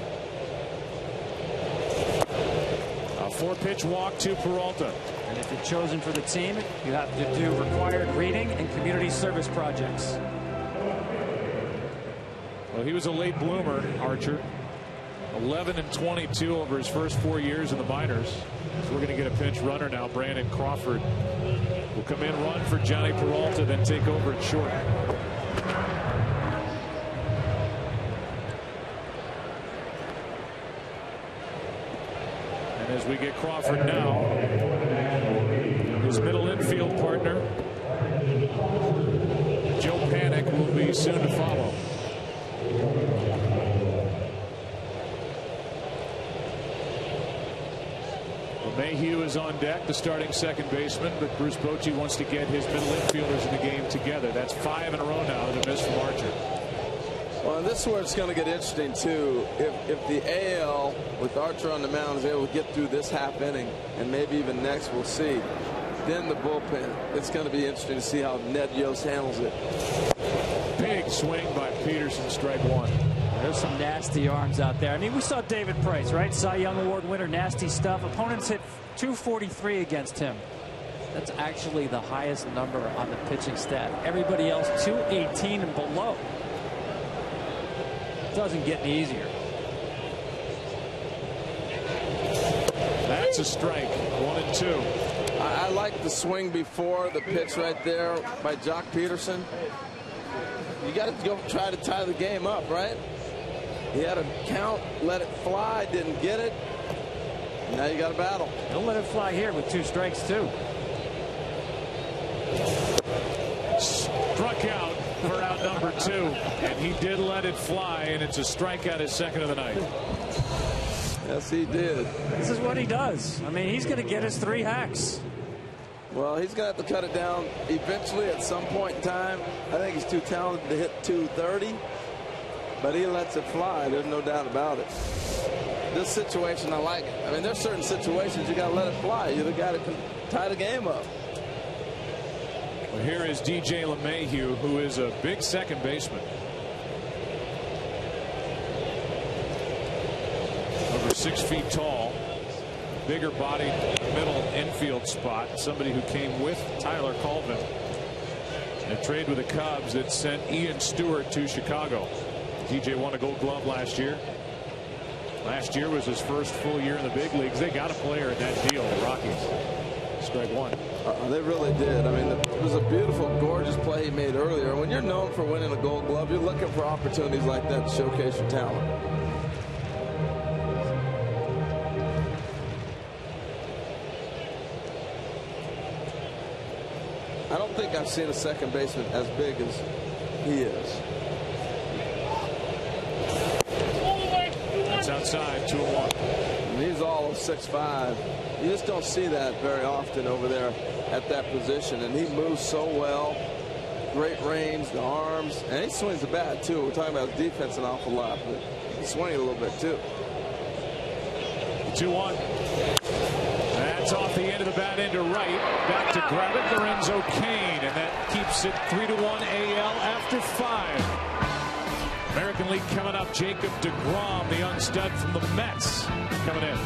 A 4-pitch walk to Peralta. And if you're chosen for the team, you have to do required reading and community service projects. Well, he was a late bloomer, Archer. 11 and 22 over his first 4 years in the minors. So we're going to get a pinch runner now. Brandon Crawford will come in, run for Johnny Peralta, then take over at short. And as we get Crawford now, his middle infield partner, Joe Panik, will be soon to follow. Mayhew is on deck, the starting second baseman, but Bruce Bochy wants to get his middle infielders in the game together. That's 5 in a row now that miss from Archer. Well, and this is where it's going to get interesting, too. If the AL, with Archer on the mound, is able to get through this half inning, and maybe even next, we'll see. Then the bullpen. It's going to be interesting to see how Ned Yost handles it. Big swing by Peterson, strike one. There's some nasty arms out there. I mean, we saw David Price, right? Cy Young Award winner, nasty stuff. Opponents hit 243 against him. That's actually the highest number on the pitching stat. Everybody else 218 and below. Doesn't get any easier. That's a strike. 1 and 2. I like the swing before the pitch right there by Jock Peterson. You got to go try to tie the game up, right? He had a count, let it fly, didn't get it. Now you got to battle. Don't let it fly here with 2 strikes, too. Struck out for out number 2, and he did let it fly, and it's a strikeout, his second of the night. Yes, he did. This is what he does. I mean, he's going to get his 3 hacks. Well, he's going to have to cut it down eventually at some point in time. I think he's too talented to hit 230, but he lets it fly. There's no doubt about it. This situation, I like it. I mean, there's certain situations you got to let it fly. You're the guy that can tie the game up. Well, here is DJ LeMahieu, who is a big second baseman. Over 6 feet tall, bigger body, middle infield spot. Somebody who came with Tyler Colvin. A trade with the Cubs that sent Ian Stewart to Chicago. DJ won a Gold Glove last year. Last year was his first full year in the big leagues. They got a player in that deal, the Rockies. Strike one. They really did. I mean, it was a beautiful, gorgeous play he made earlier. When you're known for winning a Gold Glove, you're looking for opportunities like that to showcase your talent. I don't think I've seen a second baseman as big as he is. That's outside, 2-1. And he's all of 6'5". You just don't see that very often over there at that position. And he moves so well. Great range, the arms, and he swings the bat too. We're talking about his defense an awful lot, but he's swinging a little bit too. 2-1. That's off the end of the bat into right. Back to grab it, Lorenzo Cain, and that keeps it 3-1 AL after 5. American League coming up. Jacob deGrom, the young stud from the Mets, coming in.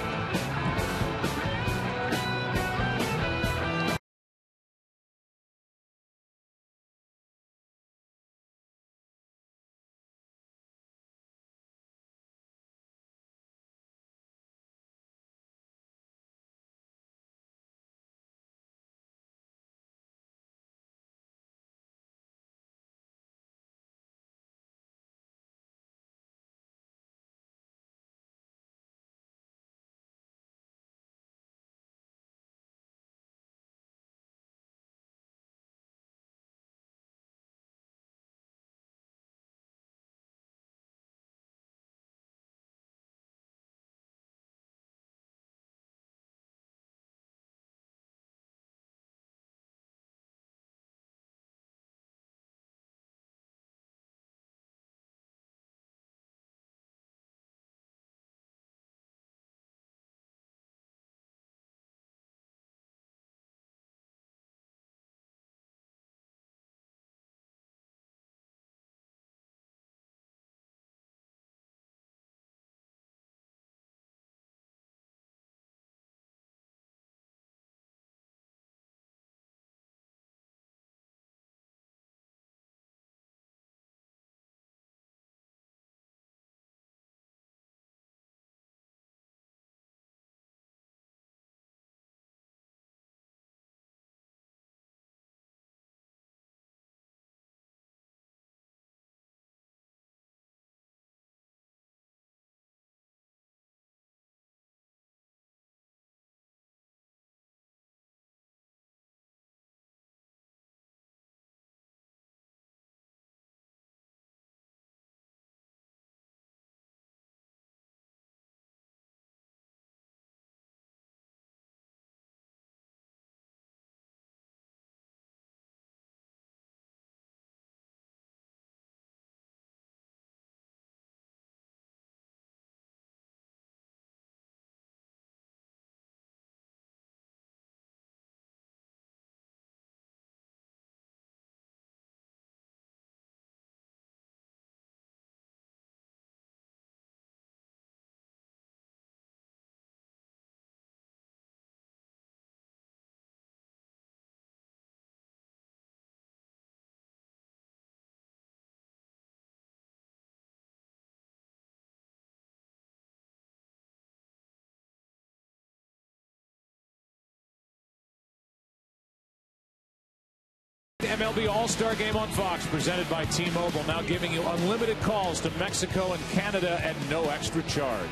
MLB All-Star Game on Fox, presented by T-Mobile, now giving you unlimited calls to Mexico and Canada at no extra charge.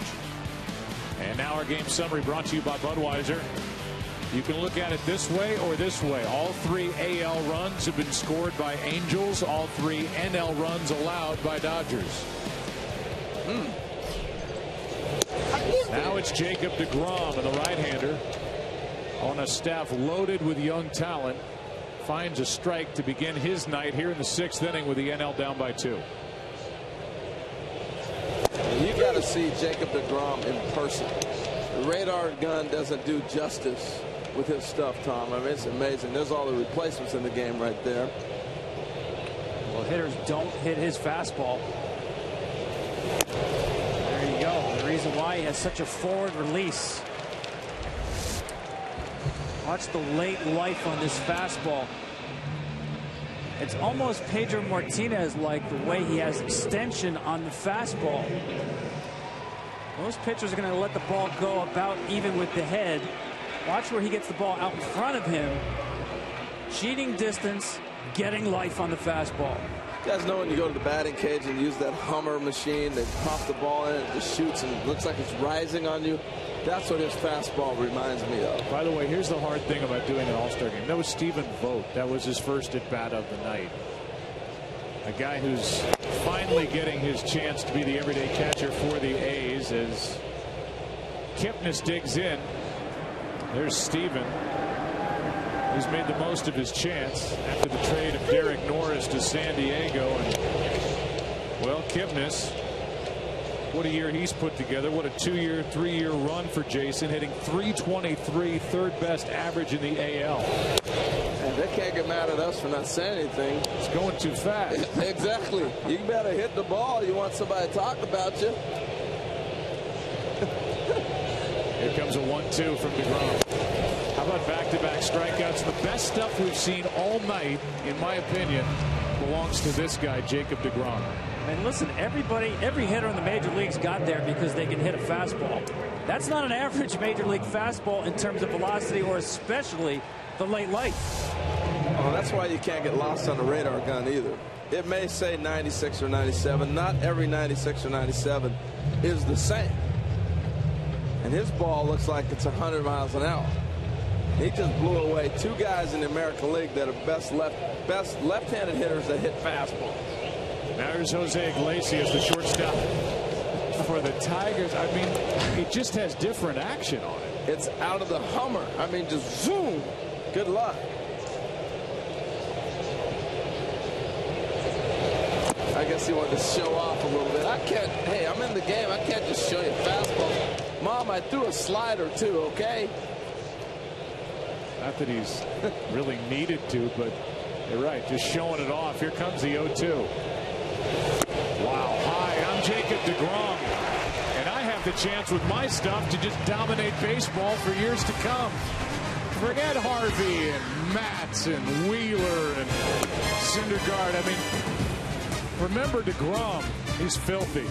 And now our game summary brought to you by Budweiser. You can look at it this way or this way. All 3 AL runs have been scored by Angels. All 3 NL runs allowed by Dodgers. Now it's Jacob deGrom, and the right-hander on a staff loaded with young talent finds a strike to begin his night here in the 6th inning with the NL down by 2. You got to see Jacob deGrom in person. The radar gun doesn't do justice with his stuff, Tom. I mean, it's amazing. There's all the replacements in the game right there. Well, hitters don't hit his fastball. There you go. The reason why he has such a forward release. Watch the late life on this fastball. It's almost Pedro Martinez-like the way he has extension on the fastball. Most pitchers are going to let the ball go about even with the head. Watch where he gets the ball out in front of him. Cheating distance, getting life on the fastball. You guys know when you go to the batting cage and use that Hummer machine, they pop the ball in, it just shoots and it looks like it's rising on you. That's what his fastball reminds me of. By the way, here's the hard thing about doing an All-Star game. That was Stephen Vogt. That was his first at-bat of the night. A guy who's finally getting his chance to be the everyday catcher for the A's as Kipnis digs in. There's Stephen, who's made the most of his chance after the trade of Derek Norris to San Diego. And, well, Kipnis, what a year he's put together. What a 2-year, 3-year run for Jason, hitting .323, third best average in the AL. And they can't get mad at us for not saying anything. It's going too fast. Exactly. You better hit the ball. You want somebody to talk about you. Here comes a 1-2 from DeGrom. How about back-to-back strikeouts? The best stuff we've seen all night, in my opinion, belongs to this guy, Jacob DeGrom. And listen, every hitter in the major leagues got there because they can hit a fastball. That's not an average major league fastball in terms of velocity, or especially the late life. Oh, that's why you can't get lost on the radar gun either. It may say 96 or 97. Not every 96 or 97 is the same. And his ball looks like it's 100 miles an hour. He just blew away two guys in the American League that are best left-handed hitters that hit fastballs. Now here's Jose Iglesias, the shortstop for the Tigers. I mean, it just has different action on it. It's out of the Hummer. I mean, just zoom. Good luck. I guess he wanted to show off a little bit. I can't. Hey, I'm in the game. I can't just show you fastball. Mom, I threw a slider too, okay? Not that he's really needed to, but you're right. Just showing it off. Here comes the 0-2. Wow. Hi, I'm Jacob DeGrom, and I have the chance with my stuff to just dominate baseball for years to come. Forget Harvey and Matz and Wheeler and Syndergaard. I mean, remember DeGrom. He's filthy.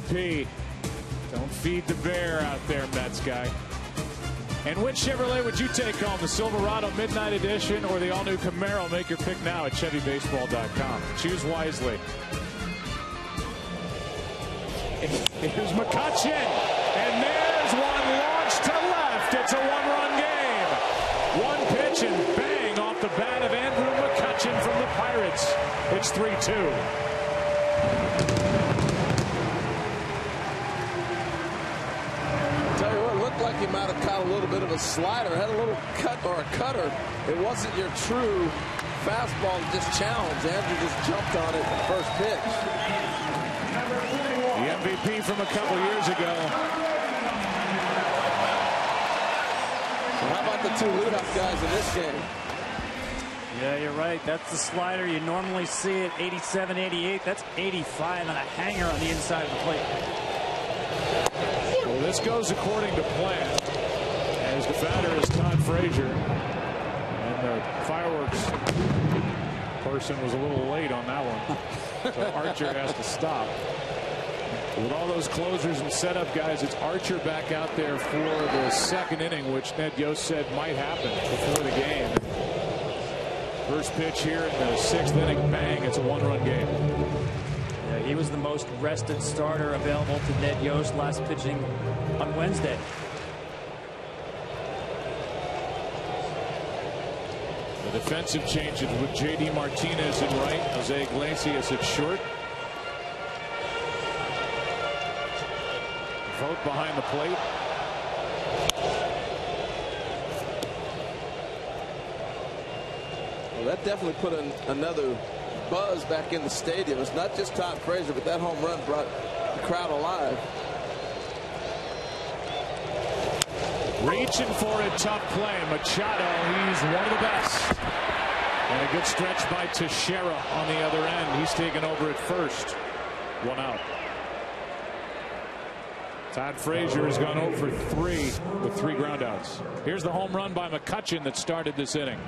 MVP. Don't feed the bear out there, Mets guy. And which Chevrolet would you take home, the Silverado Midnight Edition or the all-new Camaro? Make your pick now at ChevyBaseball.com. Choose wisely. Here's McCutchen, and there's one launched to left. It's a one-run game. One pitch and bang off the bat of Andrew McCutchen from the Pirates. It's 3-2. Like he might have caught a little bit of a slider, had a little cut or a cutter. It wasn't your true fastball, just challenged. Andrew just jumped on it the first pitch. The MVP from a couple years ago. So how about the two leadoff guys in this game? Yeah, you're right. That's the slider. You normally see it 87, 88. That's 85 and a hanger on the inside of the plate. Well, this goes according to plan, as the batter is Todd Frazier, and the fireworks person was a little late on that one, so Archer has to stop. With all those closers and setup guys, it's Archer back out there for the second inning, which Ned Yost said might happen before the game. First pitch here in the sixth inning, bang, it's a one-run game. He was the most rested starter available to Ned Yost last pitching on Wednesday. The defensive changes with J.D. Martinez in right, Jose Iglesias at short. Vote behind the plate. Well, that definitely put another buzz back in the stadium. It's not just Todd Frazier, but that home run brought the crowd alive. Reaching for a tough play. Machado, he's one of the best. And a good stretch by Teixeira on the other end. He's taken over at first. One out. Todd Frazier has gone 0 for 3 with 3 groundouts. Here's the home run by McCutchen that started this inning.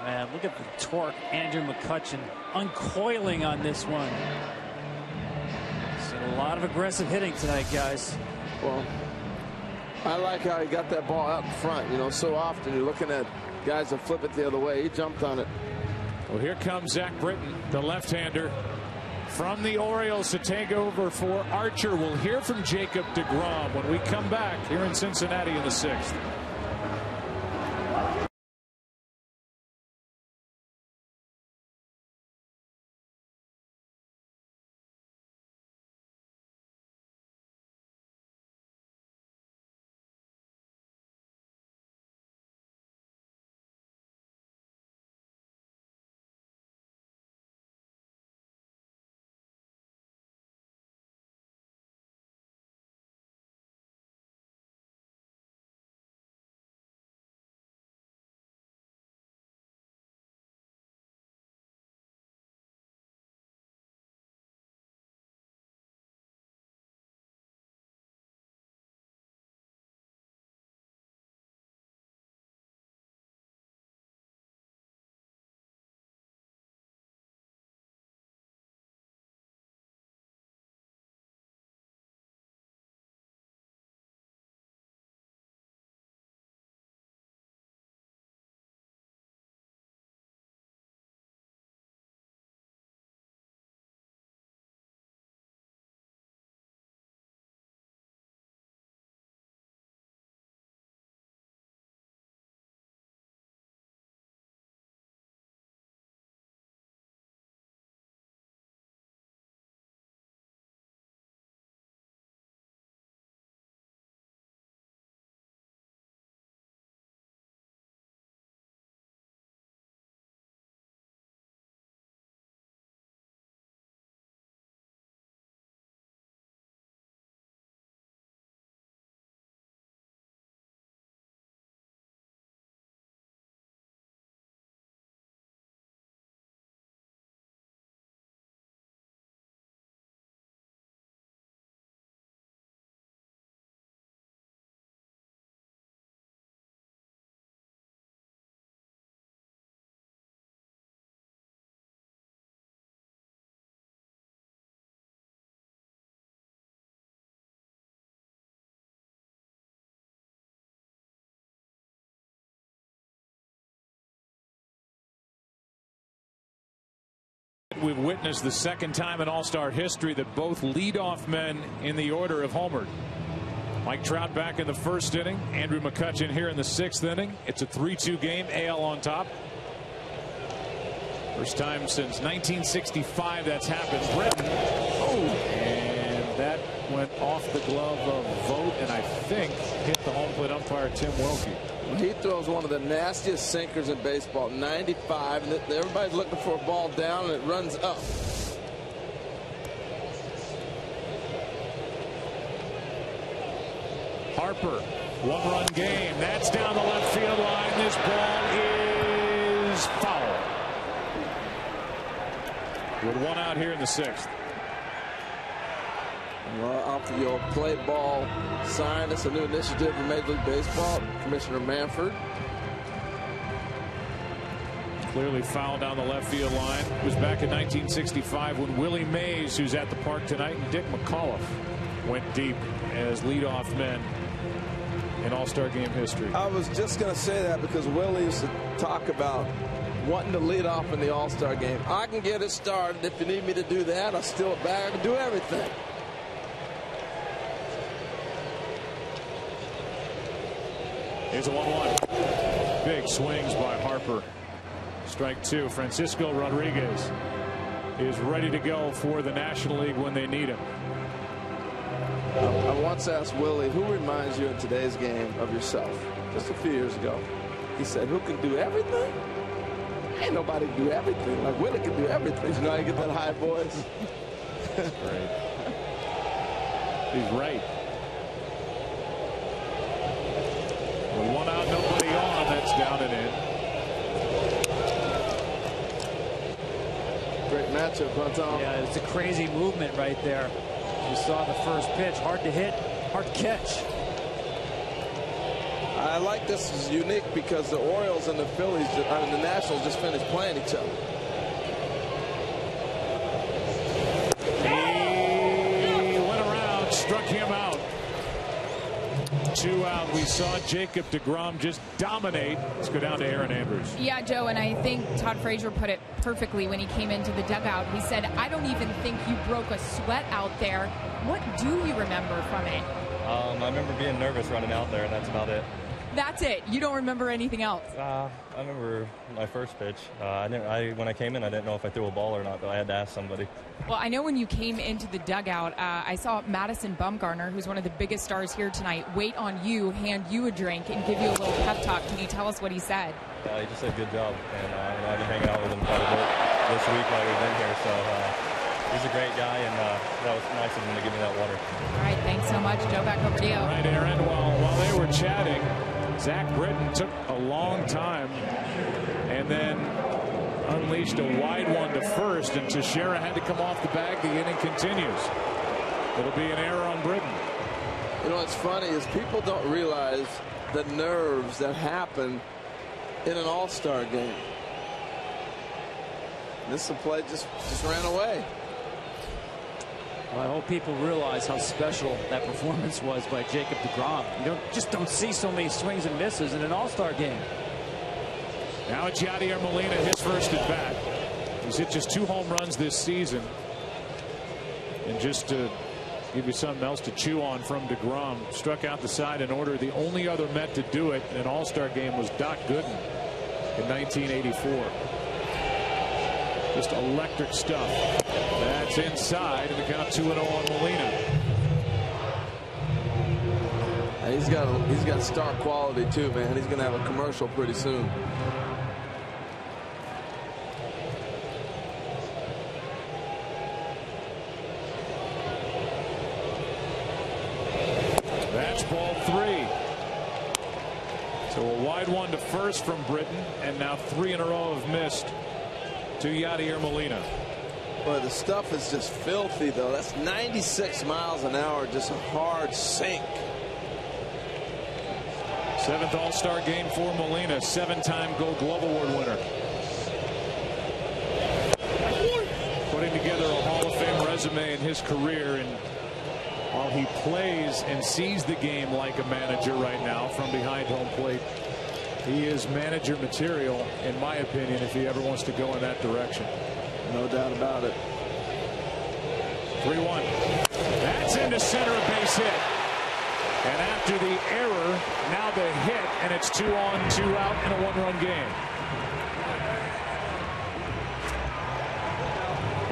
Man, look at the torque. Andrew McCutchen uncoiling on this one. A lot of aggressive hitting tonight, guys. Well, I like how he got that ball out in front. You know, so often you're looking at guys that flip it the other way. He jumped on it. Well, here comes Zach Britton, the left-hander from the Orioles to take over for Archer. We'll hear from Jacob deGrom when we come back here in Cincinnati in the 6th. tonight we've witnessed the second time in All-Star history that both leadoff men in the order have homered. Mike Trout back in the first inning. Andrew McCutchen here in the sixth inning. It's a 3-2 game. AL on top. First time since 1965 that's happened. Britton. Oh, and that went off the glove of Vogt, and I think hit the home plate umpire Tim Wilkie. He throws one of the nastiest sinkers in baseball. 95, and everybody's looking for a ball down, and it runs up. Harper, one-run game. That's down the left field line. This ball is foul. With one out here in the sixth. Well, off the old play ball sign. It's a new initiative in Major League Baseball. Commissioner Manfred. Clearly fouled down the left field line. It was back in 1965 when Willie Mays, who's at the park tonight, and Dick McAuliffe went deep as leadoff men in All-Star game history. I was just going to say that because Willie used to talk about wanting to lead off in the All-Star game. I can get it started. If you need me to do that, I'll steal it back. I can do everything. Here's a 1-1. Big swings by Harper. Strike two. Francisco Rodriguez is ready to go for the National League when they need him. I once asked Willie, who reminds you in today's game of yourself? Just a few years ago. He said, who can do everything? Ain't nobody can do everything. Like Willie can do everything. You know how you get that high voice? That's great. He's right. With one out, nobody on. That's down and in. Great matchup, huh, Tom? Yeah, it's a crazy movement right there. You saw the first pitch. Hard to hit, hard to catch. I like this is unique because the Orioles and the Phillies, the Nationals just finished playing each other. He went around, struck him out. 2 out. We saw Jacob deGrom just dominate. Let's go down to Aaron Andrews. Yeah, Joe, and I think Todd Frazier put it perfectly when he came into the dugout. He said, I don't even think you broke a sweat out there. What do you remember from it? I remember being nervous running out there, and that's about it. That's it. You don't remember anything else? I remember my first pitch. When I came in, I didn't know if I threw a ball or not, but I had to ask somebody. Well, I know when you came into the dugout, I saw Madison Bumgarner, who's one of the biggest stars here tonight, wait on you, hand you a drink, and give you a little pep talk. Can you tell us what he said? He just said good job, and I've been hanging out with him quite a bit this week while we've been here, so he's a great guy, and that was nice of him to give me that water. All right, thanks so much. Joe, back over to you. All right, Aaron, while they were chatting, Zach Britton took a long time and then unleashed a wide one to first, and Teixeira had to come off the bag. The inning continues. It'll be an error on Britton. You know what's funny is people don't realize the nerves that happen in an all-star game. This play just ran away. Well, I hope people realize how special that performance was by Jacob deGrom. You just don't see so many swings and misses in an all-star game. Now it's Yadier Molina, his first at bat. He's hit just 2 home runs this season. And just to give you something else to chew on from deGrom, struck out the side in order. The only other Met to do it in an all-star game was Doc Gooden in 1984. Just electric stuff. That's inside, and the count 2-0 on Molina. He's got star quality too, man. He's going to have a commercial pretty soon. That's ball 3. So a wide one to first from Britton, and now 3 in a row have missed to Yadier Molina. Boy, the stuff is just filthy, though. That's 96 miles an hour, just a hard sink. 7th All-Star game for Molina, 7-time Gold Glove Award winner. Putting together a Hall of Fame resume in his career, and while he plays and sees the game like a manager right now from behind home plate, he is manager material, in my opinion, if he ever wants to go in that direction. No doubt about it. 3-1. That's into center, a base hit. And after the error, now the hit, and it's 2 on, 2 out in a 1-run game.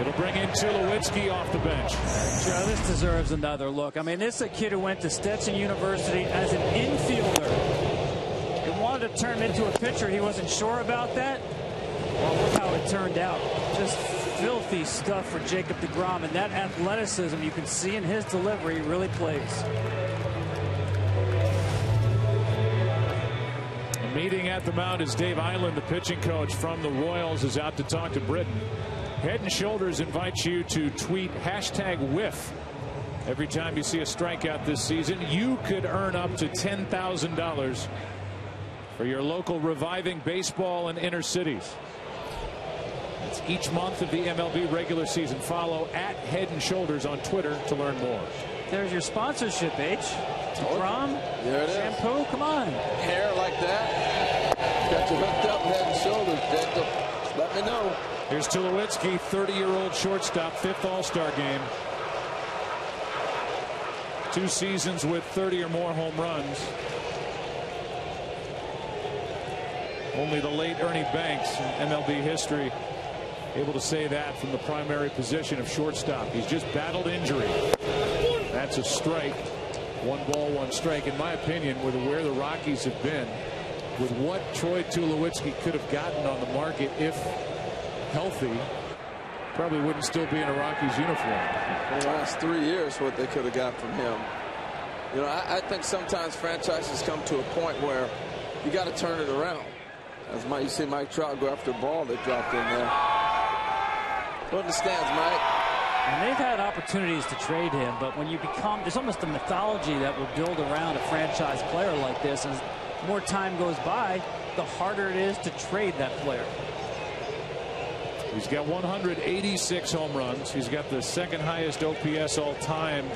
It'll bring in Tulowitzki off the bench. Joe, this deserves another look. I mean, this is a kid who went to Stetson University as an infielder. He wanted to turn into a pitcher. He wasn't sure about that. Well, look how it turned out. Just filthy stuff for Jacob deGrom, and that athleticism you can see in his delivery really plays. A meeting at the mound as Dave Island, the pitching coach from the Royals, is out to talk to Britton. Head and Shoulders invites you to tweet #whiff. Every time you see a strikeout this season, you could earn up to $10,000 for your local reviving baseball in inner cities. It's each month of the MLB regular season. Follow @Head and Shoulders on Twitter to learn more. There's your sponsorship, H. DeGrom, there it shampoo, is. Come on. Hair like that. Got you hooked up, Head and Shoulders, Jacob. Let me know. Here's Tulowitzki, 30-year-old shortstop, 5th All-Star game. 2 seasons with 30 or more home runs. Only the late Ernie Banks in MLB history able to say that from the primary position of shortstop. He's just battled injury. That's a strike. 1 ball, 1 strike. In my opinion, with where the Rockies have been, with what Troy Tulowitzki could have gotten on the market if healthy, probably wouldn't still be in a Rockies uniform. For the last 3 years, what they could have got from him. You know, I think sometimes franchises come to a point where you got to turn it around. As you see Mike Trout go after the ball they dropped in there. Go in the stands, Mike. And they've had opportunities to trade him, but when you become, there's almost a mythology that will build around a franchise player like this. And as more time goes by, the harder it is to trade that player. He's got 186 home runs. He's got the 2nd highest OPS all time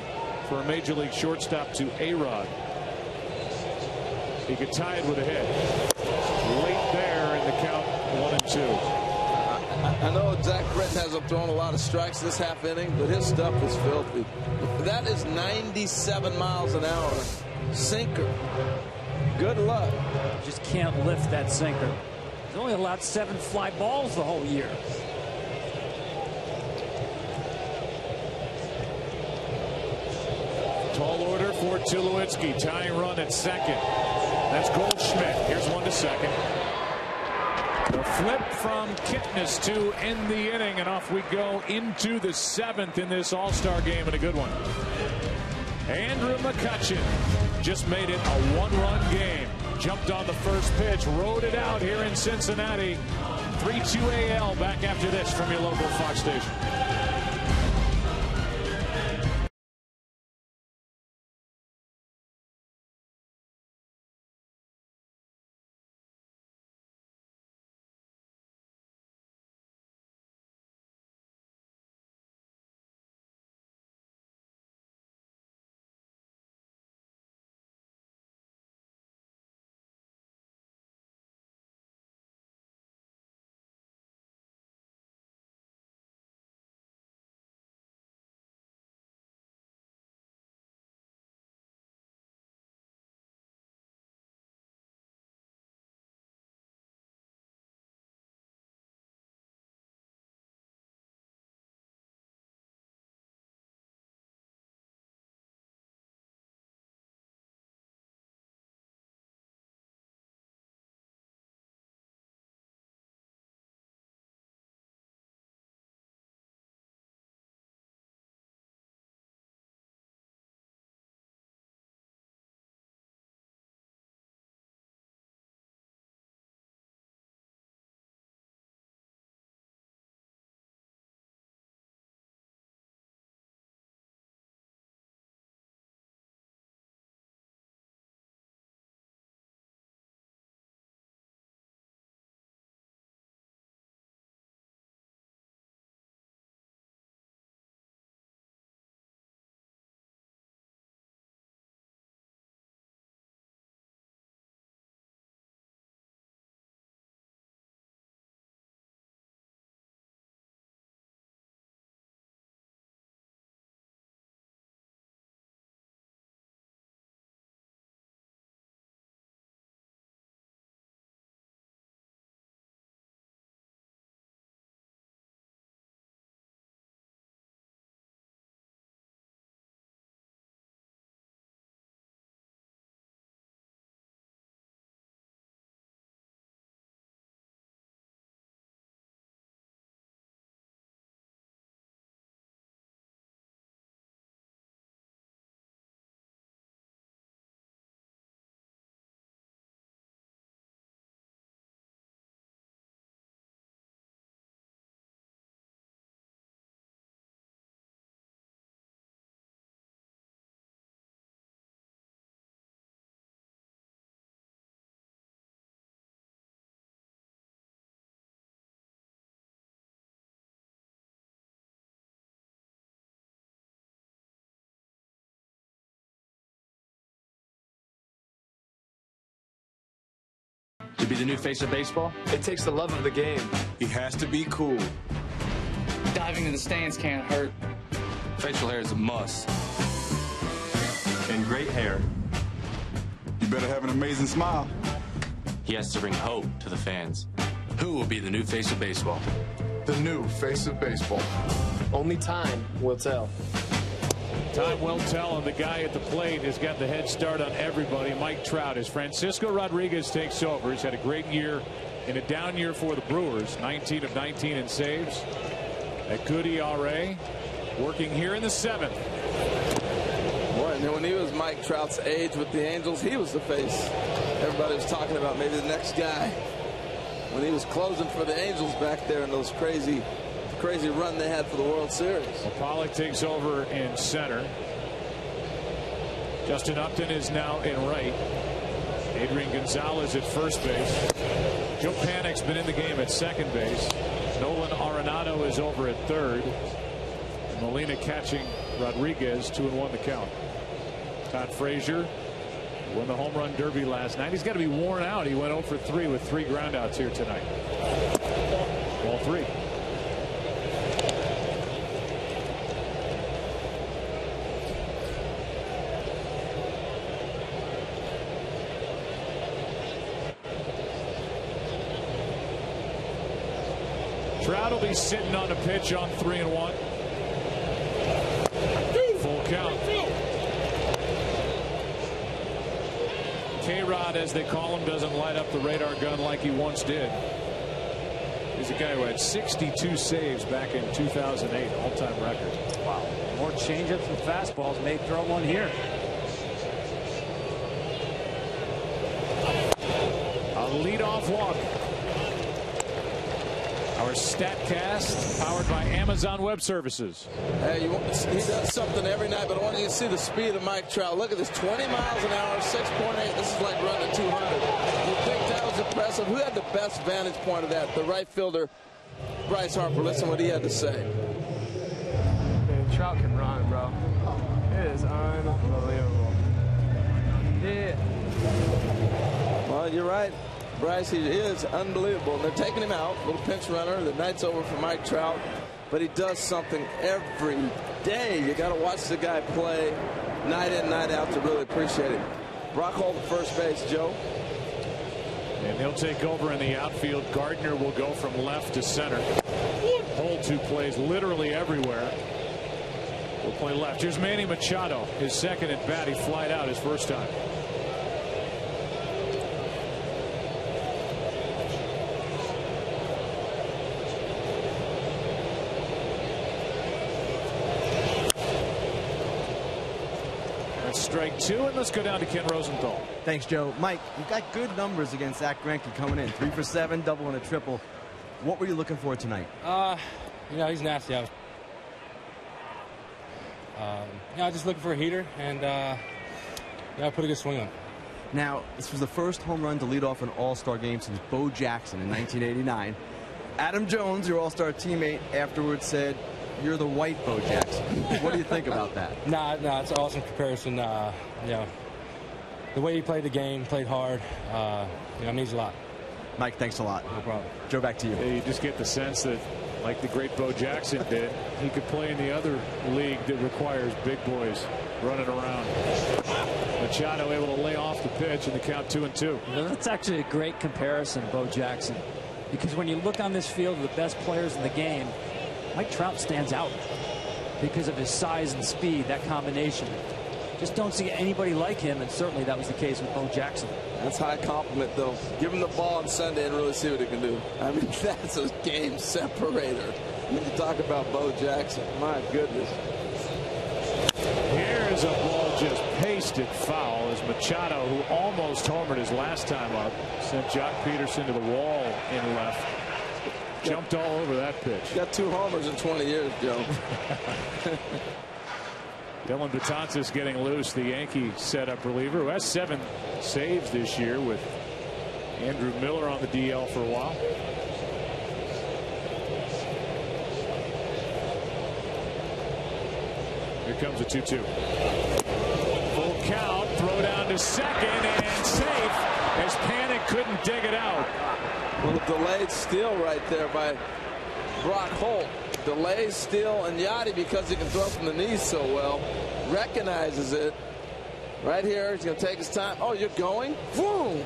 for a major league shortstop to A-Rod. He could tie it with a hit. Late there in the count, 1-2. I know Zach Britton hasn't thrown a lot of strikes this half inning, but his stuff is filthy. That is 97 miles an hour. Sinker. Good luck. Just can't lift that sinker. He's only allowed 7 fly balls the whole year. Tall order for Tulowitzki. Tying run at 2nd. That's Goldschmidt. Here's 1 to 2nd. The flip from Kipnis to end the inning, and off we go into the 7th in this All-Star game, and a good one. Andrew McCutchen just made it a 1-run game. Jumped on the first pitch, rode it out here in Cincinnati. 3-2 AL. Back after this from your local Fox station. be the new face of baseball? It takes the love of the game. He has to be cool. Diving in the stands can't hurt. Facial hair is a must. And great hair. You better have an amazing smile. He has to bring hope to the fans. Who will be the new face of baseball? The new face of baseball. Only time will tell. Time will tell, and the guy at the plate has got the head start on everybody. Mike Trout, as Francisco Rodriguez takes over. He's had a great year in a down year for the Brewers. 19 of 19 in saves. A good ERA. Working here in the 7th. Boy, and when he was Mike Trout's age with the Angels, he was the face. Everybody was talking about maybe the next guy. When he was closing for the Angels back there in those crazy run they had for the World Series. Well, Pollock takes over in center. Justin Upton is now in right. Adrian Gonzalez at first base. Joe Panik's been in the game at second base. Nolan Arenado is over at third. Molina catching Rodriguez. 2-1 the count. Todd Frazier won the home run derby last night. He's got to be worn out. He went 0 for 3 with 3 groundouts here tonight. Ball 3. Trout will be sitting on the pitch on 3-1. Full count. K-Rod, as they call him, doesn't light up the radar gun like he once did. He's a guy who had 62 saves back in 2008, all-time record. Wow. More changeups and fastballs. May throw one here. A leadoff walk. Our StatCast, powered by Amazon Web Services. Hey, he does something every night, but I want you to see the speed of Mike Trout. Look at this, 20 miles an hour, 6.8. This is like running 200. You think that was impressive? Who had the best vantage point of that? The right fielder, Bryce Harper. Listen what he had to say. Man, Trout can run, bro. It is unbelievable. Yeah. Well, you're right. Bryce, he is unbelievable. And they're taking him out. Little pinch runner. The night's over for Mike Trout. But he does something every day. You got to watch the guy play night in, night out to really appreciate it. Brock Holt at first base, Joe. And he'll take over in the outfield. Gardner will go from left to center. Holt, who plays literally everywhere, will play left. Here's Manny Machado, his second at bat. He flied out his first time. Strike 2, and let's go down to Ken Rosenthal. Thanks, Joe. Mike, you've got good numbers against Zach Greinke coming in. 3 for 7, double and a triple. What were you looking for tonight? He's nasty. I was just looking for a heater, and I put a good swing on it. Now, this was the first home run to lead off an All-Star game since Bo Jackson in 1989. Adam Jones, your All-Star teammate, afterwards said, "You're the white Bo Jackson." What do you think about that? Nah, it's an awesome comparison. The way he played the game, played hard, means a lot. Mike, thanks a lot. No problem. Joe, back to you. Yeah, you just get the sense that, like the great Bo Jackson did, he could play in the other league that requires big boys running around. Machado able to lay off the pitch and the count 2-2. That's actually a great comparison, Bo Jackson, because when you look on this field of the best players in the game, Mike Trout stands out because of his size and speed, that combination. Just don't see anybody like him, and certainly that was the case with Bo Jackson. That's high compliment, though. Give him the ball on Sunday and really see what he can do. I mean, that's a game separator. When you talk about Bo Jackson, my goodness. Here's a ball just pasted foul as Machado, who almost homered his last time up, sent Jock Peterson to the wall in left. Jumped all over that pitch. Got 2 homers in 20 years, Joe. Dylan Betances getting loose, the Yankee setup reliever, who has 7 saves this year with Andrew Miller on the DL for a while. Here comes a 2-2. Full count, throw down to second, and safe. as Panic couldn't dig it out. Well, a delayed steal right there by Brock Holt. Delayed steal, and Yachty, because he can throw from the knees so well, recognizes it. Right here, he's going to take his time. Oh, you're going? Boom!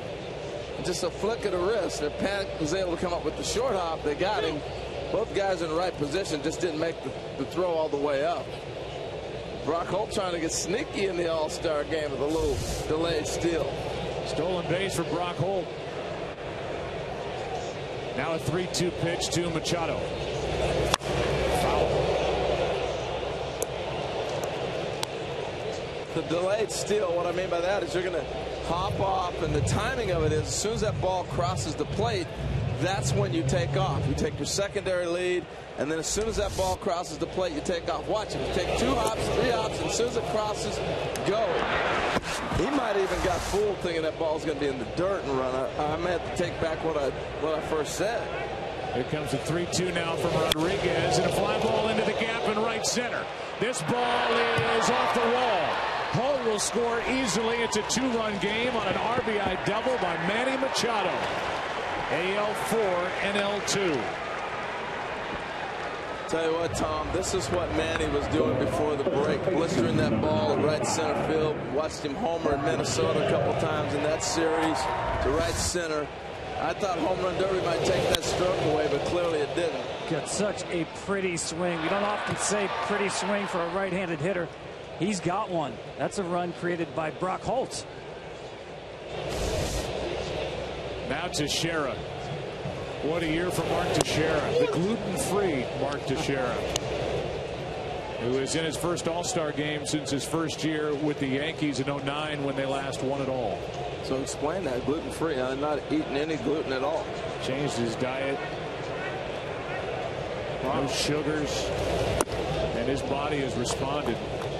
Just a flick of the wrist. And Panic was able to come up with the short hop. They got him. Both guys in the right position, just didn't make the throw all the way up. Brock Holt trying to get sneaky in the All-Star game with a little delayed steal. Stolen base for Brock Holt. Now a 3-2 pitch to Machado. Foul. The delayed steal, what I mean by that is you're going to hop off, and the timing of it is as soon as that ball crosses the plate, that's when you take off. You take your secondary lead, and then as soon as that ball crosses the plate, you take off. Watch it. You take 2 hops, 3 hops, and as soon as it crosses, go. He might even got fooled thinking that ball's going to be in the dirt and run. I may have to take back what I first said. Here comes a 3-2 now from Rodriguez, and a fly ball into the gap in right center. This ball is off the wall. Holt will score easily. It's a 2-run game on an RBI double by Manny Machado. AL4, NL2. Tell you what, Tom, this is what Manny was doing before the break, blistering that ball in right center field. Watched him homer in Minnesota a couple times in that series to right center. I thought Home Run Derby might take that stroke away, but clearly it didn't. Got such a pretty swing. We don't often say pretty swing for a right-handed hitter. He's got one. That's a run created by Brock Holt. Now Teixeira. What a year for Mark Teixeira. The gluten-free Mark Teixeira, who is in his first All-Star game since his first year with the Yankees in '09 when they last won it all. So explain that, gluten-free. I'm not eating any gluten at all. Changed his diet. No sugars. And his body has responded.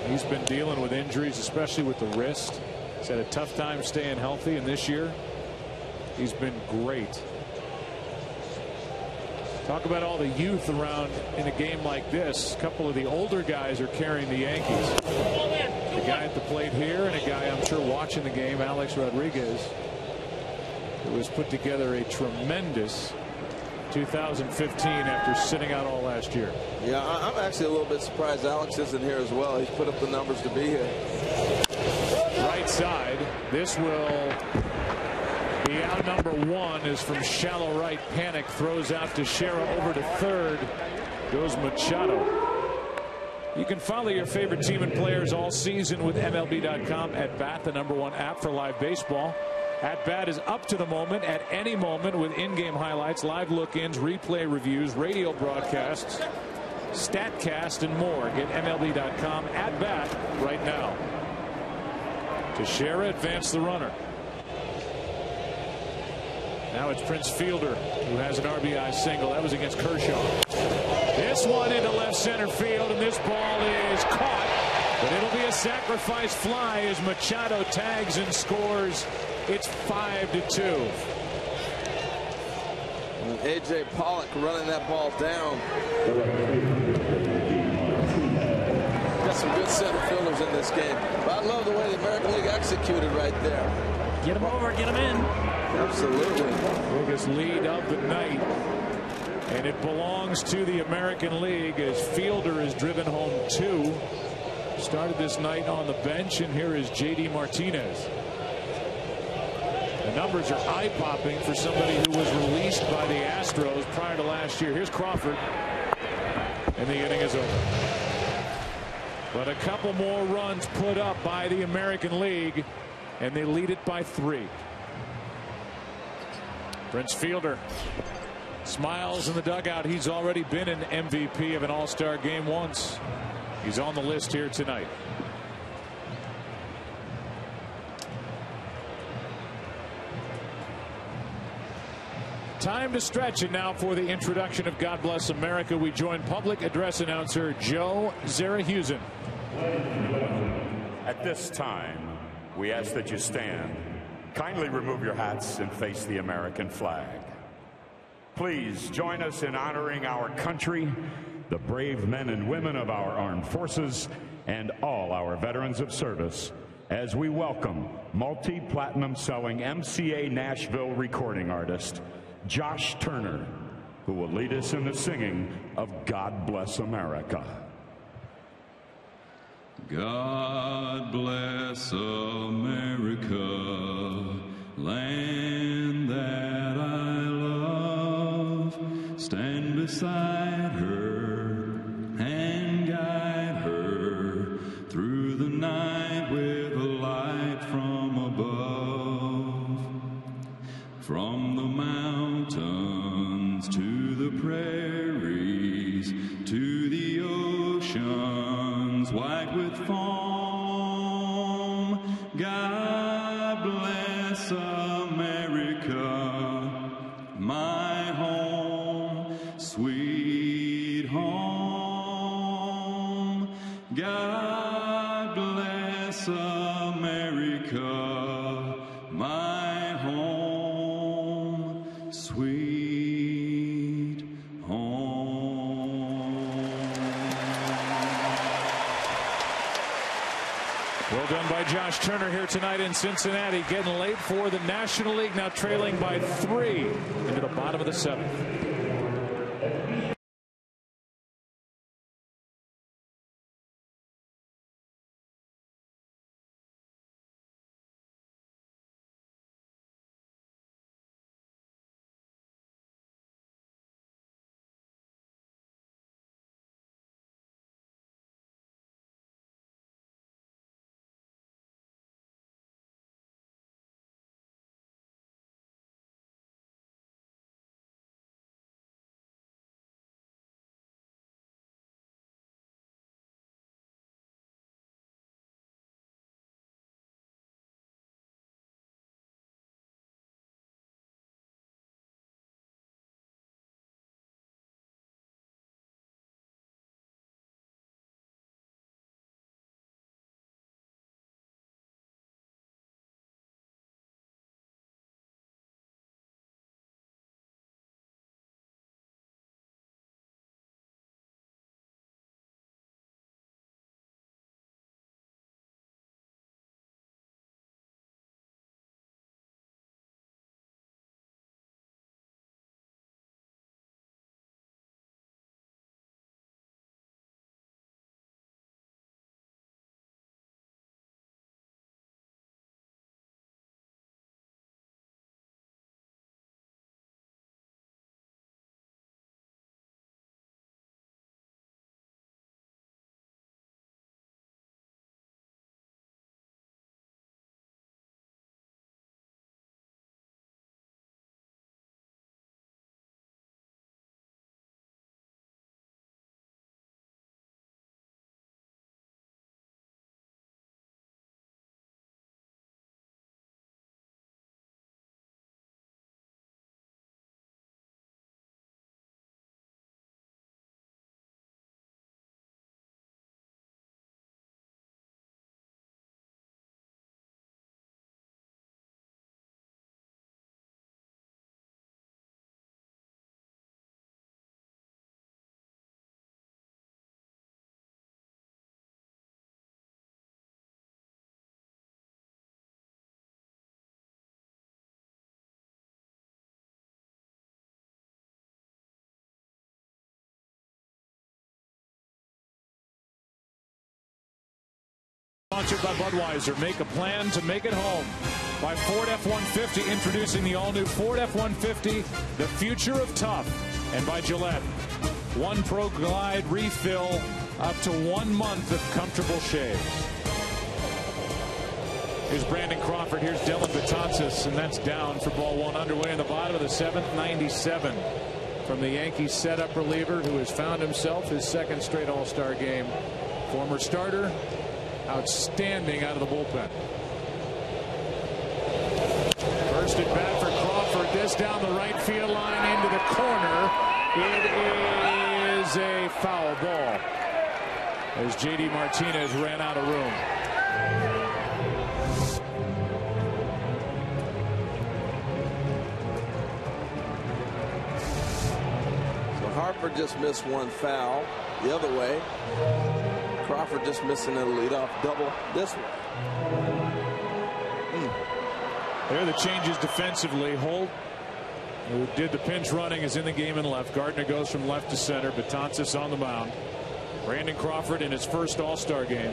He's been dealing with injuries, especially with the wrist. He's had a tough time staying healthy, and this year he's been great. Talk about all the youth around in a game like this. A couple of the older guys are carrying the Yankees. A guy at the plate here, and a guy I'm sure watching the game, Alex Rodriguez, who has put together a tremendous 2015 after sitting out all last year. Yeah, I'm actually a little bit surprised Alex isn't here as well. He's put up the numbers to be here. Right side. This will be out number 1 is from shallow right. Panic throws out to Teixeira over to third. Goes Machado. You can follow your favorite team and players all season with MLB.com At Bat, the #1 app for live baseball. At Bat is up to the moment at any moment with in-game highlights, live look-ins, replay reviews, radio broadcasts, StatCast, and more. Get MLB.com At Bat right now. Teixeira advanced the runner. Now it's Prince Fielder, who has an RBI single. That was against Kershaw. This one into left center field, and this ball is caught, but it'll be a sacrifice fly as Machado tags and scores. It's 5-2. And A.J. Pollock running that ball down. Got some good center fielders in this game. But I love the way the American League executed right there. Get him over, get him in. Absolutely. Biggest lead of the night. And it belongs to the American League as Fielder is driven home 2. Started this night on the bench, and here is J.D. Martinez. The numbers are eye-popping for somebody who was released by the Astros prior to last year. Here's Crawford, and the inning is over. But a couple more runs put up by the American League, and they lead it by 3. Prince Fielder smiles in the dugout. He's already been an MVP of an All-Star game once. He's on the list here tonight. Time to stretch it now for the introduction of God Bless America. We join public address announcer Joe Zarahusen. At this time, we ask that you stand. Kindly remove your hats and face the American flag. Please join us in honoring our country, the brave men and women of our armed forces, and all our veterans of service as we welcome multi-platinum selling MCA Nashville recording artist Josh Turner, who will lead us in the singing of God Bless America. God bless America, land that I love. Stand beside her and guide her through the night with a light from above. From the mountains to the prairies to the oceans white with foam. God bless America, my home, sweet home. God bless America, my home, sweet home. Well done by Josh Turner here tonight in Cincinnati, getting late for the National League, now trailing by 3 into the bottom of the 7th. Sponsored by Budweiser. Make a plan to make it home. By Ford F-150, introducing the all-new Ford F-150, the future of tough. And by Gillette, One Pro Glide refill, up to 1 month of comfortable shaves. Here's Brandon Crawford. Here's Dylan Betances, and that's down for ball 1 underway in the bottom of the 7th. 97 from the Yankees setup reliever, who has found himself his 2nd straight All-Star game. Former starter, outstanding out of the bullpen. First at bat for Crawford. This down the right field line into the corner. It is a foul ball as J.D. Martinez ran out of room. So Harper just missed one foul the other way. Crawford just missing a leadoff double this way. There are the changes defensively. Holt, who did the pinch running, is in the game in left. Gardner goes from left to center. Betances on the mound. Brandon Crawford in his first All-Star game,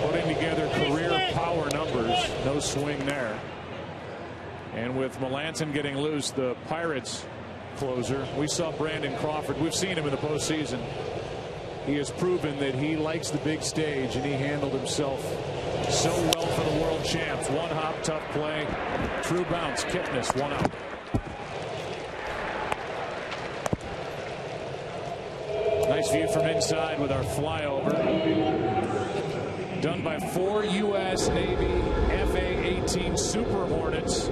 putting together career power numbers. No swing there. And with Melanson getting loose, the Pirates closer, we saw Brandon Crawford. We've seen him in the postseason. He has proven that he likes the big stage, and he handled himself so well for the world champs. One hop, tough play, true bounce, Kipnis, 1 out. Nice view from inside with our flyover. Done by 4 U.S. Navy FA-18 Super Hornets,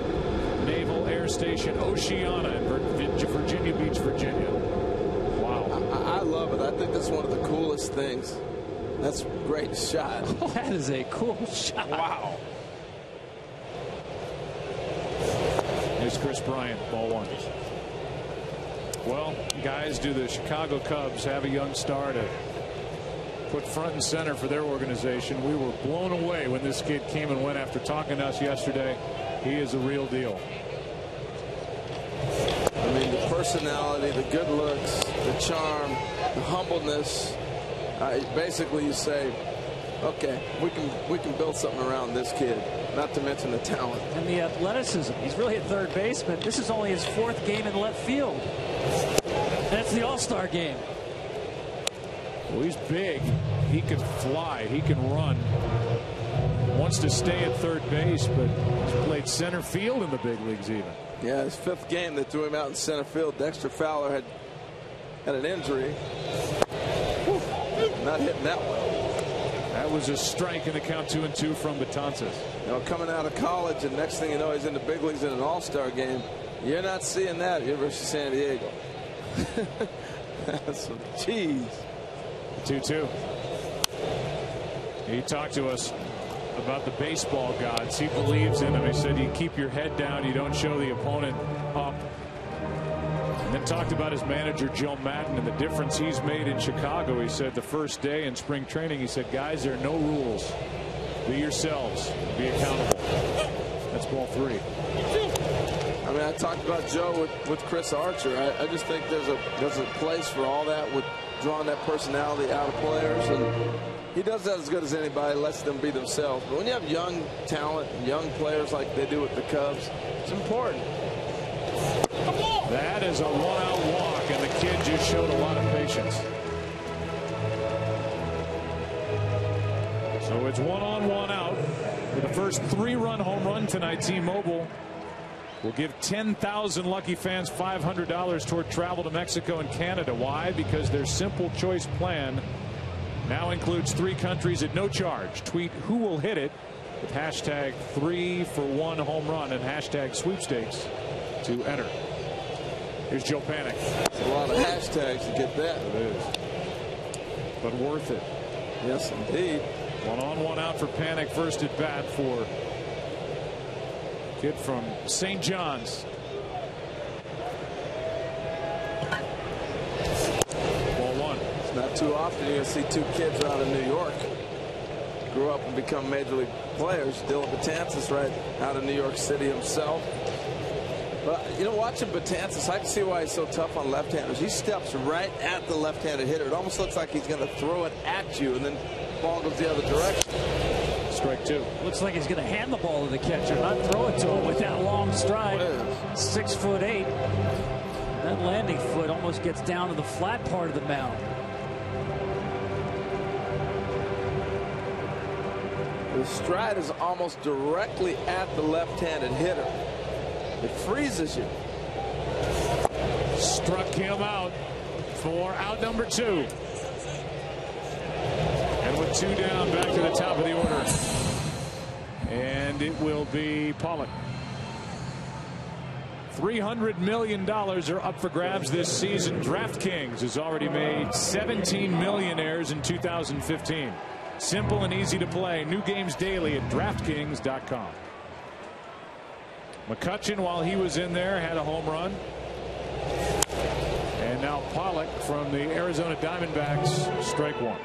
Naval Air Station Oceana in Virginia Beach, Virginia. Wow. I love it. I think that's one of the coolest things. That's a great shot. Oh, that is a cool shot. Wow. Here's Chris Bryant, ball 1. Well, guys, do the Chicago Cubs have a young star to put front and center for their organization? We were blown away when this kid came and went after talking to us yesterday. He is a real deal. I mean, the personality, the good looks, the charm, the humbleness. Basically, you say, okay, we can build something around this kid. Not to mention the talent and the athleticism. He's really a third baseman. This is only his 4th game in left field. That's the All-Star game. Well, he's big. He can fly. He can run. Wants to stay at third base, but he's played center field in the big leagues even. Yeah, his 5th game they threw him out in center field. Dexter Fowler had an injury. Whew, not hitting that one. That was a strike in the count. 2-2 from Betances. You know, coming out of college, and next thing you know, he's in the big leagues in an All-Star game. You're not seeing that at University of San Diego. That's some cheese. 2-2. He talked to us about the baseball gods. He believes in them. He said you keep your head down, you don't show the opponent up. And then talked about his manager Joe Madden and the difference he's made in Chicago. He said the first day in spring training, he said, guys, there are no rules. Be yourselves. Be accountable. That's ball 3. I mean, I talked about Joe with Chris Archer. I just think there's a place for all that, with drawing that personality out of players, and he does that as good as anybody. Lets them be themselves. But when you have young talent, young players like they do with the Cubs, it's important. That is a 1-out walk, and the kid just showed a lot of patience. So it's 1 on, 1 out. For the first 3-run home run tonight, T-Mobile will give 10,000 lucky fans $500 toward travel to Mexico and Canada. Why? Because their Simple Choice plan now includes 3 countries at no charge. Tweet who will hit it with hashtag 3-for-1 home run and hashtag sweepstakes to enter. Here's Joe Panik. It's a lot of hashtags to get that. It is. But worth it. Yes, indeed. 1 on, 1 out for Panik. First at bat for kid from St. John's. Ball 1. It's not too often you're going to see 2 kids out of New York grew up and become major league players. Dylan Betances right out of New York City himself. But, you know, watching Betances, I can see why he's so tough on left-handers. He steps right at the left-handed hitter. It almost looks like he's going to throw it at you, and then the ball goes the other direction. Strike 2. Looks like he's going to hand the ball to the catcher, not throw it to him with that long stride. 6'8". That landing foot almost gets down to the flat part of the mound. The stride is almost directly at the left-handed hitter. It freezes you. Struck him out for out number 2. And with 2 down, back to the top of the order. And it will be Pollock. $300 million are up for grabs this season. DraftKings has already made 17 millionaires in 2015. Simple and easy to play. New games daily at DraftKings.com. McCutchen, while he was in there, had a home run. And now Pollock from the Arizona Diamondbacks, strike one.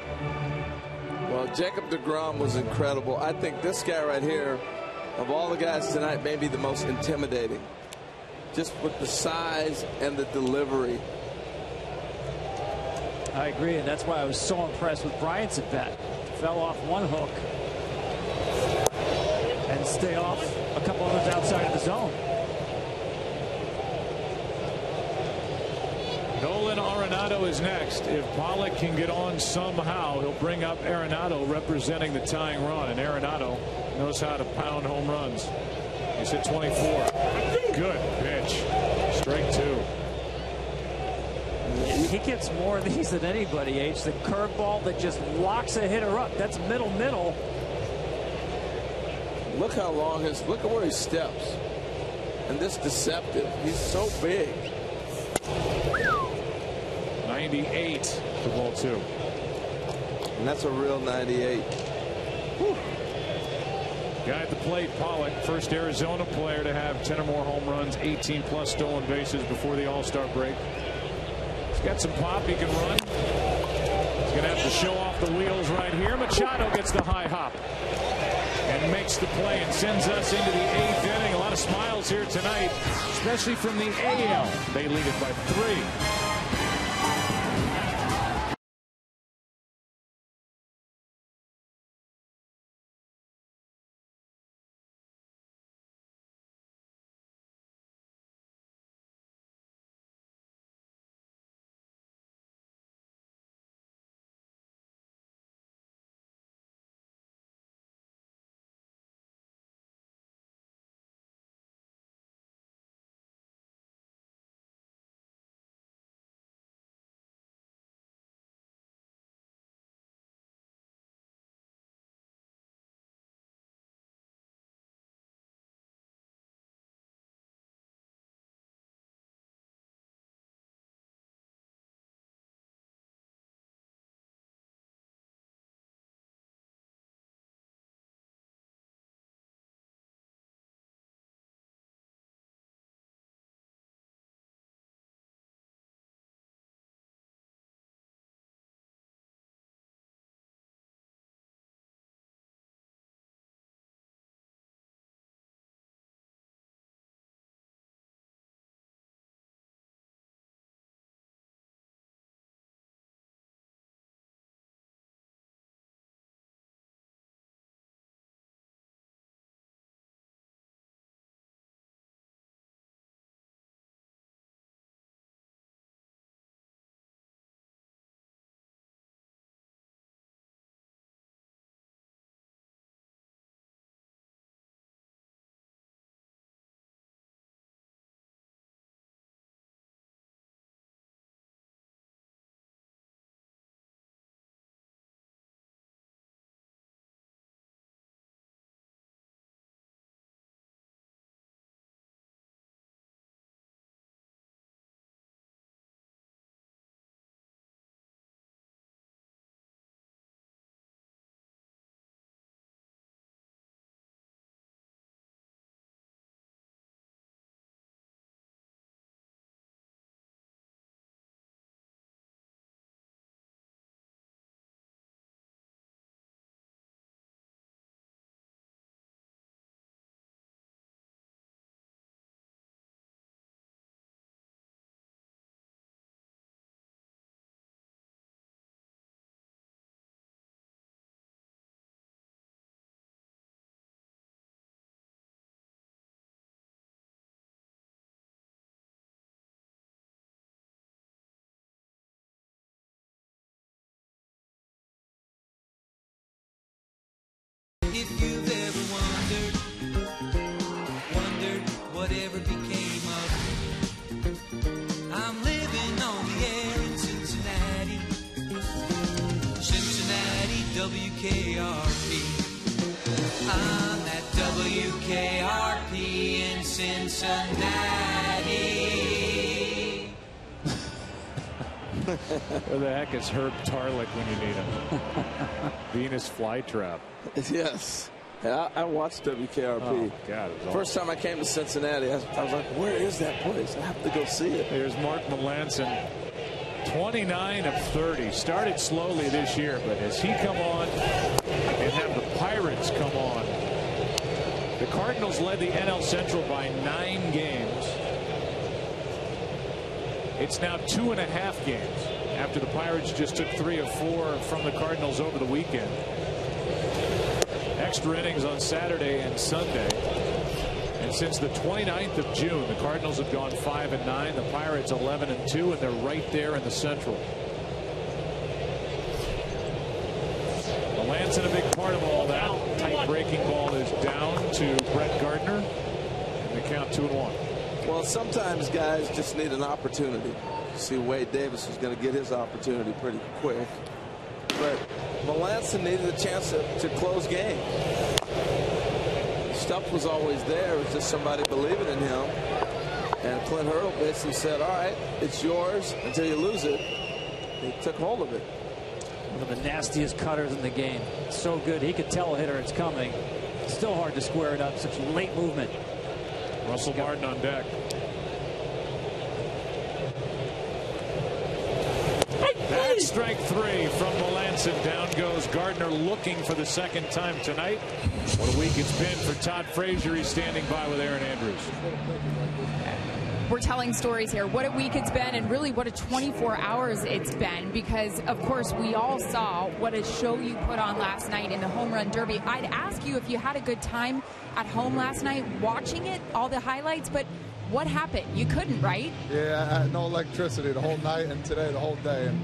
Well, Jacob deGrom was incredible. I think this guy right here, of all the guys tonight, may be the most intimidating. Just with the size and the delivery. I agree, and that's why I was so impressed with Bryant's at bat. Fell off one hook and stay off a couple others outside of the zone. Nolan Arenado is next. If Pollock can get on somehow, he'll bring up Arenado representing the tying run, and Arenado knows how to pound home runs. He's hit 24. Good pitch. Strike two. He gets more of these than anybody, H. The curveball that just locks a hitter up. That's middle. Look how long look at where he steps. And this deceptive. He's so big. 98 to ball two. And that's a real 98. Whew. Guy at the plate, Pollock, first Arizona player to have 10 or more home runs, 18 plus stolen bases before the All-Star break. He's got some pop. He can run. He's going to have to show off the wheels right here. Machado gets the high hop and makes the play and sends us into the 8th inning. A lot of smiles here tonight, especially from the AL. They lead it by 3. If you've ever wondered whatever became of me, I'm living on the air in Cincinnati, WKRP. I'm at WKRP in Cincinnati. Where the heck is Herb Tarlick when you need him? Venus Flytrap. Yes. Yeah, I watched WKRP. Oh, God, First time I came to Cincinnati, I was like, where is that place? I have to go see it. There's Mark Melanson 29 of 30. Started slowly this year, but as he come on and have the Pirates come on, the Cardinals led the NL Central by 9 games. It's now 2.5 games after the Pirates just took 3 of 4 from the Cardinals over the weekend. Extra innings on Saturday and Sunday. And since the 29th of June, the Cardinals have gone 5-9, the Pirates 11-2, and they're right there in the Central. Melanson a big part of all that. Tight breaking ball is down to Brett Gardner, and they count 2-1. Well, sometimes guys just need an opportunity. See, Wade Davis was going to get his opportunity pretty quick, but Melanson needed a chance to close game. Stuff was always there. It was just somebody believing in him. And Clint Hurdle basically said, all right, it's yours until you lose it. He took hold of it. One of the nastiest cutters in the game. So good. He could tell a hitter it's coming. Still hard to square it up. Such late movement. Russell Martin on deck. That's strike 3 from Melanson. Down goes Gardner, looking for the second time tonight. What a week it's been for Todd Frazier. He's standing by with Aaron Andrews. We're telling stories here. What a week it's been, and really what a 24 hours it's been, because of course we all saw what a show you put on last night in the home run derby. I'd ask you if you had a good time at home last night watching it, all the highlights, but what happened? You couldn't, right? Yeah, I had no electricity the whole night and today the whole day, and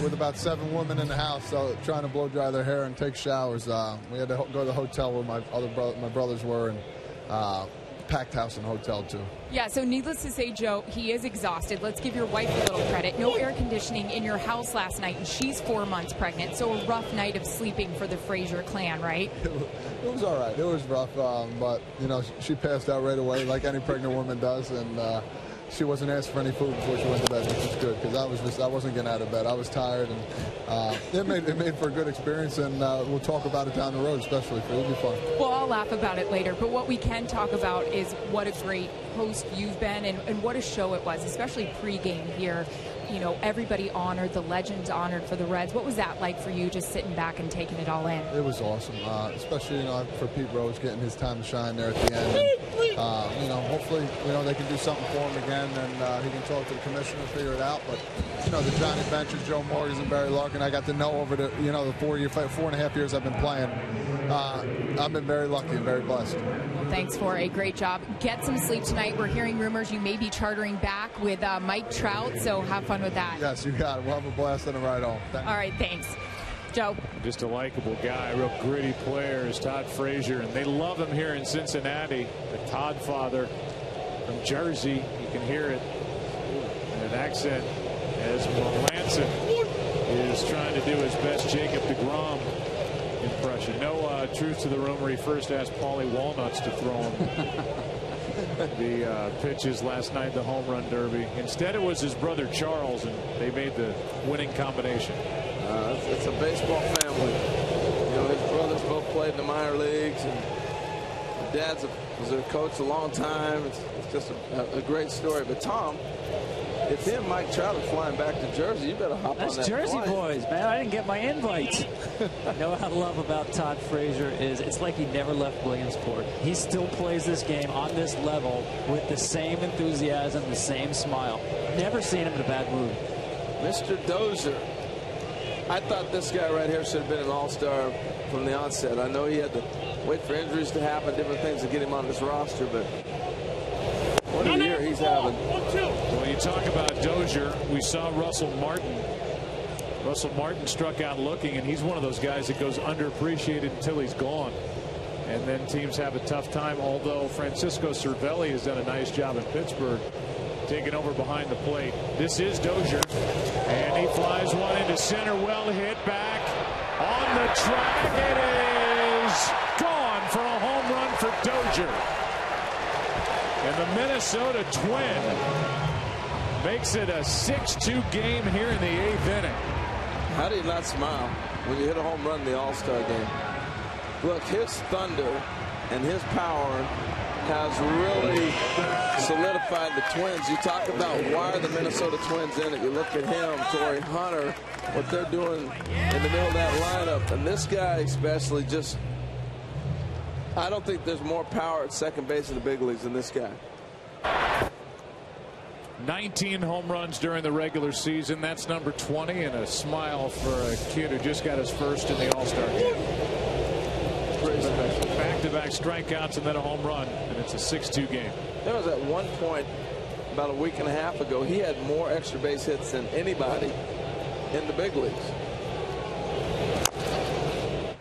with about 7 women in the house trying to blow dry their hair and take showers. We had to go to the hotel where my brothers were, and packed house and hotel too. Yeah, so needless to say, Joe, he is exhausted. Let's give your wife a little credit. No air conditioning in your house last night, and she's 4 months pregnant, so a rough night of sleeping for the Frazier clan, right? It was all right. It was rough, but, you know, she passed out right away like any pregnant woman does, and she wasn't asking for any food before she went to bed, which was good, because I wasn't getting out of bed. I was tired, and it made for a good experience, and we'll talk about it down the road, especially. It'll be fun. Well, I'll laugh about it later, but what we can talk about is what a great host you've been, and what a show it was, especially pregame here. You know, everybody honored, the legends honored for the Reds. What was that like for you, just sitting back and taking it all in? It was awesome, especially, you know, for Pete Rose getting his time to shine there at the end. And, you know, hopefully, you know, they can do something for him again, and he can talk to the commissioner, figure it out. But, you know, the Johnny Benches, Joe Morgans, and Barry Larkin, I got to know over the, you know, the 4.5 years I've been playing. I've been very lucky and very blessed. Well, thanks for a great job. Get some sleep tonight. We're hearing rumors you may be chartering back with Mike Trout, so have fun with that. Yes, you got it. We'll have a blast on the ride home. All right, thanks. Joe. Just a likable guy, real gritty player is Todd Frazier, and they love him here in Cincinnati. The Todd father from Jersey, you can hear it in an accent as Melanson is trying to do his best Jacob deGrom impression. No truth to the rumor. He first asked Paulie Walnuts to throw him the pitches last night, the home run derby. Instead, it was his brother Charles, and they made the winning combination. It's a baseball family. You know, his brothers both played in the minor leagues, and my dad was a coach a long time. It's just a great story. But Tom, if him and Mike Trout are flying back to Jersey, you better hop on that Jersey flight. boys, man. I didn't get my invite. You know what I love about Todd Frazier is it's like he never left Williamsport. He still plays this game on this level with the same enthusiasm, the same smile. Never seen him in a bad mood. Mr. Dozier. I thought this guy right here should have been an all-star from the onset. I know he had to wait for injuries to happen, different things to get him on this roster, but what a year he's having. Well, you talk about Dozier, we saw Russell Martin. Russell Martin struck out looking, and he's one of those guys that goes underappreciated until he's gone. And then teams have a tough time, although Francisco Cervelli has done a nice job in Pittsburgh taking over behind the plate. This is Dozier, and he flies one into center, well hit back on the track. It is gone for a home run for Dozier. And the Minnesota Twin makes it a 6-2 game here in the 8th inning. How do you not smile when you hit a home run in the All-Star game? Look, his thunder and his power has really solidified the Twins. You talk about why are the Minnesota Twins in it. You look at him, Torrey Hunter, what they're doing in the middle of that lineup. And this guy especially just, I don't think there's more power at second base in the big leagues than this guy. 19 home runs during the regular season. That's number 20, and a smile for a kid who just got his first in the All-Star game. Back-to-back strikeouts and then a home run, and it's a 6-2 game. There was at one point about a week and a half ago, he had more extra base hits than anybody in the big leagues.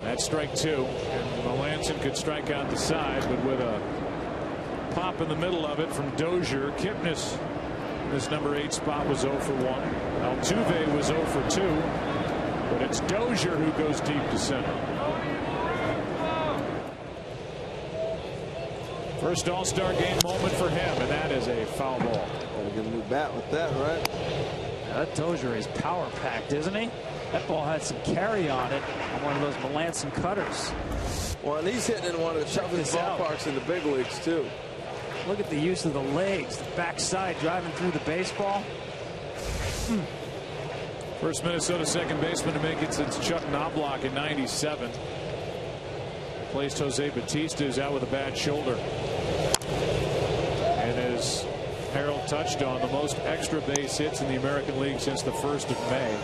That's strike 2, and Melanson could strike out the side, but with a pop in the middle of it from Dozier. Kipnis, this number 8 spot, was 0 for 1. Altuve was 0 for 2, but it's Dozier who goes deep to center. First All-Star game moment for him, and that is a foul ball. Gotta get a new bat with that, right? Yeah, that Dozier is power-packed, isn't he? That ball had some carry on it on one of those Melanson cutters. Well, and he's hitting in one of the toughest ballparks in the big leagues, too. Look at the use of the legs, the backside driving through the baseball. First Minnesota second baseman to make it since Chuck Knobloch in '97. Replaced Jose Batista, who's out with a bad shoulder. And as Harold touched on, the most extra base hits in the American League since the 1st of May.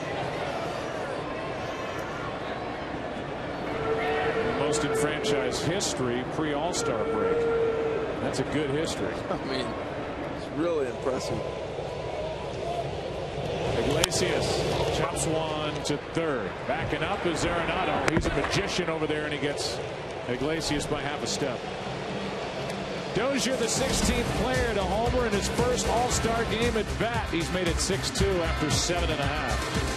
The most in franchise history pre-All-Star break. That's a good history. I mean, it's really impressive. Iglesias chops one to third. Backing up is Arenado. He's a magician over there, and he gets Iglesias by half a step. Dozier, the 16th player to homer in his first All-Star game at bat. He's made it 6-2 after 7.5.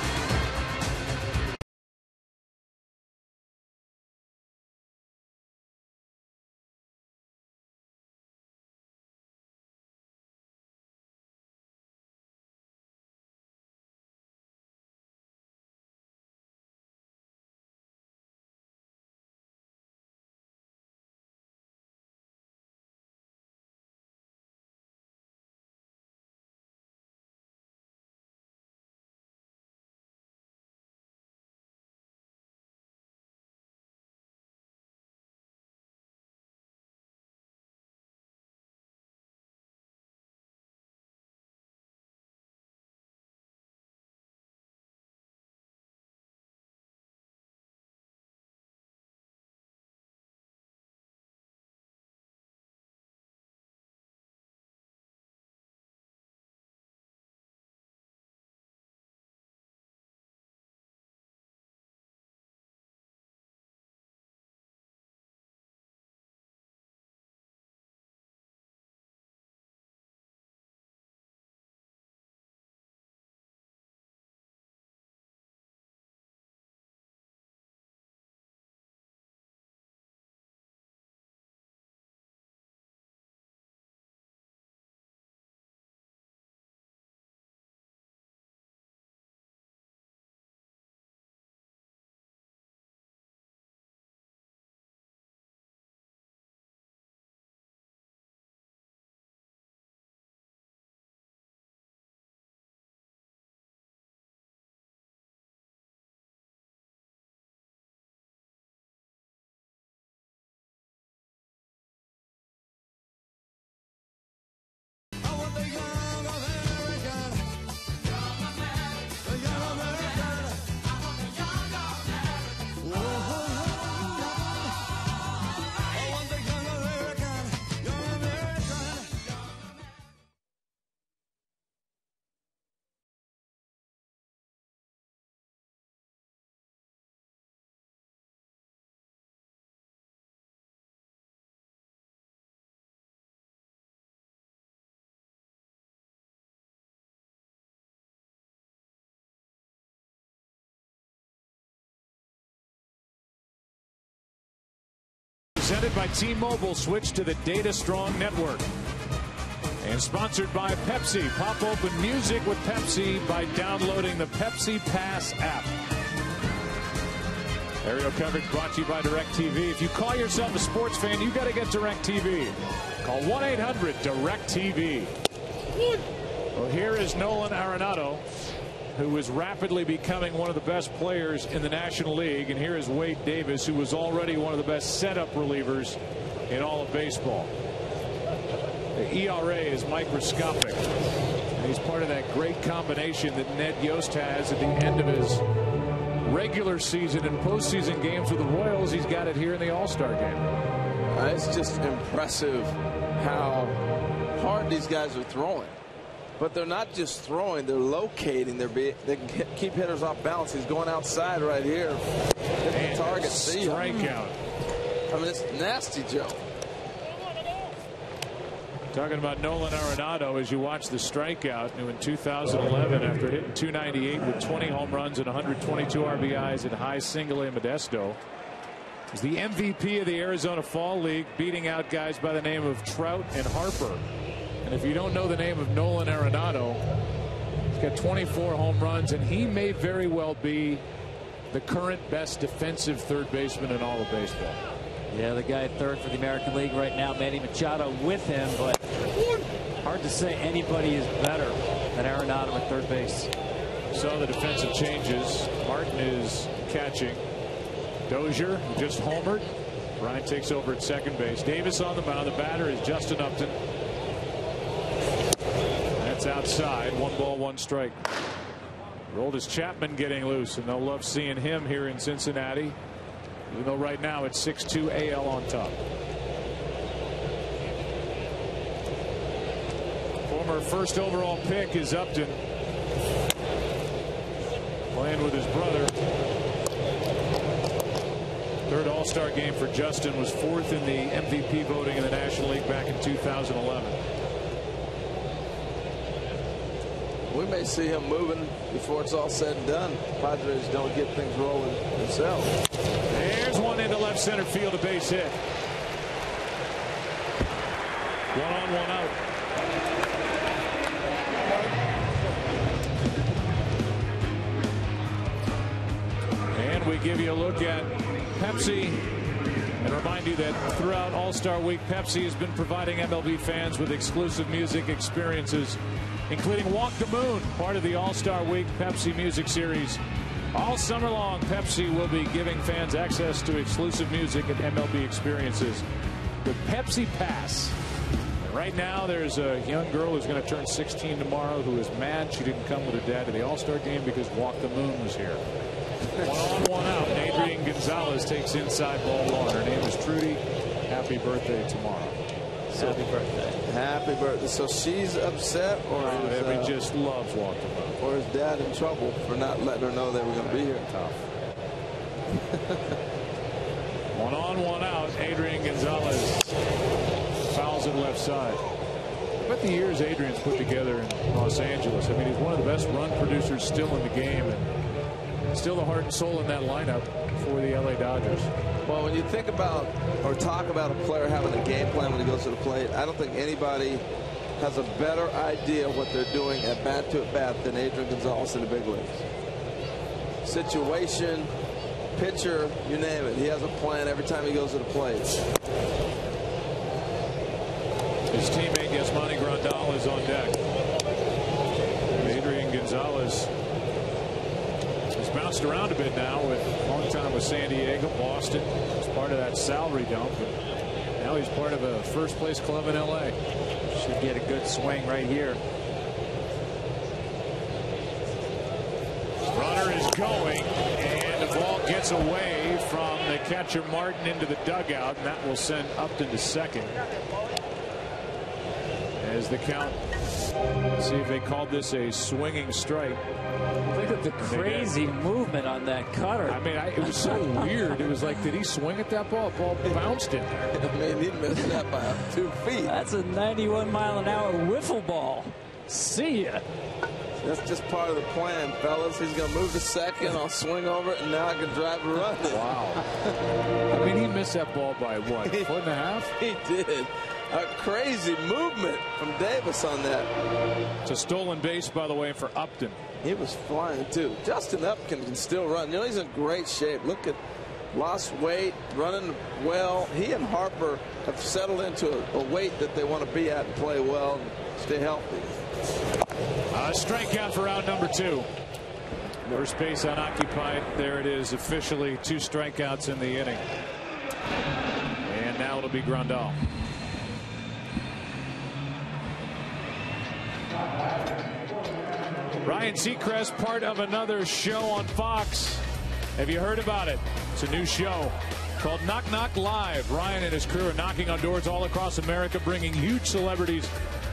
Presented by T-Mobile. Switch to the Data Strong network. And sponsored by Pepsi. Pop open music with Pepsi by downloading the Pepsi Pass app. Aerial coverage brought to you by DirecTV. If you call yourself a sports fan, you got to get DirecTV. Call 1-800-DirecTV. Well, here is Nolan Arenado, who is rapidly becoming one of the best players in the National League. And here is Wade Davis, who was already one of the best setup relievers in all of baseball. The ERA is microscopic. And he's part of that great combination that Ned Yost has at the end of his regular season and postseason games with the Royals. He's got it here in the All-Star game. It's just impressive how hard these guys are throwing. But they're not just throwing, they're locating. They can keep hitters off balance. He's going outside right here. Hit the target. Strikeout. I mean, it's nasty, Joe. Talking about Nolan Arenado as you watch the strikeout, who in 2011, after hitting .298 with 20 home runs and 122 RBIs at high single A Modesto, was the MVP of the Arizona Fall League, beating out guys by the name of Trout and Harper. And if you don't know the name of Nolan Arenado, he's got 24 home runs, and he may very well be the current best defensive third baseman in all of baseball. Yeah, the guy at third for the American League right now, Manny Machado with him, but hard to say anybody is better than Arenado at third base. Saw the defensive changes. Martin is catching. Dozier, who just homered. Ryan takes over at second base. Davis on the mound. The batter is Justin Upton. That's outside. 1 ball, 1 strike. Roldis Chapman getting loose, and they'll love seeing him here in Cincinnati. Even though right now it's 6-2 AL on top. Former first overall pick is Upton. Playing with his brother. Third All-Star game for Justin, was 4th in the MVP voting in the National League back in 2011. We may see him moving before it's all said and done. Padres don't get things rolling themselves. There's one into left center field, a base hit. 1 on, 1 out. And we give you a look at Pepsi and remind you that throughout All-Star Week, Pepsi has been providing MLB fans with exclusive music experiences, including Walk the Moon, part of the All-Star Week Pepsi Music Series. All summer long, Pepsi will be giving fans access to exclusive music and MLB experiences with Pepsi Pass. And right now, there's a young girl who's going to turn 16 tomorrow who is mad she didn't come with her dad to the All-Star game because Walk the Moon was here. 1 on, 1 out. And Adrian Gonzalez takes inside ball 1. Her name is Trudy. Happy birthday tomorrow. So, happy birthday. Happy birthday. So she's upset, or he just loves Walk the Moon. Or is Dad in trouble for not letting her know they were going to be here? Tough. 1 on, 1 out. Adrian Gonzalez fouls it left side. I bet the years Adrian's put together in Los Angeles. I mean, he's one of the best run producers still in the game, and still the heart and soul in that lineup for the LA Dodgers. Well, when you think about or talk about a player having a game plan when he goes to the plate, I don't think anybody has a better idea of what they're doing at bat to at bat than Adrian Gonzalez in the big leagues. Situation, pitcher, you name it. He has a plan every time he goes to the plate. His teammate Yasmani Grandal is on deck. Adrian Gonzalez has bounced around a bit now, with a long time with San Diego, Boston. He's part of that salary dump. And now he's part of a first place club in LA. Should get a good swing right here. Runner is going, and the ball gets away from the catcher Martin into the dugout, and that will send Upton to second. As the count, see if they called this a swinging strike. Look at the crazy movement on that cutter. I mean, it was so weird. It was like, did he swing at that ball? The ball bounced in there. I mean, he missed that by 2 feet. That's a 91-mile-an-hour wiffle ball. See ya. That's just part of the plan, fellas. He's going to move to second. I'll swing over it, and now I can drive and run it. Wow. I mean, he missed that ball by, what, a foot and a half? He did. A crazy movement from Davis on that. It's a stolen base, by the way, for Upton. He was flying, too. Justin Upton can still run. You know, he's in great shape. Look at lost weight, running well. He and Harper have settled into a weight that they want to be at and play well and stay healthy. Strikeout for out number 2. First base unoccupied. There it is, officially 2 strikeouts in the inning. And now it'll be Grandal. Ryan Seacrest, part of another show on Fox. Have you heard about it? It's a new show called Knock Knock Live. Ryan and his crew are knocking on doors all across America, bringing huge celebrities,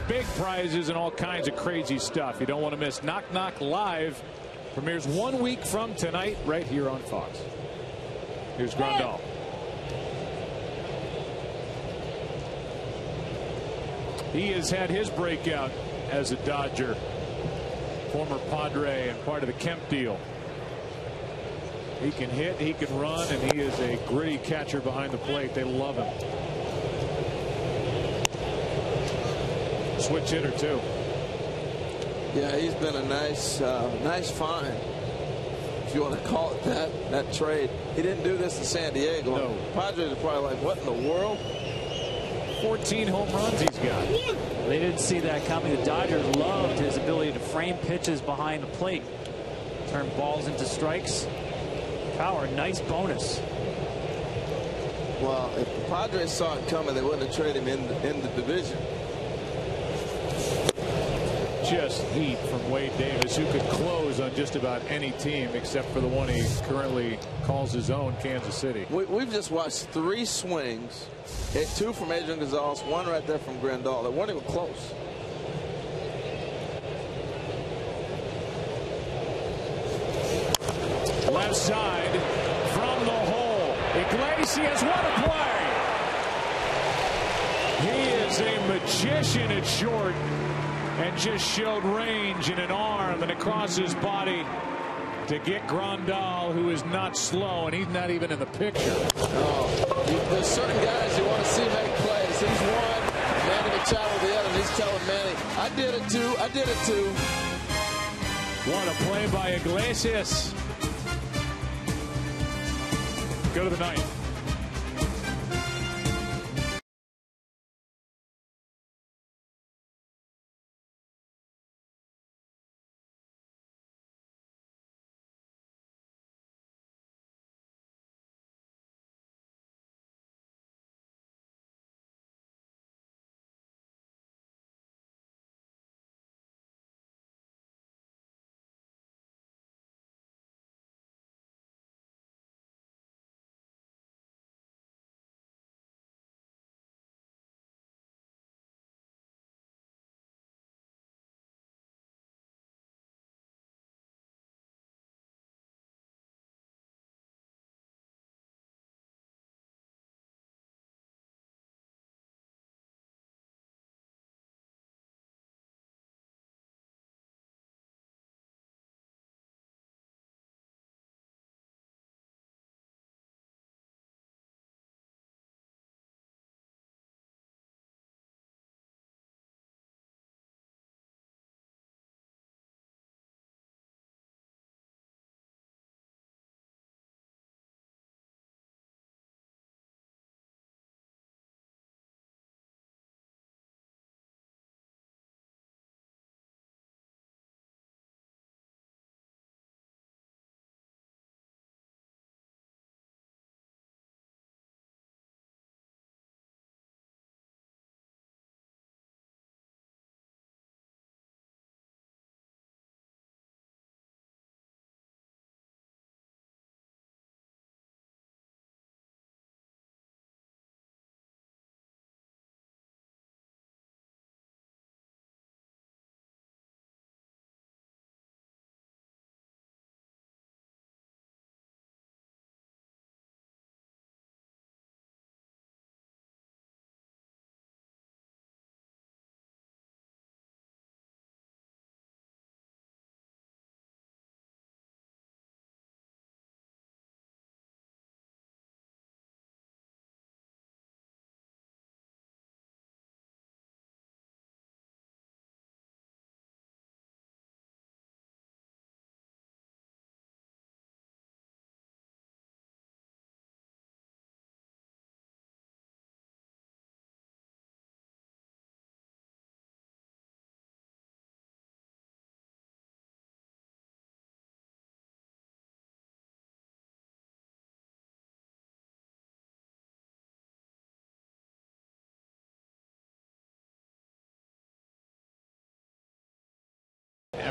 big prizes, and all kinds of crazy stuff. You don't want to miss Knock Knock Live. Premieres 1 week from tonight right here on Fox. Here's Grandal. He has had his breakout as a Dodger, former Padre and part of the Kemp deal. He can hit, he can run, and he is a gritty catcher behind the plate. They love him. Switch hitter too. Yeah, he's been a nice find, if you want to call it that trade. He didn't do this in San Diego. No. Padres are probably like, what in the world? 14 home runs he's got. They didn't see that coming. The Dodgers loved his ability to frame pitches behind the plate, turn balls into strikes. Power, nice bonus. Well, if the Padres saw it coming, they wouldn't have traded him in the division. Just heat from Wade Davis, who could close on just about any team except for the one he currently calls his own, Kansas City. We've just watched 3 swings. Hit 2 from Adrian Gonzalez, 1 right there from Grandal. They weren't even close. Left side from the hole. Iglesias, what a play! He is a magician at short and just showed range in an arm and across his body to get Grandal, who is not slow, and he's not even in the picture. Oh, there's certain guys you want to see make plays. He's one, Manny Machado the other, and he's telling Manny, I did it too, I did it too. What a play by Iglesias. Go to the ninth.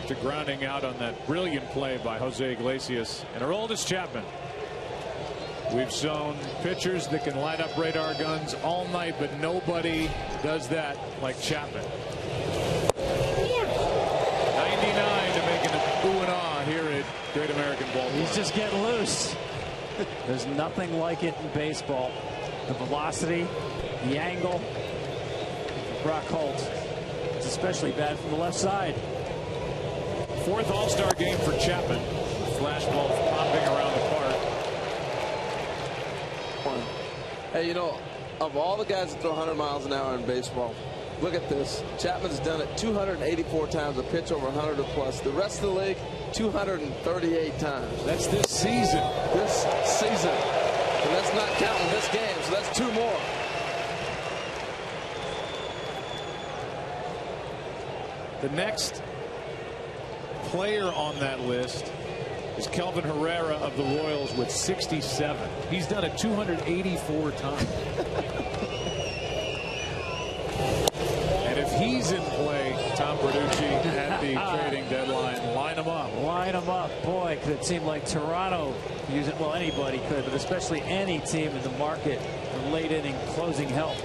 after grounding out on that brilliant play by Jose Iglesias. And Aroldis Chapman. We've shown pitchers that can light up radar guns all night, but nobody does that like Chapman. 99 to make an ooh and ah here at Great American Ballpark. He's just getting loose. There's nothing like it in baseball. The velocity, the angle. Brock Holt. It's especially bad from the left side. Fourth All-Star game for Chapman. Flashballs popping around the park. Hey, you know, of all the guys that throw 100 miles an hour in baseball, look at this. Chapman's done it 284 times, a pitch over 100 or plus. The rest of the league, 238 times. That's this season. This season. And that's not counting this game, so that's 2 more. The next player on that list is Kelvin Herrera of the Royals with 67. He's done it 284 times. And if he's in play, Tom Bertucci at the trading deadline, line him up. Line him up. Boy, could it seem like Toronto use it. Well, anybody could, but especially any team in the market for late inning closing help.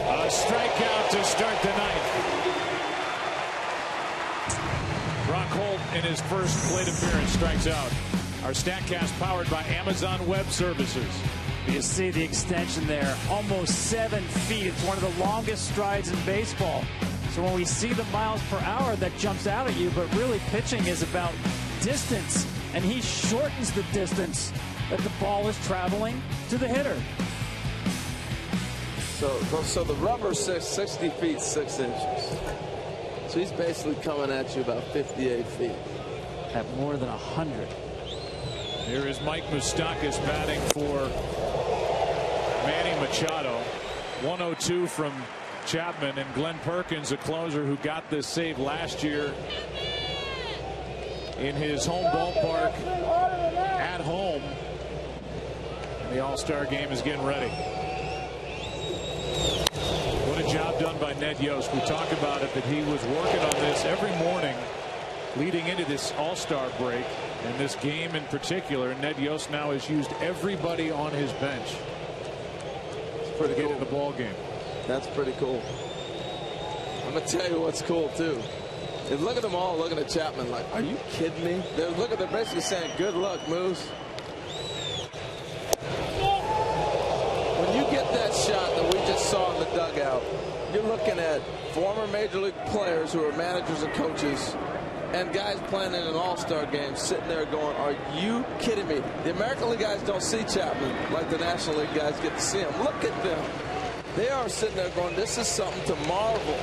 A strikeout to start the ninth. Brock Holt in his first plate appearance strikes out. Our StatCast powered by Amazon Web Services. You see the extension there, almost 7 feet. It's one of the longest strides in baseball. So when we see the miles per hour, that jumps out at you, but really pitching is about distance, and he shortens the distance that the ball is traveling to the hitter. So the rubber's 60 feet 6 inches. So he's basically coming at you about 58 feet. At more than 100. Here is Mike Moustakas batting for Manny Machado. 102 from Chapman, and Glenn Perkins, a closer who got this save last year in his home ballpark at home. And the All-Star game is getting ready. What a job done by Ned Yost. We talk about it, that he was working on this every morning leading into this All-Star break, and this game in particular. Ned Yost now has used everybody on his bench to get in the ball game. That's pretty cool. I'm gonna tell you what's cool too. Is look at them all looking at Chapman like, are you kidding me? They're basically saying, good luck, Moose. When you get that shot that we just saw in the dugout, you're looking at former major league players who are managers and coaches, and guys playing in an all-star game sitting there going, are you kidding me? The American League guys don't see Chapman like the National League guys get to see him. Look at them. They are sitting there going, this is something to marvel.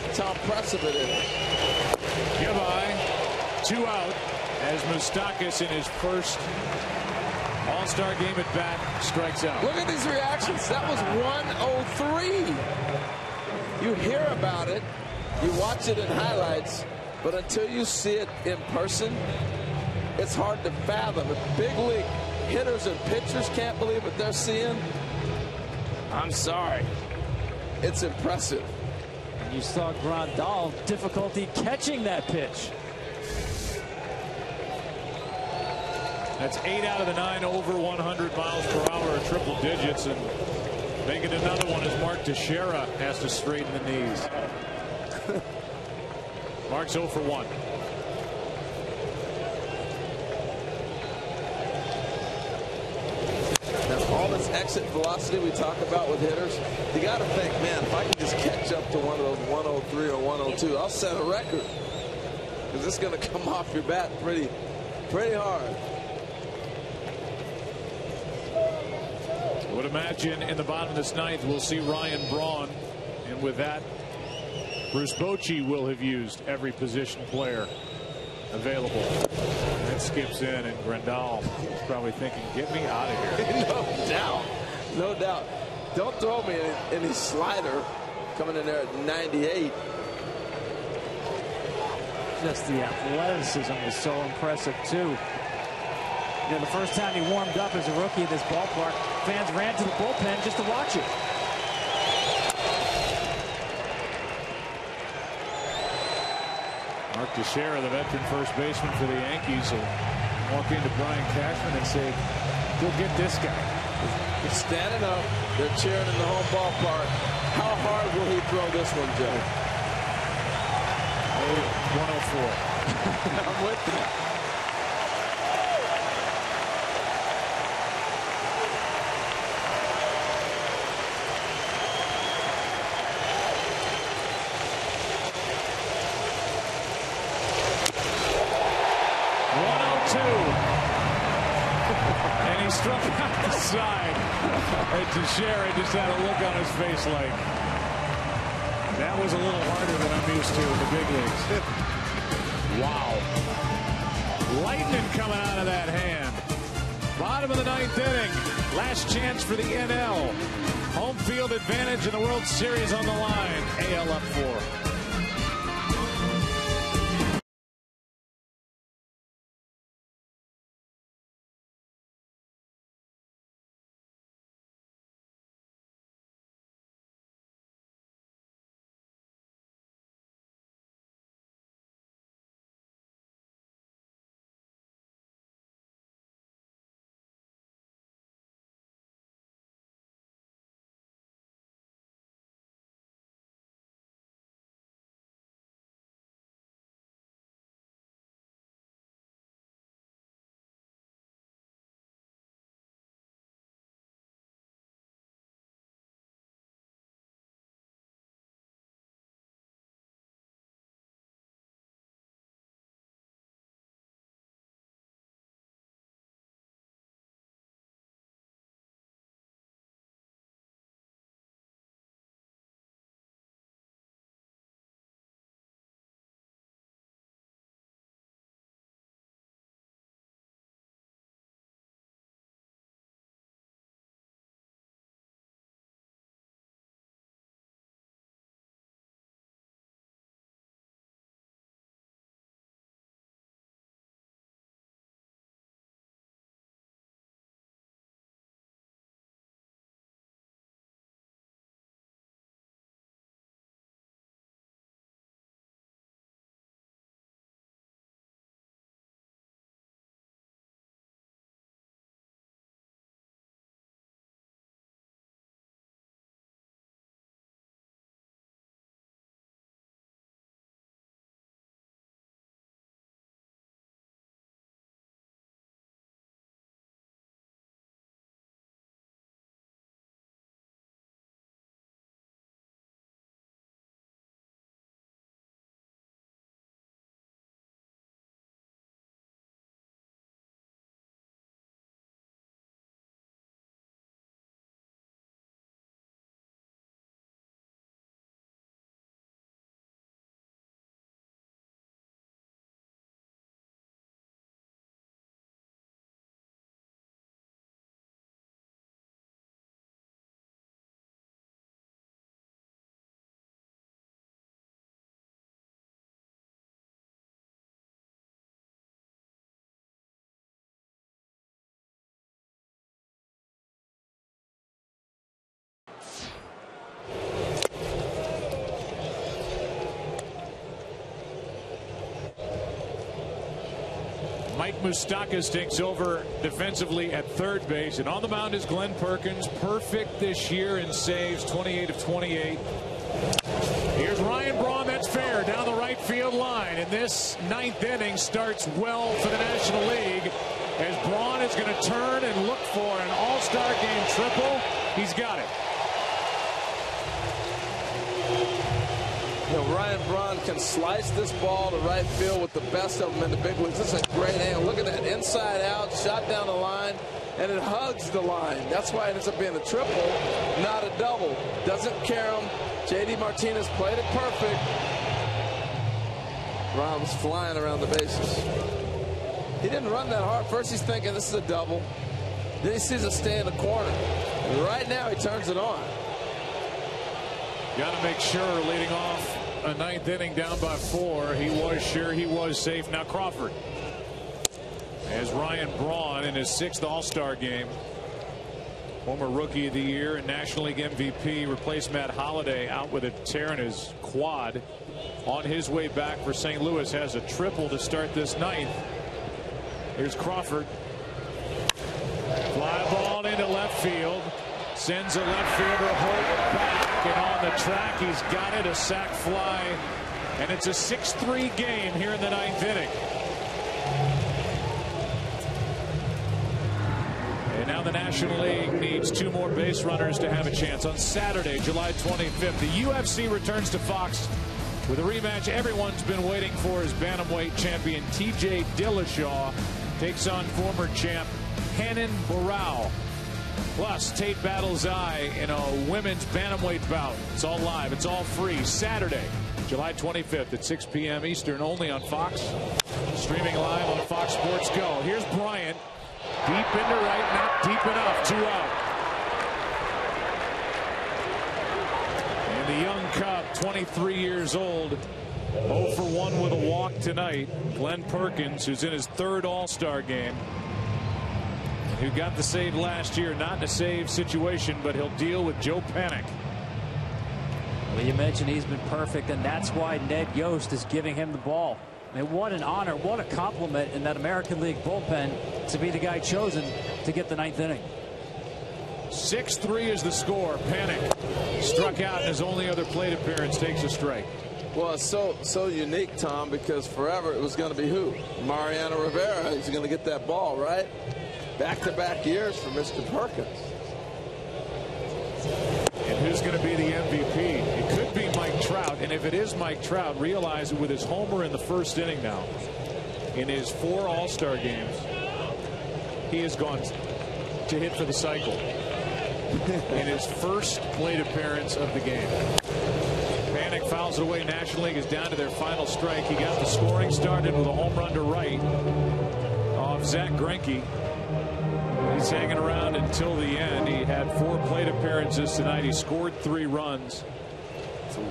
That's how impressive it is. Goodbye. 2 out as Moustakas in his first All-Star game at bat strikes out. Look at these reactions. That was 103. You hear about it, you watch it in highlights, but until you see it in person, it's hard to fathom. If big league hitters and pitchers can't believe what they're seeing, I'm sorry. It's impressive. And you saw Grandal difficulty catching that pitch. That's 8 out of the 9 over 100 miles per hour, triple digits, and making another one as Mark Teixeira has to straighten the knees. Mark's 0 for 1. Now, all this exit velocity we talk about with hitters, you got to think, man, if I can just catch up to one of those 103 or 102, I'll set a record. Because it's going to come off your bat pretty hard. I would imagine in the bottom of this ninth we'll see Ryan Braun, and with that Bruce Bochy will have used every position player available. And then skips in, and Grandal is probably thinking, get me out of here. No doubt. Don't throw me any slider coming in there at 98. Just the athleticism is so impressive too. You know, the first time he warmed up as a rookie in this ballpark, fans ran to the bullpen just to watch it. Teixeira, the veteran first baseman for the Yankees, will walk into Brian Cashman and say, "Go get this guy." He's standing up. They're cheering in the home ballpark. How hard will he throw this one, Joe? 104. I'm with you. And he struck out the side. And Teixeira just had a look on his face like, that was a little harder than I'm used to in the big leagues. Wow. Lightning coming out of that hand. Bottom of the 9th inning. Last chance for the NL. Home field advantage in the World Series on the line. AL up 4. Mike Moustakas takes over defensively at third base, and on the mound is Glenn Perkins, perfect this year in saves, 28 of 28. Here's Ryan Braun, that's fair, down the right field line, and this 9th inning starts well for the National League as Braun is going to turn and look for an all-star game triple. He's got it. You know, Ryan Braun can slice this ball to right field with the best of them in the big leagues. This is a great angle. Look at that, inside out, shot down the line, and it hugs the line. That's why it ends up being a triple, not a double. Doesn't care him. J.D. Martinez played it perfect. Braun's flying around the bases. He didn't run that hard. First he's thinking this is a double. Then he sees it stay in the corner. And right now he turns it on. Got to make sure leading off a 9th inning down by 4. He was sure he was safe. Now Crawford. As Ryan Braun in his 6th All-Star game. Former Rookie of the Year and National League MVP replaced Matt Holliday out with a tear in his quad. on his way back for St. Louis. Has a triple to start this ninth. Here's Crawford. Fly ball into left field. Sends a left fielder Holt back, and on the track he's got it, a sac fly, and it's a 6-3 game here in the ninth inning. And now the National League needs 2 more base runners to have a chance. On Saturday, July 25th, the UFC returns to Fox with a rematch everyone's been waiting for as bantamweight champion TJ Dillashaw takes on former champ Hannon Barao. Plus, Tate battles Eye in a women's bantamweight bout. It's all live. It's all free. Saturday, July 25th at 6 p.m. Eastern, only on Fox. Streaming live on Fox Sports Go. Here's Bryant. Deep into right, not deep enough. 2 out. And the young Cub, 23 years old, 0 for 1 with a walk tonight. Glenn Perkins, who's in his 3rd All-Star game, who got the save last year, not in a save situation, but he'll deal with Joe Panik. Well, you mentioned he's been perfect, and that's why Ned Yost is giving him the ball. I mean, what an honor, what a compliment in that American League bullpen to be the guy chosen to get the 9th inning. 6-3 is the score. Panik struck out in his only other plate appearance, takes a strike. Well, it's so unique, Tom, because forever it was going to be who? Mariano Rivera. He's going to get that ball, right? Back-to-back years for Mr. Perkins. And who's going to be the MVP? It could be Mike Trout. And if it is Mike Trout, realize that with his homer in the 1st inning now, in his 4 All-Star games, he has gone to hit for the cycle in his 1st plate appearance of the game. Panik fouls it away. National League is down to their final strike. He got the scoring started with a home run to right off Zach Greinke. He's hanging around until the end. He had 4 plate appearances tonight. He scored 3 runs.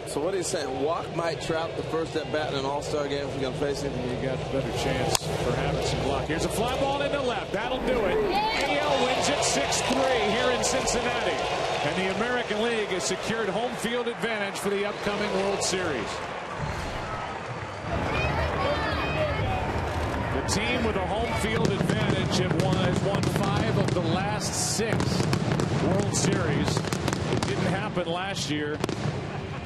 So what are you saying? Walk Mike Trout the first at bat in an All-Star game if we're going to face him? You got a better chance for having some block. Here's a fly ball into left. That'll do it. AL wins it 6-3 here in Cincinnati. And the American League has secured home field advantage for the upcoming World Series. The team with a home field advantage has won 5 of the last 6 World Series. It didn't happen last year,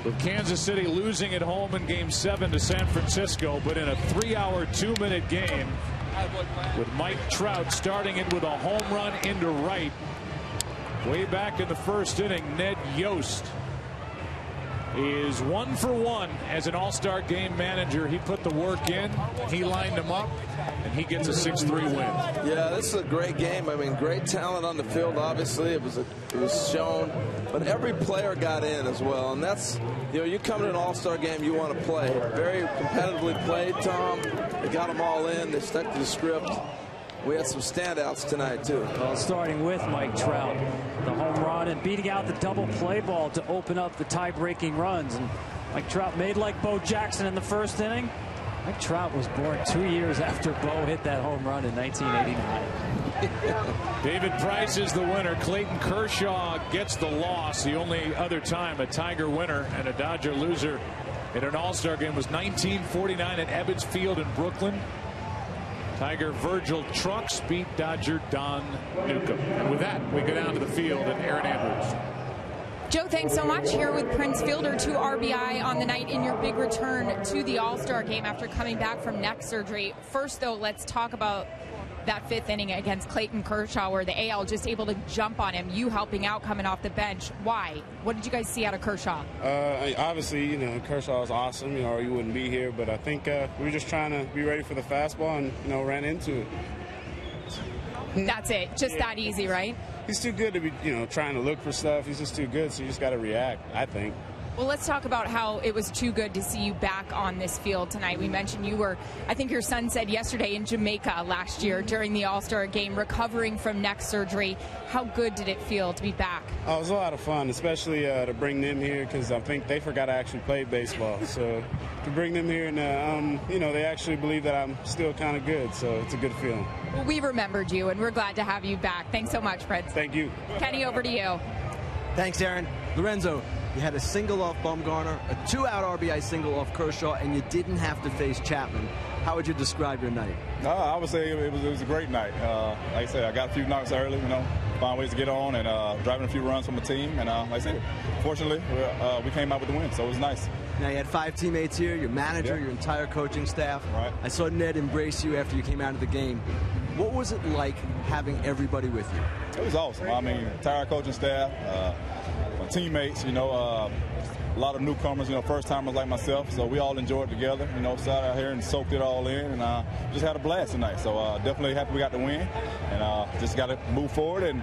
with Kansas City losing at home in Game 7 to San Francisco, but in a 3-hour, 2-minute game with Mike Trout starting it with a home run into right. Way back in the 1st inning, Ned Yost is 1 for 1 as an All-Star game manager. He put the work in, he lined them up, and he gets a 6-3 win. Yeah, this is a great game. I mean, great talent on the field. Obviously, it was shown, but every player got in as well. And that's, you come to an All-Star game, you want to play. Very competitively played, Tom. They got them all in. They stuck to the script. We had some standouts tonight, too. Well, starting with Mike Trout, the home run and beating out the double play ball to open up the tie-breaking runs. And Mike Trout made like Bo Jackson in the 1st inning. Mike Trout was born 2 years after Bo hit that home run in 1989. David Price is the winner. Clayton Kershaw gets the loss. The only other time a Tiger winner and a Dodger loser in an All-Star game was 1949 at Ebbets Field in Brooklyn. Tiger Virgil Trucks beat Dodger Don Newcomb. And with that, we go down to the field and Aaron Andrews. Joe, thanks so much. Here with Prince Fielder, 2 RBI on the night in your big return to the All-Star game after coming back from neck surgery. First, though, let's talk about that 5th inning against Clayton Kershaw, where the AL just able to jump on him, you helping out coming off the bench. Why? What did you guys see out of Kershaw? Obviously, Kershaw is awesome, or you wouldn't be here, but I think we were just trying to be ready for the fastball and, ran into it. That's it. Just that easy, right? He's too good to be, trying to look for stuff. He's just too good, so you just got to react, I think. Well, let's talk about how it was too good to see you back on this field tonight. We mentioned you were, I think your son said yesterday, in Jamaica last year during the All-Star game, recovering from neck surgery. How good did it feel to be back? Oh, it was a lot of fun, especially to bring them here, because I think they forgot I actually played baseball. So to bring them here and, they actually believe that I'm still kind of good, so it's a good feeling. Well, we remembered you, and we're glad to have you back. Thanks so much, Fred. Thank you. Kenny, over to you. Thanks, Aaron. Lorenzo, You had a single off Bumgarner, a 2-out RBI single off Kershaw, and you didn't have to face Chapman. How would you describe your night? I would say it was a great night. Like I said, I got a few knocks early, found ways to get on and driving a few runs from the team. And like I said, fortunately, we came out with the win, so it was nice. Now, you had 5 teammates here, your manager, your entire coaching staff. Right. I saw Ned embrace you after you came out of the game. What was it like having everybody with you? It was awesome. I mean, entire coaching staff, my teammates, a lot of newcomers, first-timers like myself. So we all enjoyed it together, sat out here and soaked it all in and just had a blast tonight. So definitely happy we got the win and just got to move forward and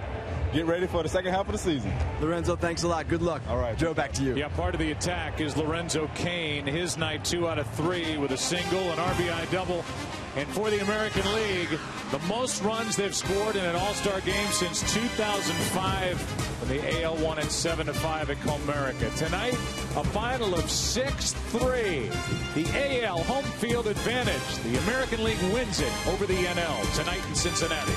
get ready for the second half of the season. Lorenzo, thanks a lot. Good luck. All right. Joe, back to you. Yeah, part of the attack is Lorenzo Cain. His night 2 out of 3 with a single, an RBI double. And for the American League, the most runs they've scored in an All-Star game since 2005 when the AL won it 7-5 at Comerica. Tonight, a final of 6-3. The AL home field advantage. The American League wins it over the NL tonight in Cincinnati.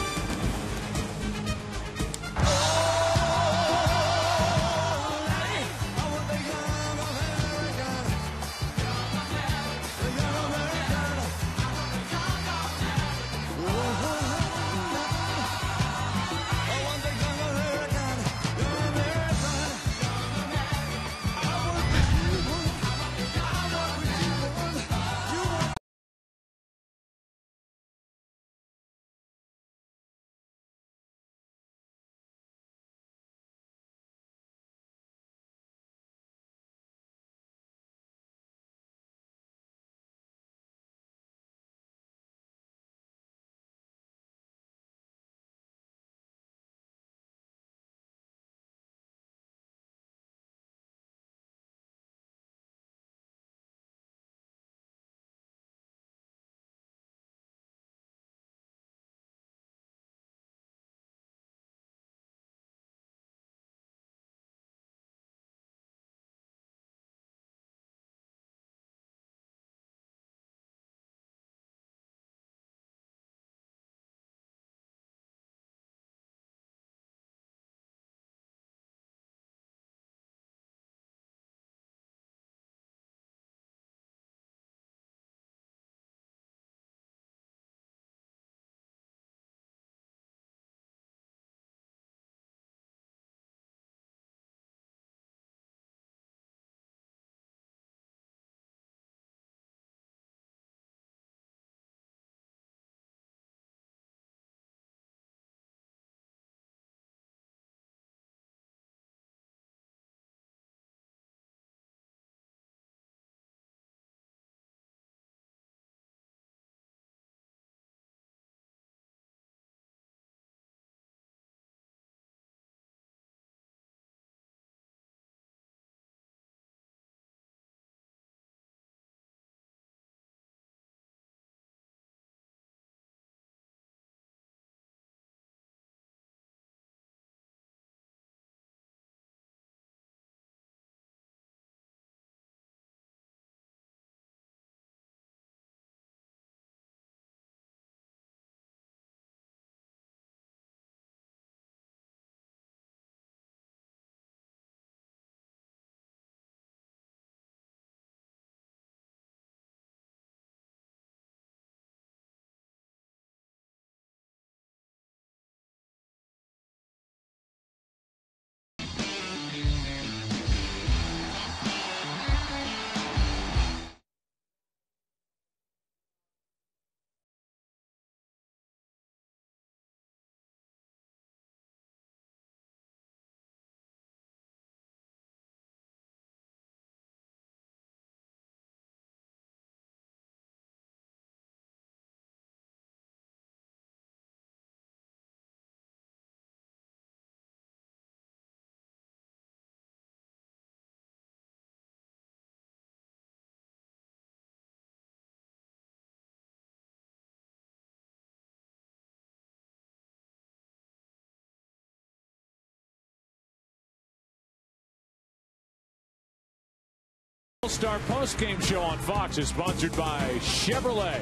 All-Star post-game show on Fox is sponsored by Chevrolet.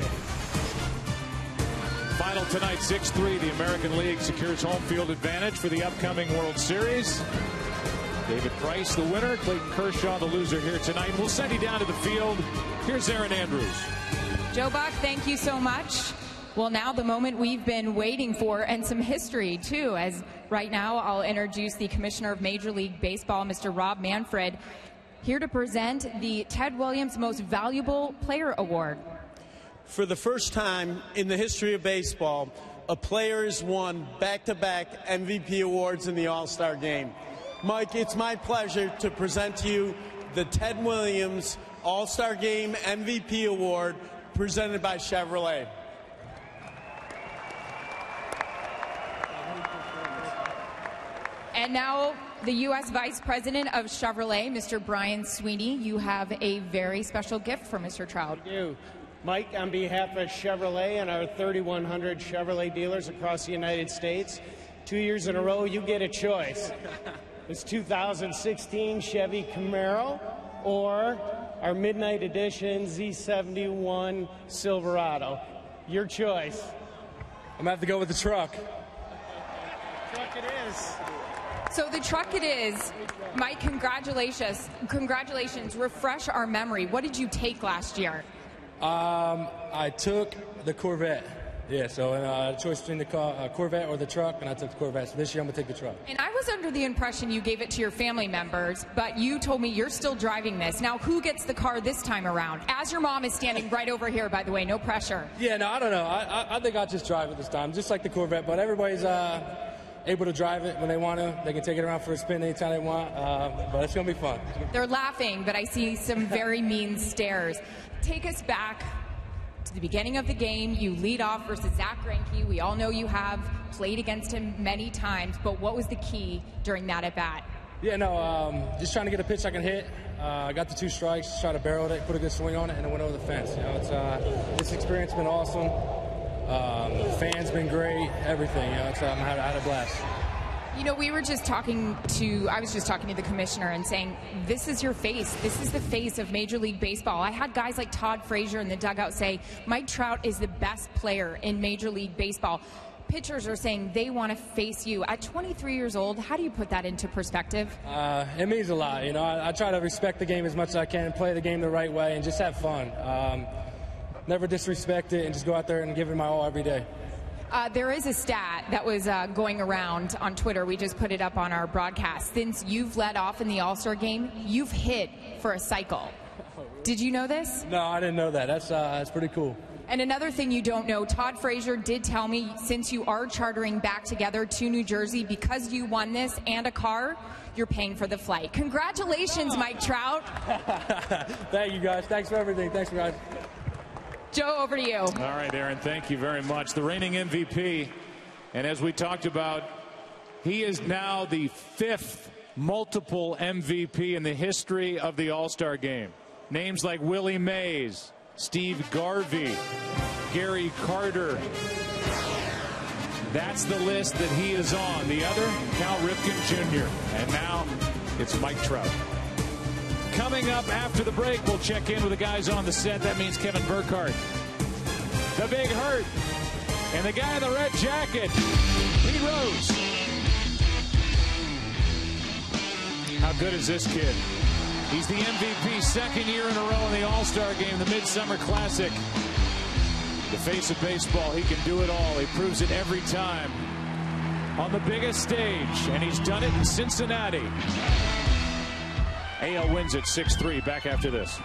Final tonight, 6-3. The American League secures home field advantage for the upcoming World Series. David Price, the winner. Clayton Kershaw, the loser here tonight. We'll send you down to the field. Here's Aaron Andrews. Joe Buck, thank you so much. Well, now the moment we've been waiting for, and some history, too, as right now I'll introduce the Commissioner of Major League Baseball, Mr. Rob Manfred, here to present the Ted Williams Most Valuable Player Award. For the first time in the history of baseball, a player has won back-to-back MVP awards in the All-Star Game. Mike, it's my pleasure to present to you the Ted Williams All-Star Game MVP Award presented by Chevrolet. And now, the U.S. Vice President of Chevrolet, Mr. Brian Sweeney, you have a very special gift for Mr. Trout. I do. Mike, on behalf of Chevrolet and our 3,100 Chevrolet dealers across the United States, 2 years in a row, you get a choice. It's 2016 Chevy Camaro or our Midnight Edition Z71 Silverado. Your choice. I'm going to have to go with the truck. Truck it is. So the truck it is. Mike, congratulations. Congratulations. Refresh our memory. What did you take last year? I took the Corvette. Yeah, so a choice between the Corvette or the truck, and I took the Corvette. So this year I'm going to take the truck. And I was under the impression you gave it to your family members, but you told me you're still driving this. Now, who gets the car this time around? As your mom is standing right over here, by the way, no pressure. Yeah, no, I don't know. I think I'll just drive it this time, just like the Corvette, but everybody's able to drive it when they want to. They can take it around for a spin anytime they want, but it's going to be fun. They're laughing, but I see some very mean stares. Take us back to the beginning of the game. You lead off versus Zach Greinke. We all know you have played against him many times, but what was the key during that at-bat? Yeah, no, just trying to get a pitch I can hit. I got the 2 strikes, just try to barrel it, put a good swing on it, and it went over the fence. You know, it's this experience has been awesome. The fans been great, everything. You know, I had a blast. You know, I was just talking to the commissioner and saying, this is your face. This is the face of Major League Baseball. I had guys like Todd Frazier in the dugout say, Mike Trout is the best player in Major League Baseball. Pitchers are saying they want to face you. At 23 years old, how do you put that into perspective? It means a lot. You know, I try to respect the game as much as I can, play the game the right way, and just have fun. Never disrespect it, and just go out there and give it my all every day. There is a stat that was going around on Twitter. We just put it up on our broadcast. Since you've led off in the All-Star game, you've hit for a cycle. Did you know this? No, I didn't know that. That's pretty cool. And another thing you don't know, Todd Frazier did tell me, since you are chartering back together to New Jersey, because you won this and a car, you're paying for the flight. Congratulations, Mike Trout. Thank you, guys. Thanks for everything. Thanks, guys. Joe, over to you. All right, Aaron, thank you very much. The reigning MVP, and as we talked about, he is now the 5th multiple MVP in the history of the All-Star Game. Names like Willie Mays, Steve Garvey, Gary Carter. That's the list that he is on. The other, Cal Ripken Jr. And now it's Mike Trout. Coming up after the break, we'll check in with the guys on the set. That means Kevin Burkhardt, the Big Hurt, and the guy in the red jacket, Pete Rose. How good is this kid? He's the MVP, 2nd year in a row in the All-Star Game, the Midsummer Classic. The face of baseball, he can do it all. He proves it every time on the biggest stage, and he's done it in Cincinnati. AL wins at 6-3. Back after this.